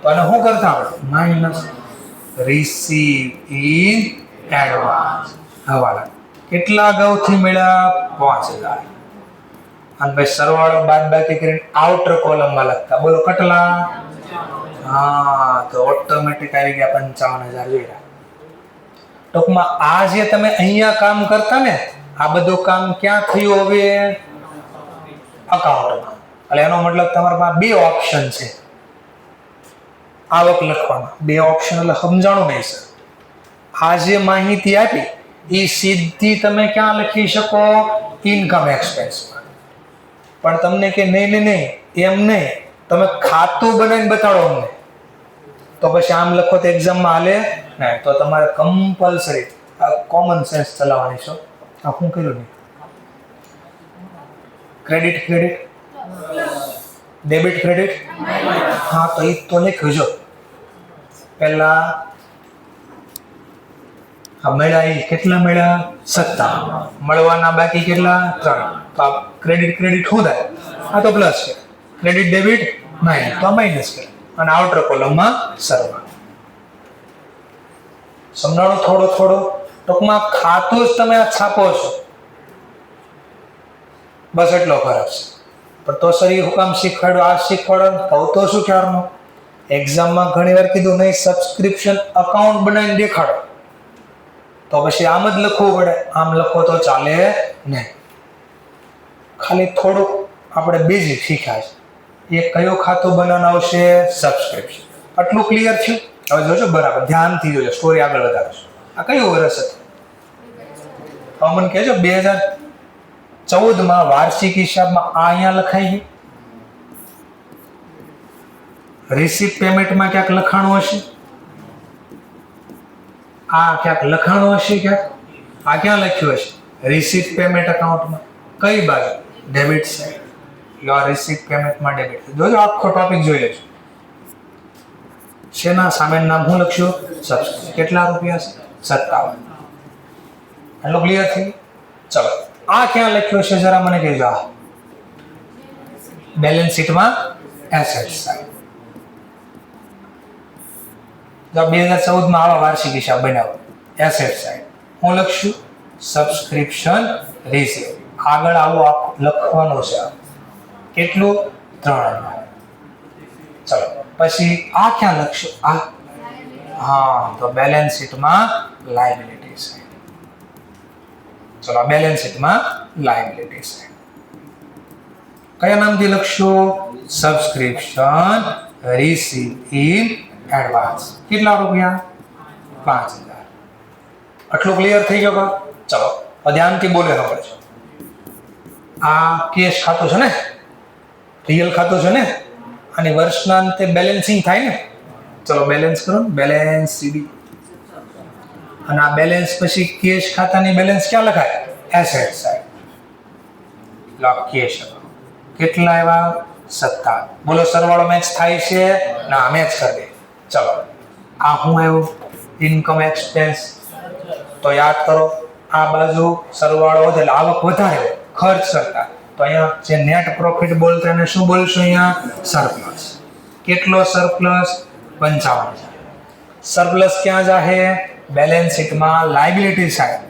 તો આને શું કરતા આપણે? Minus receive in advance. હવાલા કેટલા અગાઉથી મળ્યા? 5,000. અને ભાઈ સરવાળો બાદ બાકી કરીને આઉટર કોલમમાં લખતા. બોલો કેટલા? હા, તો ઓટોમેટિક આવી ગયા 55,000 જોયા. ટૂંકમાં આ જે તમે અહીંયા કામ કરતા ને, આ બધું કામ ક્યાં થયું? હવે અકાઉન્ટમાં. એટલે એનો મતલબ તમારા પાસે 2 ઓપ્શન છે આવક લખવાના. 2 ઓપ્શન એટલે સમજાણું નહીં સર. આ જે માહિતી આપી એ સીધી તમે ક્યાં લખી શકો? ઇન્કમ એક્સપેન્સમાં. પણ તમને કે નહીં એમ નહીં, તમે ખાતું બનાવીને બતાડો અમને, તો પછી આમ લખો તો એક્ઝામમાં હાલે નહીં. તો તમારે કમ્પલસરી કોમન સેન્સ ચલાવવાની છો. આ શું કર્યું નહીં? Credit debit credit. હા, તો એ તો લખ્યું. જો પહેલા મળ્યા એ કેટલા મળ્યા? 57. મળવાના બાકી કેટલા? 3. તો આ ક્રેડિટ શું થાય? આ તો પ્લસ છે. ક્રેડિટ ડેબિટ માઇનસ, તો માઇનસ કરે. અને આઉટર કોલમમાં સરવાળો. સમજાણું? થોડો ટૂંકમાં ખાતું જ તમે આ છાપો છો, બસ એટલો ફરક છે. પણ તો સર એ હું કામ શીખવાડો? આ શીખવાડો કહું તો શું ખ્યાલનો? એક્ઝામમાં ઘણી વાર કીધું નહીં સબસ્ક્રિપ્શન અકાઉન્ટ બનાવીને દેખાડો, તો પછી આમ જ લખવું પડે. આમ લખો તો ચાલે નહીં. ખાલી થોડુંક આપણે બેઝિક શીખ્યા છે. એ કયું ખાતું બનાવવાનું આવશે? સબસ્ક્રિપ્શન. આટલું ક્લિયર છે? હવે જોજો બરાબર ધ્યાનથી જોજો, સ્ટોરી આગળ વધારશું. આ કયું વર્ષ હતું? મને કહેજો. 2014 વાર્ષિક હિસાબમાં આ અહીંયા લખાઈ ગયું. રિસીપ પેમેન્ટમાં ક્યાંક લખાણું હશે. આ ક્યાંક લખાણું હશે. ક્યાંક આ ક્યાં લખ્યું હશે? રિસીપ પેમેન્ટ અકાઉન્ટમાં. કઈ બાજુ? Debit side. રિસીપ પેમેન્ટમાં ડેબિટ. જોજો આખો ટોપિક જોઈ લેજો. શેના સામે નામ શું લખ્યું? સબસ્ક્રિપ્શન. કેટલા રૂપિયા છે? 57. એટલું ક્લિયર થઈ? ચલો, આ ક્યાં લખ્યું છે જરા મને કહેજો. આ બેલેન્સ શીટમાં એસેટ સાઈડ. જો 2014 આવા વાર્ષિક હિસાબ બનાવો. એસેટ સાઈડ હું લખશું? Subscription receive. આગળ આવું લખવાનું છે. કેટલું? 3000. ચલો પછી આ ક્યાં લખશો? આ હા, તો બેલેન્સ શીટમાં લાયબિલિટી સાઈડ. ચલો બેલેન્સ શીટમાં લાયબિલિટી સાઈડ કયા નામથી લખશો? Subscription receive in advance. કેટલા રૂપિયા? 5000. આટલું ક્લિયર થઈ ગયો? ચલો ધ્યાનથી બોલે ખબર છે. આ કેશ ખાતું છે ને, રિયલ ખાતું છે ને, અને વર્ષના અંતે બેલેન્સિંગ થાય ને. ચલો બેલેન્સ કરો, બેલેન્સ સીડી. અને આ બેલેન્સ પછી કેશ ખાતાની બેલેન્સ ક્યાં લખાય? Asset side. કેશ કેટલા આવ્યા? 57. બોલો સરવાળો મેચ થાય છે? ના, મેચ કરી દે. ચલો આ શું આવ્યું? Income expense. તો યાદ કરો, આ બાજુ સરવાળો વધે એટલે આવક વધારે, ખર્ચ કરતા. તો અહીંયા જે નેટ પ્રોફિટ બોલતા એને શું બોલશું? અહીંયા સરપ્લસ. કેટલો સરપ્લસ? 55,000. સરપ્લસ ક્યાં જાહે? બેલેન્સ શીટમાં લાયબિલિટી સાઈડ,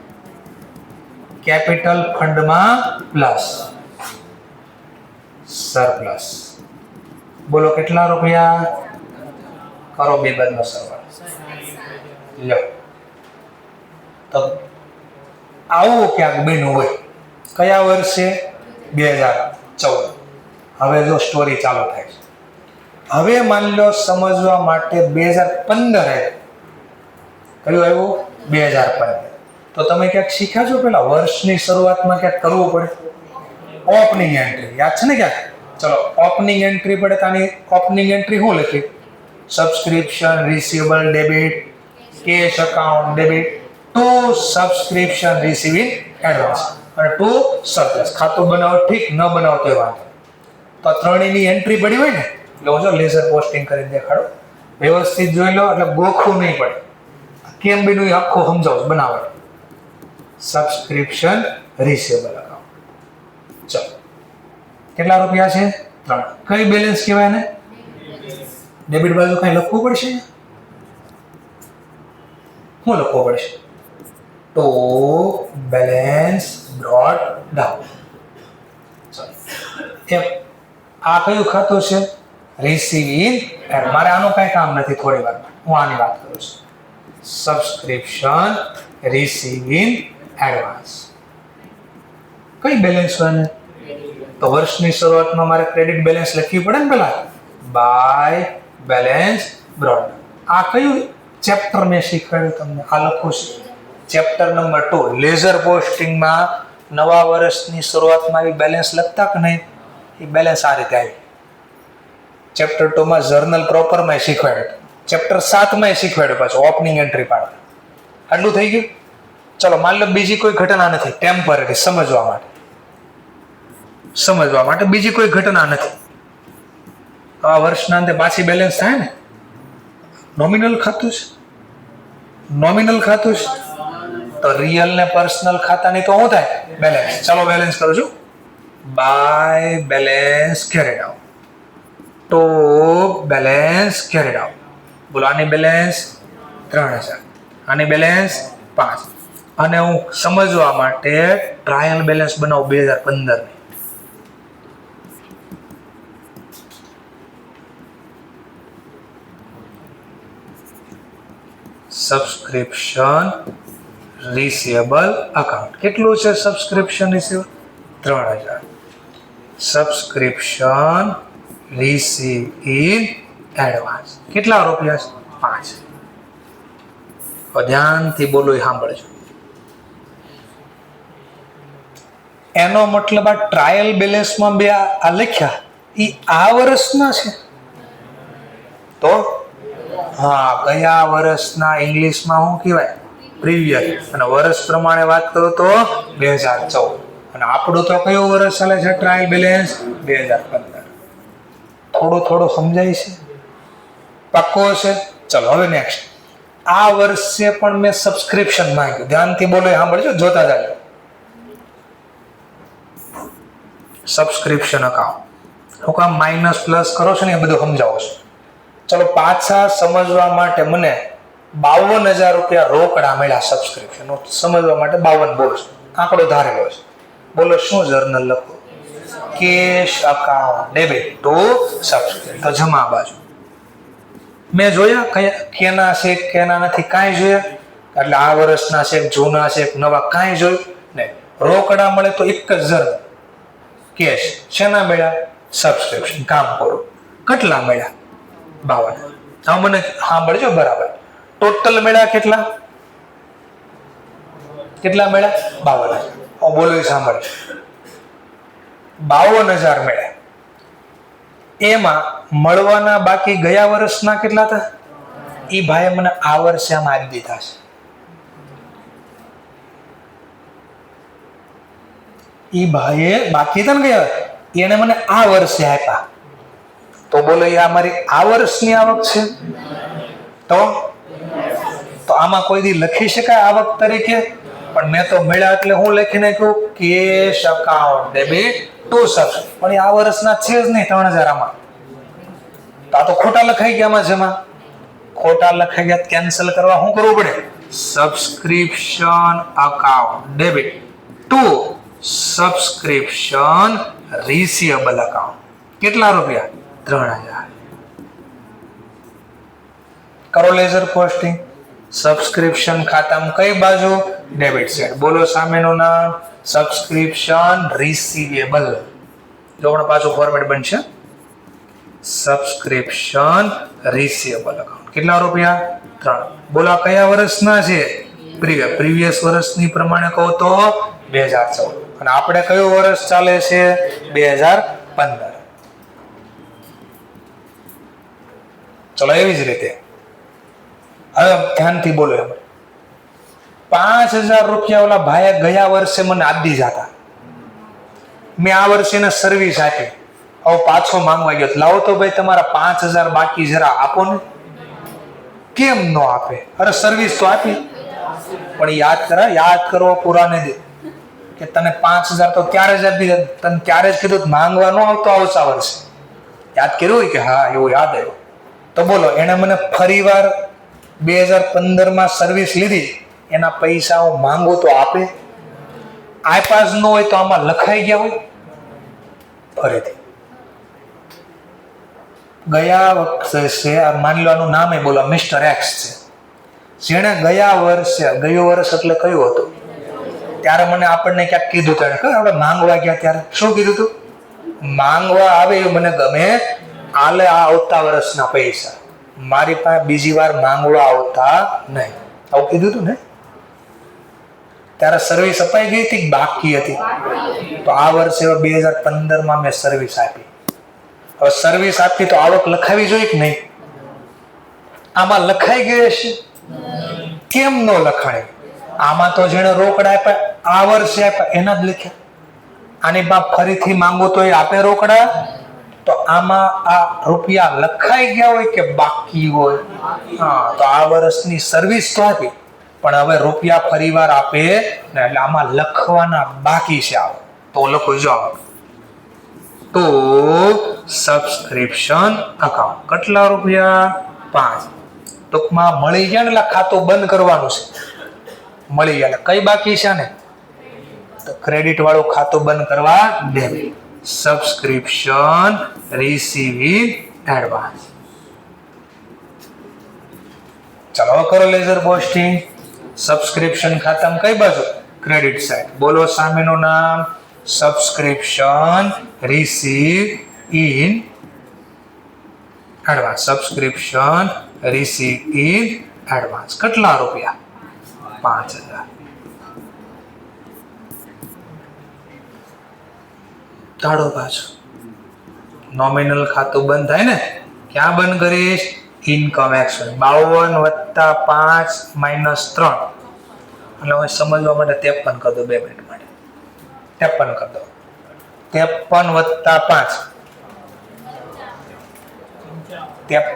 કેપિટલ ફંડમાં પ્લસ સરપ્લસ. બોલો કેટલા રૂપિયા? કરો બે બાજુનો સરવાળો. લો તો આવું ક્યાંક બન્યું હોય. કયા વર્ષે? 2014. હવે જો સ્ટોરી ચાલુ થાય છે. હવે માની લો સમજવા માટે 2015 કયું આવ્યું? 2015. તો તમે ક્યાંક શીખ્યા છો પેલા વર્ષની શરૂઆતમાં ક્યાંક કરવું પડે ઓપનિંગ એન્ટ્રી. યાદ છે ને ક્યાંક? ચલો ઓપનિંગ એન્ટ્રી પડે તો આની ઓપનિંગ એન્ટ્રી શું લખી? Subscription receivable debit, cache account debit to subscription receiving advance અને ટુ સરપ્લસ. ખાતું બનાવો ઠીક, ન બનાવો તો વાંધો. તો ત્રણેયની એન્ટ્રી પડી હોય ને એટલે હું જો લેઝર પોસ્ટિંગ કરીને દેખાડો. વ્યવસ્થિત જોઈ લો એટલે ગોખવું નહીં પડે. કેમ બન્યું એ આખું સમજાવું બનાવો. Subscription receivable account. ચલો કેટલા રૂપિયા છે? 3. કઈ બેલેન્સ કહેવાય ને? ડેબિટ બાજુ કઈ લખવું પડશે? શું લખવું પડશે? તો બેલેન્સ બ્રોટ ડાઉન. આ કયું ખાતું છે? રિસીવિંગ. મારે આનું કઈ કામ નથી, થોડી વાર હું આની વાત કરું છું. Subscription receiving advance. કઈ બેલેન્સ હોય ને? તો વર્ષની શરૂઆતમાં મારે ક્રેડિટ બેલેન્સ લખવી પડે ને પેલા. By balance brought. આ કયું ચેપ્ટર મેં શીખવાડ્યું તમને? આ લખું છું ચેપ્ટર નંબર 2. લેઝર પોસ્ટિંગમાં નવા વર્ષની શરૂઆતમાં એ બેલેન્સ લખતા કે નહીં? એ બેલેન્સ આ રીતે આવી. ચેપ્ટર 2 માં જર્નલ પ્રોપરમાં શીખવાડ્યું. ચેપ્ટર 7 માં શીખવાડ્યું પાછું ઓપનિંગ એન્ટ્રી પાડતા. આટલું થઈ ગયું. ચલો માની લો બીજી કોઈ ઘટના નથી, ટેમ્પરરી સમજવા માટે બીજી કોઈ ઘટના નથી. આ વર્ષના અંતે પાછી બેલેન્સ થાય ને. નોમિનલ ખાતું છે, નોમિનલ ખાતું છે તો રિયલ ને પર્સનલ ખાતાની તો શું થાય? બેલેન્સ. ચલો બેલેન્સ કરું છું. By balance carried out to balance carried out. બોલો આની બેલેન્સ 3000, આની બેલેન્સ 5. અને હું સમજવા માટે ટ્રાયલ બેલેન્સ બનાવું 2015 ની. Subscription receivable account. કેટલું છે subscription receivable? 3000. Subscription receive in advance. કેટલા રૂપિયા છે? 5. ધ્યાનથી બોલો, એ સાંભળજો. એનો મતલબ આ ટ્રાયલ બેલેન્સમાં બે આ લખ્યા એ આ વર્ષના છે. તો હા, ગયા વર્ષના ઇંગ્લિશમાં શું કહેવાય? પ્રીવિયસ. અને વર્ષ પ્રમાણે વાત કરો તો 2014. અને આપણું તો કયું વર્ષ ચાલે છે? Trial balance 2015. થોડું સમજાય છે? પાક્કો છે? ચલો હવે નેક્સ્ટ. આ વર્ષે પણ મેં સબસ્ક્રિપ્શન માંગ્યું. ધ્યાનથી બોલો, સાંભળજો, જોતા જાજો. Subscription account. હું કામ માઇનસ પ્લસ કરો છો ને એ બધું સમજાવો છો. ચલો પાછા સમજવા માટે મને 52,000 રૂપિયા રોકડા મળ્યા સબસ્ક્રિપ્શન. સમજવા માટે 52 બોલું છું, આંકડો ધારેલો છે. બોલો શું જર્નલ લખો? Cache account debit to subscription. તો જમા બાજુ મેં જોયા કયા કેના છે કેના નથી કાંઈ જોયા? એટલે આ વર્ષના છે જૂના છે નવા કાંઈ જોયું નહીં. રોકડા મળે તો એક જ જર્નલ કેશ. શેના મળ્યા? સબસ્ક્રિપ્શન. કામ કરો. કેટલા મળ્યા? 52. હા મને સાંભળજો બરાબર. ટોટલ મળ્યા કેટલા? કેટલા મળ્યા? 52,000. બોલો સાંભળ. 52,000 મળ્યા. એમાં મળવાના બાકી ગયા વર્ષના કેટલા હતા? એ ભાઈએ મને આ વર્ષે આમ આપી દીધા છે. એ ભાઈએ બાકી હતા ને ગયા એને મને આ વર્ષે આપ્યા. તો બોલો એ અમારી આ વર્ષની આવક છે. તો આમાં કોઈ દી લખી શકાય આવક તરીકે? પણ મેં તો મળ્યા એટલે હું લખી નાખ્યું cache account debit to subscription. પણ એ આ વર્ષના છે જ નહીં 3,000 આમાં. તો આ તો ખોટા લખાઈ ગયા આમાં જમા. ખોટા લખાઈ ગયા કેન્સલ કરવા શું કરવું પડે? Subscription account debit to subscription receivable account. કેટલા રૂપિયા? 3,000. કરો લેઝર પોસ્ટિંગ. સબસ્ક્રિપ્શન ખાતામાં કઈ બાજુ? Debit side. બોલો સામેનું નામ? Subscription receivable. જો પણ પાછું ફોર્મેટ બનશે સબસ્ક્રિપ્શન રિસીવેબલ અકાઉન્ટ. કેટલા રૂપિયા? 3. બોલો કયા વર્ષના છે? પ્રીવિયસ વર્ષની પ્રમાણે કહો તો 2014. અને આપણે કયું વર્ષ ચાલે છે? 2015. ચલો એવી જ રીતે હવે ધ્યાનથી બોલો. એમ 5,000 રૂપિયા ઓલા ભાઈએ ગયા વર્ષે મને આપી દીધા હતા. મેં આ વર્ષે એને સર્વિસ આપી. હવે પાછો માંગવા ગયો. લાવો તો ભાઈ તમારા 5,000 બાકી જરા આપો ને. કેમ ન આપે? અરે સર્વિસ તો આપી. પણ યાદ કરો પુરાને દે કે તને 5,000 તો ત્યારે જ આપી. તને ત્યારે જ કીધું માંગવા ન આવતો આવતા વર્ષે. યાદ કર્યું હોય કે હા એવું યાદ આવ્યું. તો બોલો એને મને ફરીવાર 2015 સર્વિસ લીધી. એના પૈસા હું માંગુ તો આપે? આપ્યા જ ન હોય તો આમાં લખાઈ ગયા હોય. ફરીથી ગયા વખતે છે માની લો આનું નામ બોલો મિસ્ટર એક્સ છે. જેણે ગયા વર્ષે, ગયું વર્ષ એટલે કયું હતું? ત્યારે મને આપણને ક્યાંક કીધું હતું. આપણે માંગવા ગયા ત્યારે શું કીધું હતું? માંગવા આવે એ મને ગમે. આલે આ આવતા વર્ષના પૈસા. મારી પાસે બીજી વાર માંગવા આવતા નહીં. આવું કીધું હતું ને? ત્યારે સર્વિસ અપાઈ ગઈ હતી બાકી હતી. તો આ વર્ષે 2015 મેં સર્વિસ આપી. હવે સર્વિસ આપી તો આવક લખાવી જોઈએ કે નહીં? આમાં લખાઈ ગઈ હશે. કેમ ન લખાણી? આમાં તો જેને રોકડા આપ્યા આ વર્ષે આપ્યા એના જ લખ્યા. આની બાપ ફરીથી માંગો તો એ આપે રોકડા? તો આમાં આ રૂપિયા લખાઈ ગયા હોય કે બાકી હોય? હા, તો આ વર્ષની સર્વિસ તો આપી પણ હવે રૂપિયા ફરીવાર આપે ને એટલે આમાં લખવાના બાકી છે. આવો તો લખો જાઓ તો સબસ્ક્રિપ્શન અકાઉન્ટ. કેટલા રૂપિયા? 5. ટૂંકમાં મળી ગયા ને એટલે ખાતું બંધ કરવાનું છે. મળી ગયા એટલે કઈ બાકી છે ને? તો ક્રેડિટ વાળું ખાતું બંધ કરવા ડેબિટ. Subscription receiving advance. ચલો કરો લેઝર પોસ્ટિંગ. સબસ્ક્રિપ્શન ખાતામાં કઈ બાજુ? Credit side. બોલો સામેનું નામ? Subscription receive in advance. Subscription receive in advance. કેટલા રૂપિયા? 5,000. તાળો પાછો નોમિનલ ખાતું બંધ થાય ને. ક્યાં બંધ કરીશ? Income action. 52 + 5 - 3. એટલે હું સમજવા માટે 53 કરી દો. 2 મિનિટ માટે 53 કરી દો. 53 + 5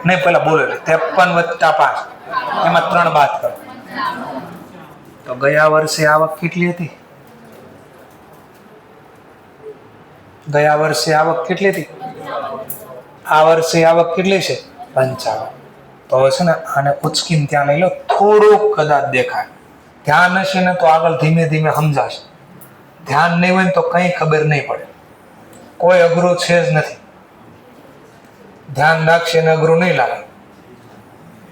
નહીં પેલા બોલો 53 + 5 એમાં 3 બાદ કરો. તો ગયા વર્ષે આવક કેટલી હતી? ગયા વર્ષે આવક કેટલી હતી? આ વર્ષે આવક કેટલી છે? 55. તો હવે છે ને આને ઉચકીને ત્યાં લઈ લો. થોડુંક કદાચ દેખાય. ધ્યાન હશે ને તો આગળ ધીમે ધીમે સમજાશે. ધ્યાન નહીં હોય ને તો કંઈ ખબર નહીં પડે. કોઈ અઘરું છે જ નથી. ધ્યાન લાગશે ને અઘરું નહીં લાગે.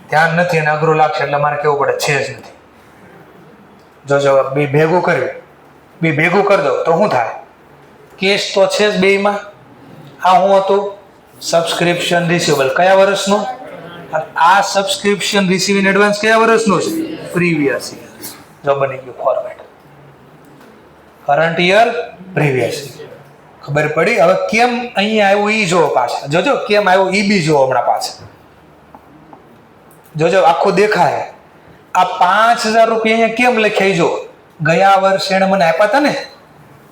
ધ્યાન નથી અને અઘરું લાગશે એટલે મારે કેવું પડે છે જ નથી. જો બે ભેગું કરવી, બે ભેગું કરી દો તો શું થાય? કેસ તો છે જ બેયમાં. આ હું હતું સબસ્ક્રિપ્શન રિસીવેબલ કયા વર્ષનું? આ સબસ્ક્રિપ્શન રિસીવ ઇન એડવાન્સ કયા વર્ષનું છે? Previous year. જો બની ગયું format. Current year, previous year. ખબર પડી? હવે કેમ અહીંયા આવ્યું ઈ જોવો પાછા. જોજો કેમ આવ્યું ઈ બી જોવો હમણાં પાછા. જોજો આખું દેખાય. આ 5,000 રૂપિયા અહીંયા કેમ લખ્યા જો? ગયા વર્ષે એને મને આપ્યા હતા ને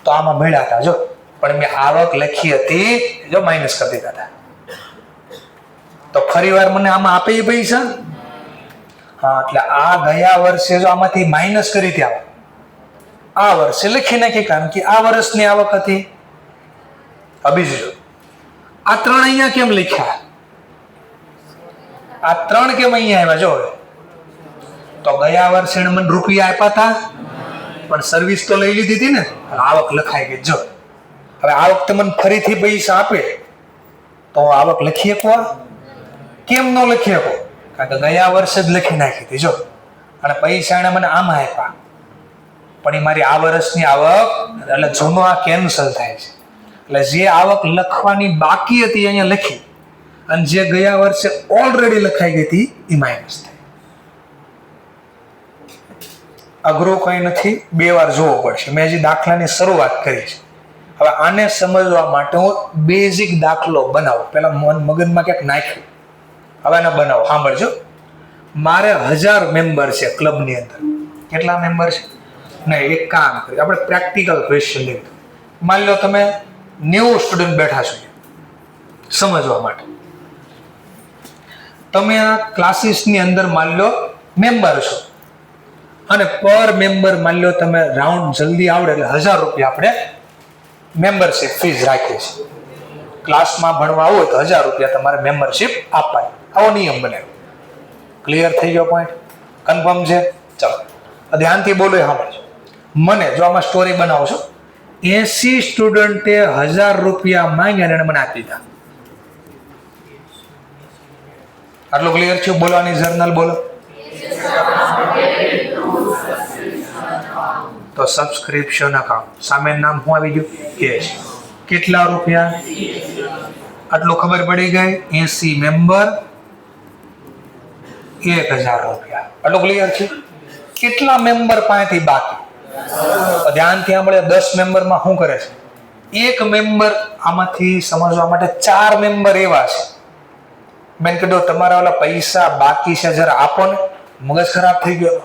તો આમાં મળ્યા હતા જો, પણ મેં આવક લખી હતી જો માઇનસ કરી દીધા હતા. તો ફરી વાર મને આમાં આપે એ પૈસા? હા, એટલે આ ગયા વર્ષે જો આમાંથી માઇનસ કરી હતી આવક, આ વર્ષે લખી નાખી કારણ કે આ વર્ષની આવક હતી. બીજું જો આ 3 અહીંયા કેમ લખ્યા? આ 3 કેમ અહીંયા આવ્યા જો? તો ગયા વર્ષે એને મને રૂપિયા આપ્યા હતા પણ સર્વિસ તો લઈ લીધી હતી ને, આવક લખાઈ ગઈ. જો હવે આ વખતે મને ફરીથી પૈસા આપે તો આવક લખી શકો? કેમ ન લખી શકો? કારણ કે ગયા વર્ષે જ લખી નાખી હતી જો, અને પૈસા એને મને આમાં આપ્યા પણ એ મારી આ વર્ષની આવક, એટલે જૂનો આ કેન્સલ થાય છે. એટલે જે આવક લખવાની બાકી હતી અહીંયા લખી અને જે ગયા વર્ષે ઓલરેડી લખાઈ ગઈ હતી એ માઇનસ થાય. અઘરું કંઈ નથી, 2 વાર જોવો પડશે. મેં હજી દાખલાની શરૂઆત કરી છે. હવે આને સમજવા માટે હું બેઝિક દાખલો બનાવું. પેલા મગજમાં ક્યાંક નાખ્યું, હવે એને બનાવો. સાંભળજો. મારે 1000 મેમ્બર છે ક્લબની અંદર. કેટલા મેમ્બર છે? નહીં, એક કામ કરીએ આપણે પ્રેક્ટિકલ ક્વેશ્ચન લઈએ. માની લો તમે 90 સ્ટુડન્ટ બેઠા છો સમજવા માટે. તમે આ ક્લાસીસની અંદર માની લો મેમ્બર છો અને પર મેમ્બર માની લો તમે રાઉન્ડ જલ્દી આવડે એટલે 1000 રૂપિયા આપણે મેમ્બરશિપ ફીસ રાખીએ છીએ. ક્લાસમાં ભણવા આવો તો 1000 રૂપિયા તમારે મેમ્બરશિપ આપવાની. આવો નિયમ બનાવ્યો. ક્લિયર થઈ ગયો પોઈન્ટ? કન્ફર્મ છે? ચાલો ધ્યાનથી બોલો. સાંભળજો. મને જો આમાં સ્ટોરી બનાવો છો, 80 સ્ટુડન્ટે 1000 રૂપિયા માંગ્યા અને મને આપી દીધા. આટલું ક્લિયર છે? બોલવાની જર્નલ બોલો. તો સબસ્ક્રિપ્શન અકાઉન્ટ સામે નામ શું આવી ગયું? કેશ. કેટલા રૂપિયા? આટલું ખબર પડી ગઈ. 80 મેમ્બર 1000 રૂપિયા. આટલું ક્લિયર છે? કેટલા મેમ્બર પાસેથી બાકી? ધ્યાનથી આપણે 10 મેમ્બરમાં શું કરે છે? એક મેમ્બર આમાંથી સમજવા માટે 4 મેમ્બર એવા છે. મેં કીધું તમારા ઓલા પૈસા બાકી છે જરા આપો ને. મગજ ખરાબ થઈ ગયો.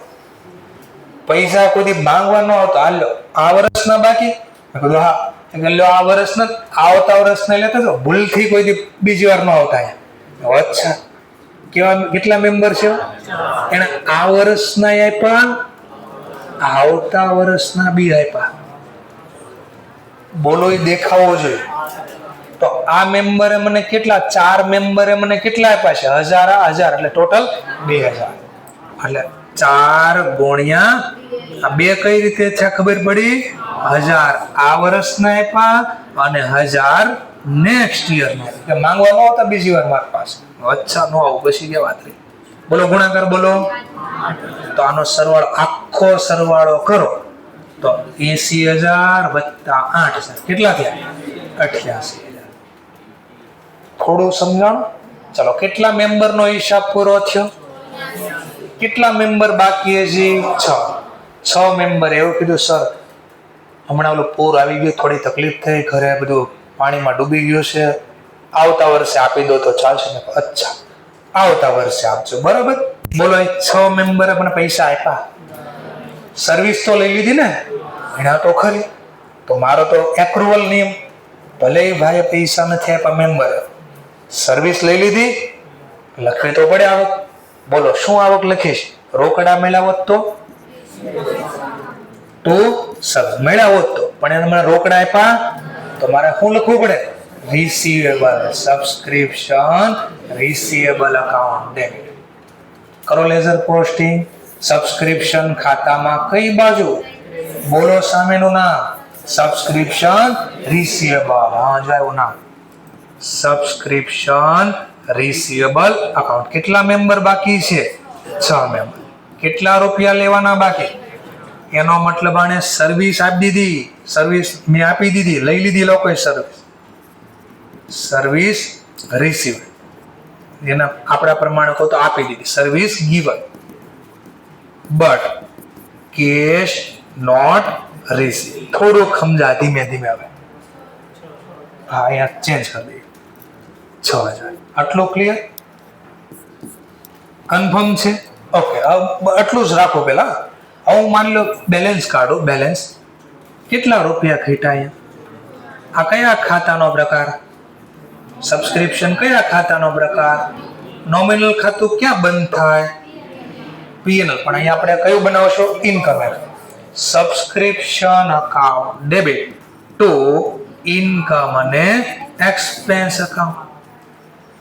પૈસા કોઈ માંગવા ન આવતો. હાલો આ વર્ષના બાકી? મેં કીધું હા. લો આ વર્ષના, આવતા વર્ષના લેતા તો ભૂલથી કોઈ બીજી વાર ન આવતા. અચ્છા, કેવા કેટલા મેમ્બર છે? એને આ વર્ષના આપ્યા, આવતા વર્ષના બી આપ્યા. બોલો એ દેખાવો જોઈએ. તો આ મેમ્બરે મને કેટલા? 4 મેમ્બરે મને કેટલા આપ્યા છે? 1000 એટલે ટોટલ 2000. એટલે 4 ગુણ્યા આ 2 કઈ રીતે છે ખબર પડી? 1000 આ વર્ષના આપ્યા અને 1000 નેક્સ્ટ યરના. કે માંગવા ન આવતા બીજી વાર મારી પાસે. અચ્છા, નો આવું પછી કે વાત રહી. બોલો ગુણાકાર બોલો. તો આનો સરવાળો, આખો સરવાળો કરો તો 80000 વત્તા 8000 કેટલા થયા? 88000. થોડું સમજાણું? ચલો, કેટલા મેમ્બરનો હિસાબ પૂરો થયો? કેટલા મેમ્બર બાકી છે? 6 મેમ્બર. એવું કીધું સર હમણાં ઓલું પૂર આવી ગયું, થોડી તકલીફ થઈ, ઘરે બધું પાણીમાં ડૂબી ગયું છે, આવતા વર્ષે આપી દો તો ચાલશે ને? અચ્છા, આવતા વર્ષે આપજો. બરાબર. બોલો, 6 મેમ્બરે મને પૈસા આપ્યા. સર્વિસ તો લઈ લીધી ને એના તો ખરી. તો મારો તો એપ્રુવલ નિયમ, ભલે ભાઈ પૈસા નથી આપ્યા મેમ્બરે, સર્વિસ લઈ લીધી, લખવી તો પડે આવક. બોલો શું આવક લખીશ? રોકડા મેળા હોત તો મેળા હોત તો, પણ એને મને રોકડા આપ્યા તો મારે શું લખવું પડે? Receivable. Subscription receivable account debit. કરો લેઝર પોસ્ટિંગ. સબસ્ક્રિપ્શન ખાતામાં કઈ બાજુ? બોલો સામેનું નામ. Subscription receivable. હા જો આવ્યું નામ, સબસ્ક્રિપ્શન રિસીવેબલ અકાઉન્ટ. કેટલા મેમ્બર બાકી છે? 6 મેમ્બર. કેટલા રૂપિયા લેવાના બાકી? એનો મતલબ આને સર્વિસ આપી દીધી, સર્વિસ મેં આપી દીધી, લઈ લીધી લોકોએ સર્વિસ રિસીવ, એના આપણા પ્રમાણે કહો તો આપી દીધી, service given, but cash not receive. થોડુંક સમજા, ધીમે ધીમે હવે. હા, અહીંયા ચેન્જ કરી દઈએ 6000. આટલું ક્લિયર? કન્ફર્મ છે? ઓકે, આટલું જ રાખો પહેલા. હવે હું માની લો બેલેન્સ કાઢું. બેલેન્સ કેટલા રૂપિયા ઘટ્યા? આ કયા ખાતાનો પ્રકાર? સબસ્ક્રિપ્શન કયા ખાતાનો પ્રકાર? નોમિનલ ખાતું ક્યાં બંધ થાય? પીએનએલ. પણ અહીંયા આપણે કયું બનાવશો? Income account. Subscription account debit two income અને એક્સપેન્સ અકાઉન્ટ.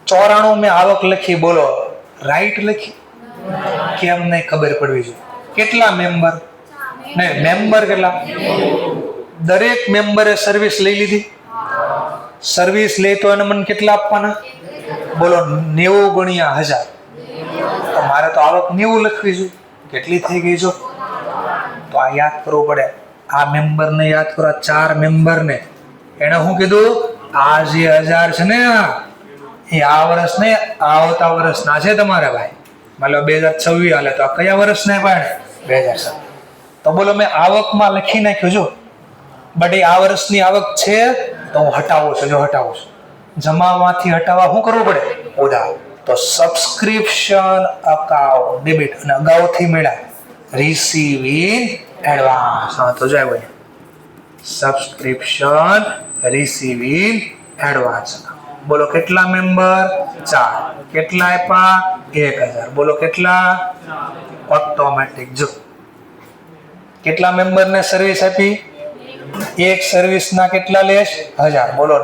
94 મેં આવક લખી, બોલો રાઈટ લખી? કેમ નહીં ખબર પડવી જોઈએ. કેટલા મેમ્બર? નહીં, મેમ્બર કેટલા? દરેક મેમ્બરે સર્વિસ લઈ લીધી. સર્વિસ લે તો એને મને કેટલા આપવાના? બોલો 90 ગુણ્યા 1000. તો મારે તો આવક 90 લખવી જોઈએ. કેટલી થઈ ગઈ જો? તો આ યાદ કરવું પડે. આ મેમ્બરને યાદ કરો, 4 મેમ્બરને. એને શું કીધું? આ જે 1000 છે ને, એ આ વર્ષ ને આવતા વર્ષના છે તમારે ભાઈ. માની લો 2026 હાલે, તો આ કયા વર્ષના પાડે? 2027. તો બોલો મેં આવકમાં લખી નાખ્યું જો, બટ એ આ વર્ષની આવક છે તો હું હટાવું છું. જો હટાવું છું, જમામાંથી હટાવવા શું કરવું પડે? ઉધાર. તો સબસ્ક્રિપ્શન અકાઉન્ટ ડેબિટ, અને અગાઉથી મળ્યા રિસીવિંગ એડવાન્સ. હા, તો જાય ભાઈ, સબસ્ક્રિપ્શન રિસીવિંગ એડવાન્સ. બોલો કેટલા મેમ્બર? 4. કેટલા આપ્યા? 1000. બોલો કેટલા? ઓટોમેટિક. જો કેટલા મેમ્બરને સર્વિસ આપી? એક સર્વિસના કેટલા લેશ? 1000. બોલો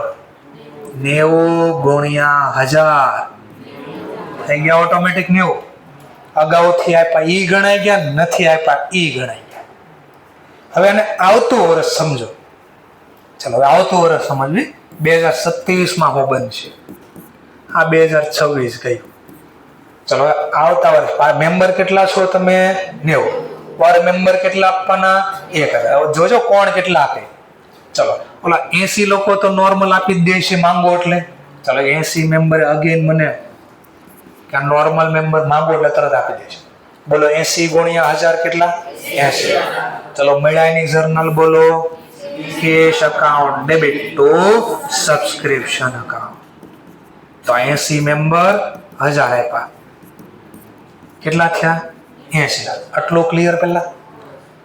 90 ગુણ્યા 1000 થઈ ગયા ઓટોમેટિક 90. અગાઉથી આપ્યા ઈ ગણાઈ ગયા, નથી આપ્યા ઈ ગણાઈ ગયા. હવે એને આવતું વર્ષ સમજો. ચલો હવે આવતું વર્ષ સમજવી. 2027 હું બનશે, આ 2026 ગયું. ચલો આવતા વર્ષ મેમ્બર કેટલા છો તમે? 90. પર મેમ્બર કેટલા આપવાના? 1000. હવે જોજો કોણ કેટલા આપે. ચલો ઓલા 80 લોકો તો નોર્મલ આપી જ દે છે માંગો એટલે. ચલો 80 મેમ્બરે અગેન મને કે નોર્મલ મેમ્બર માંગો એટલે તરત આપી દે છે. બોલો 80 ગુણ્યા 1000 કેટલા? 80. ચલો મળ્યાની જર્નલ બોલો. Cache account debit to subscription account. તો 80 મેમ્બર 1000 આપ્યા, કેટલા થયા? 80. આટલું ક્લિયર પહેલા?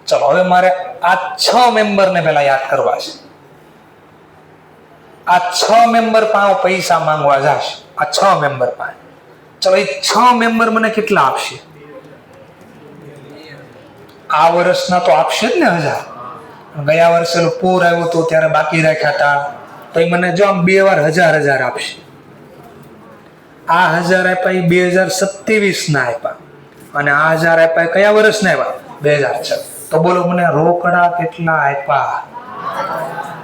ચલો હવે મારે આ 6 મેમ્બરને પહેલા યાદ કરવા છે. આ 6 મેમ્બર પાસે પૈસા માંગવા જશે. આ 6 મેમ્બર પાસે. ચલો એ 6 મેમ્બર મને કેટલા આપશે? આ વર્ષના તો આપશે જ ને 1000. ગયા વર્ષે પૂર આવ્યું હતું ત્યારે બાકી રાખ્યા હતા, તો એ મને જો આમ 2 વાર 1000 આપશે. આ 1000 આપ્યા એ 2027 ના આપ્યા, અને આ 1000 આપ્યા કયા વર્ષના આપ્યા? 2006. તો બોલો મને રોકડા કેટલા આપ્યા?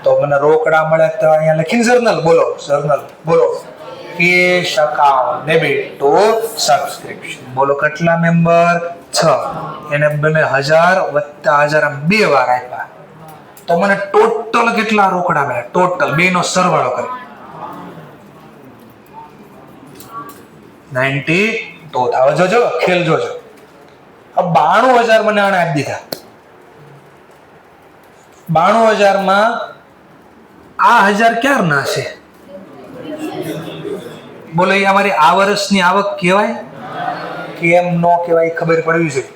તો મને રોકડા મળે તો અહીંયા લખીને જર્નલ બોલો. જર્નલ બોલો. Cache account debit to subscription. બોલો કેટલા મેમ્બર? 6. એને મને 1000 વત્તા 1000 આમ 2 વાર આપ્યા. તો મને ટોટલ કેટલા રોકડા મળ્યા? ટોટલ બેનો સરવાળો કરી 90. તો હવે જોજો ખેલ જોજો. 92000 મને આને આપી દીધા. 92000 માં આ 1000 ક્યારના છે? બોલો એ અમારી આ વર્ષની આવક કહેવાય? કેમ નો કહેવાય ખબર પડવી જોઈએ.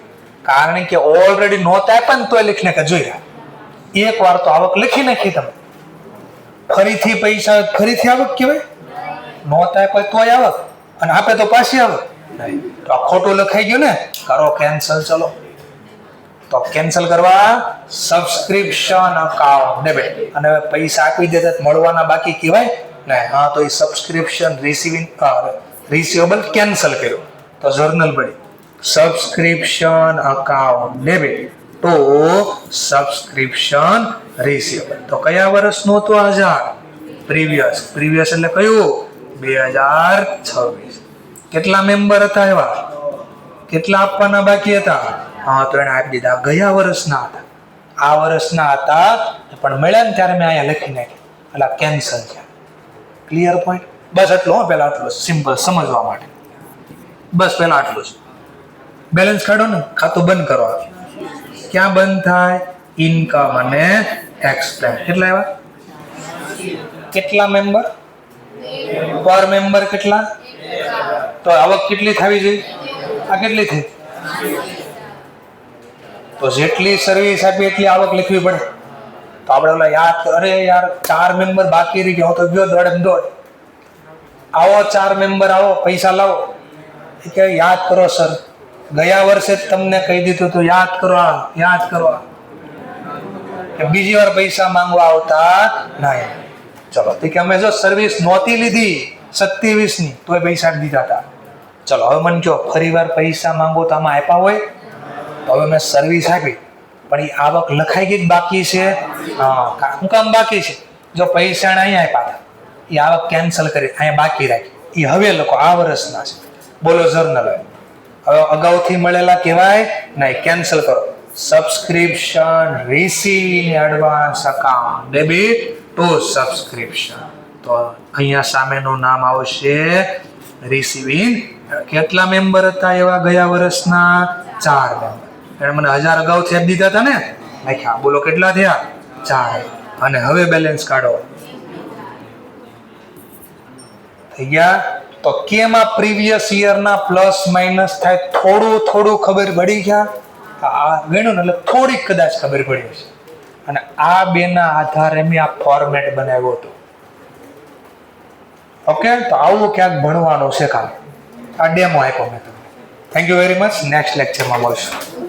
કારણ કે ઓલરેડી નોટ આપ્યા ને તો લખીને કે જોઈ રહ્યા. એક વાર તો આવક લખી નાખી તમે, ફરીથી પૈસા ફરીથી આવક કહેવાય? નોટ આપ્યા તોય આવક, અને આપે તો પાછી આવક. તો આ ખોટું લખાઈ ગયું ને, કરો કેન્સલ. ચલો તો કેન્સલ કરવા સબસ્ક્રિપ્શન અકાઉન્ટ ડેબિટ. અને હવે પૈસા આપી દેતા મળવાના બાકી કહેવાય ને? હા, તો એ સબસ્ક્રિપ્શન રિસીવેબલ કેન્સલ કર્યો. તો જર્નલ પડી subscription account debit to subscription receivable. તો કયા વર્ષનું હતું 1000? પ્રીવિયસ. પ્રીવિયસ એટલે કયું? 2026. કેટલા મેમ્બર હતા એવા? કેટલા આપવાના બાકી હતા? હા, તો એને આપી દીધા. ગયા વર્ષના હતા, આ વર્ષના હતા, પણ મળ્યા ને ત્યારે મેં અહીંયા લખી નાખ્યા, એટલે કેન્સલ છે. Clear point? બસ એટલું. હો, પહેલા આટલું સિમ્પલ સમજવા માટે. બસ પહેલા આટલું જ. બેલેન્સ કાઢો ને, ખાતું બંધ કરો. ક્યાં બંધ થાય? ઇન્કમ અને એક્સપેન્સ. કેટલા આવ્યા? કેટલા મેમ્બર? પર મેમ્બર કેટલા? તો આવક કેટલી થવી જોઈએ? આ કેટલી થઈ? તો જેટલી સર્વિસ આપી એટલી આવક લખવી પડે. તો આપણે ઓલા યાદ, અરે યાર 4 મેમ્બર બાકી રહી ગયા, તો ગયો દોડ દોડ, આવો 4 મેમ્બર આવો, પૈસા લાવો. એ કે યાદ કરો સર, ગયા વર્ષે જ તમને કહી દીધું તો યાદ કરો, યાદ કરો. બીજી વાર પૈસા માંગવા આવતા નહીં. ચલો, તો કે અમે જો સર્વિસ નહોતી લીધી 27 ની, તો પૈસા દીધા હતા. ચલો, હવે મને જો ફરી વાર પૈસા માંગો તો આમાં આપ્યા હોય, તો હવે મેં સર્વિસ આપી, પણ એ આવક લખાઈ ગઈ બાકી છે. હા, શું કામ બાકી છે? જો પૈસા અહીંયા આપ્યા હતા, એ આવક કેન્સલ કરી અહીંયા બાકી રાખી, એ હવે લખો આ વર્ષના છે. બોલો જર્નલ. હવે અગાઉથી મળેલા કહેવાય નહીં, કેન્સલ કરો. Subscription receive in advance account debit to subscription. તો અહીંયા સામેનું નામ આવશે રિસીવ ઇન. કેટલા મેમ્બર હતા એવા ગયા વર્ષના? 4 મેમ્બર. એને મને 1000 અગાઉથી આપી દીધા હતા ને, નાખ્યા. બોલો કેટલા થયા? 4. અને હવે બેલેન્સ કાઢો. થઈ ગયા? તો કેમ આ પ્રીવિયસ યરના પ્લસ માઇનસ થાય? થોડું થોડું ખબર પડી ગયા. આ ગણ્યું ને એટલે થોડીક કદાચ ખબર પડી હશે. અને આ બેના આધારે મેં આ ફોર્મેટ બનાવ્યો હતો. ઓકે, તો આવું ક્યાંક ભણવાનું છે કામ. આ ડેમો આપ્યો મેં તમને. Thank you very much. Next લેક્ચરમાં મળશું.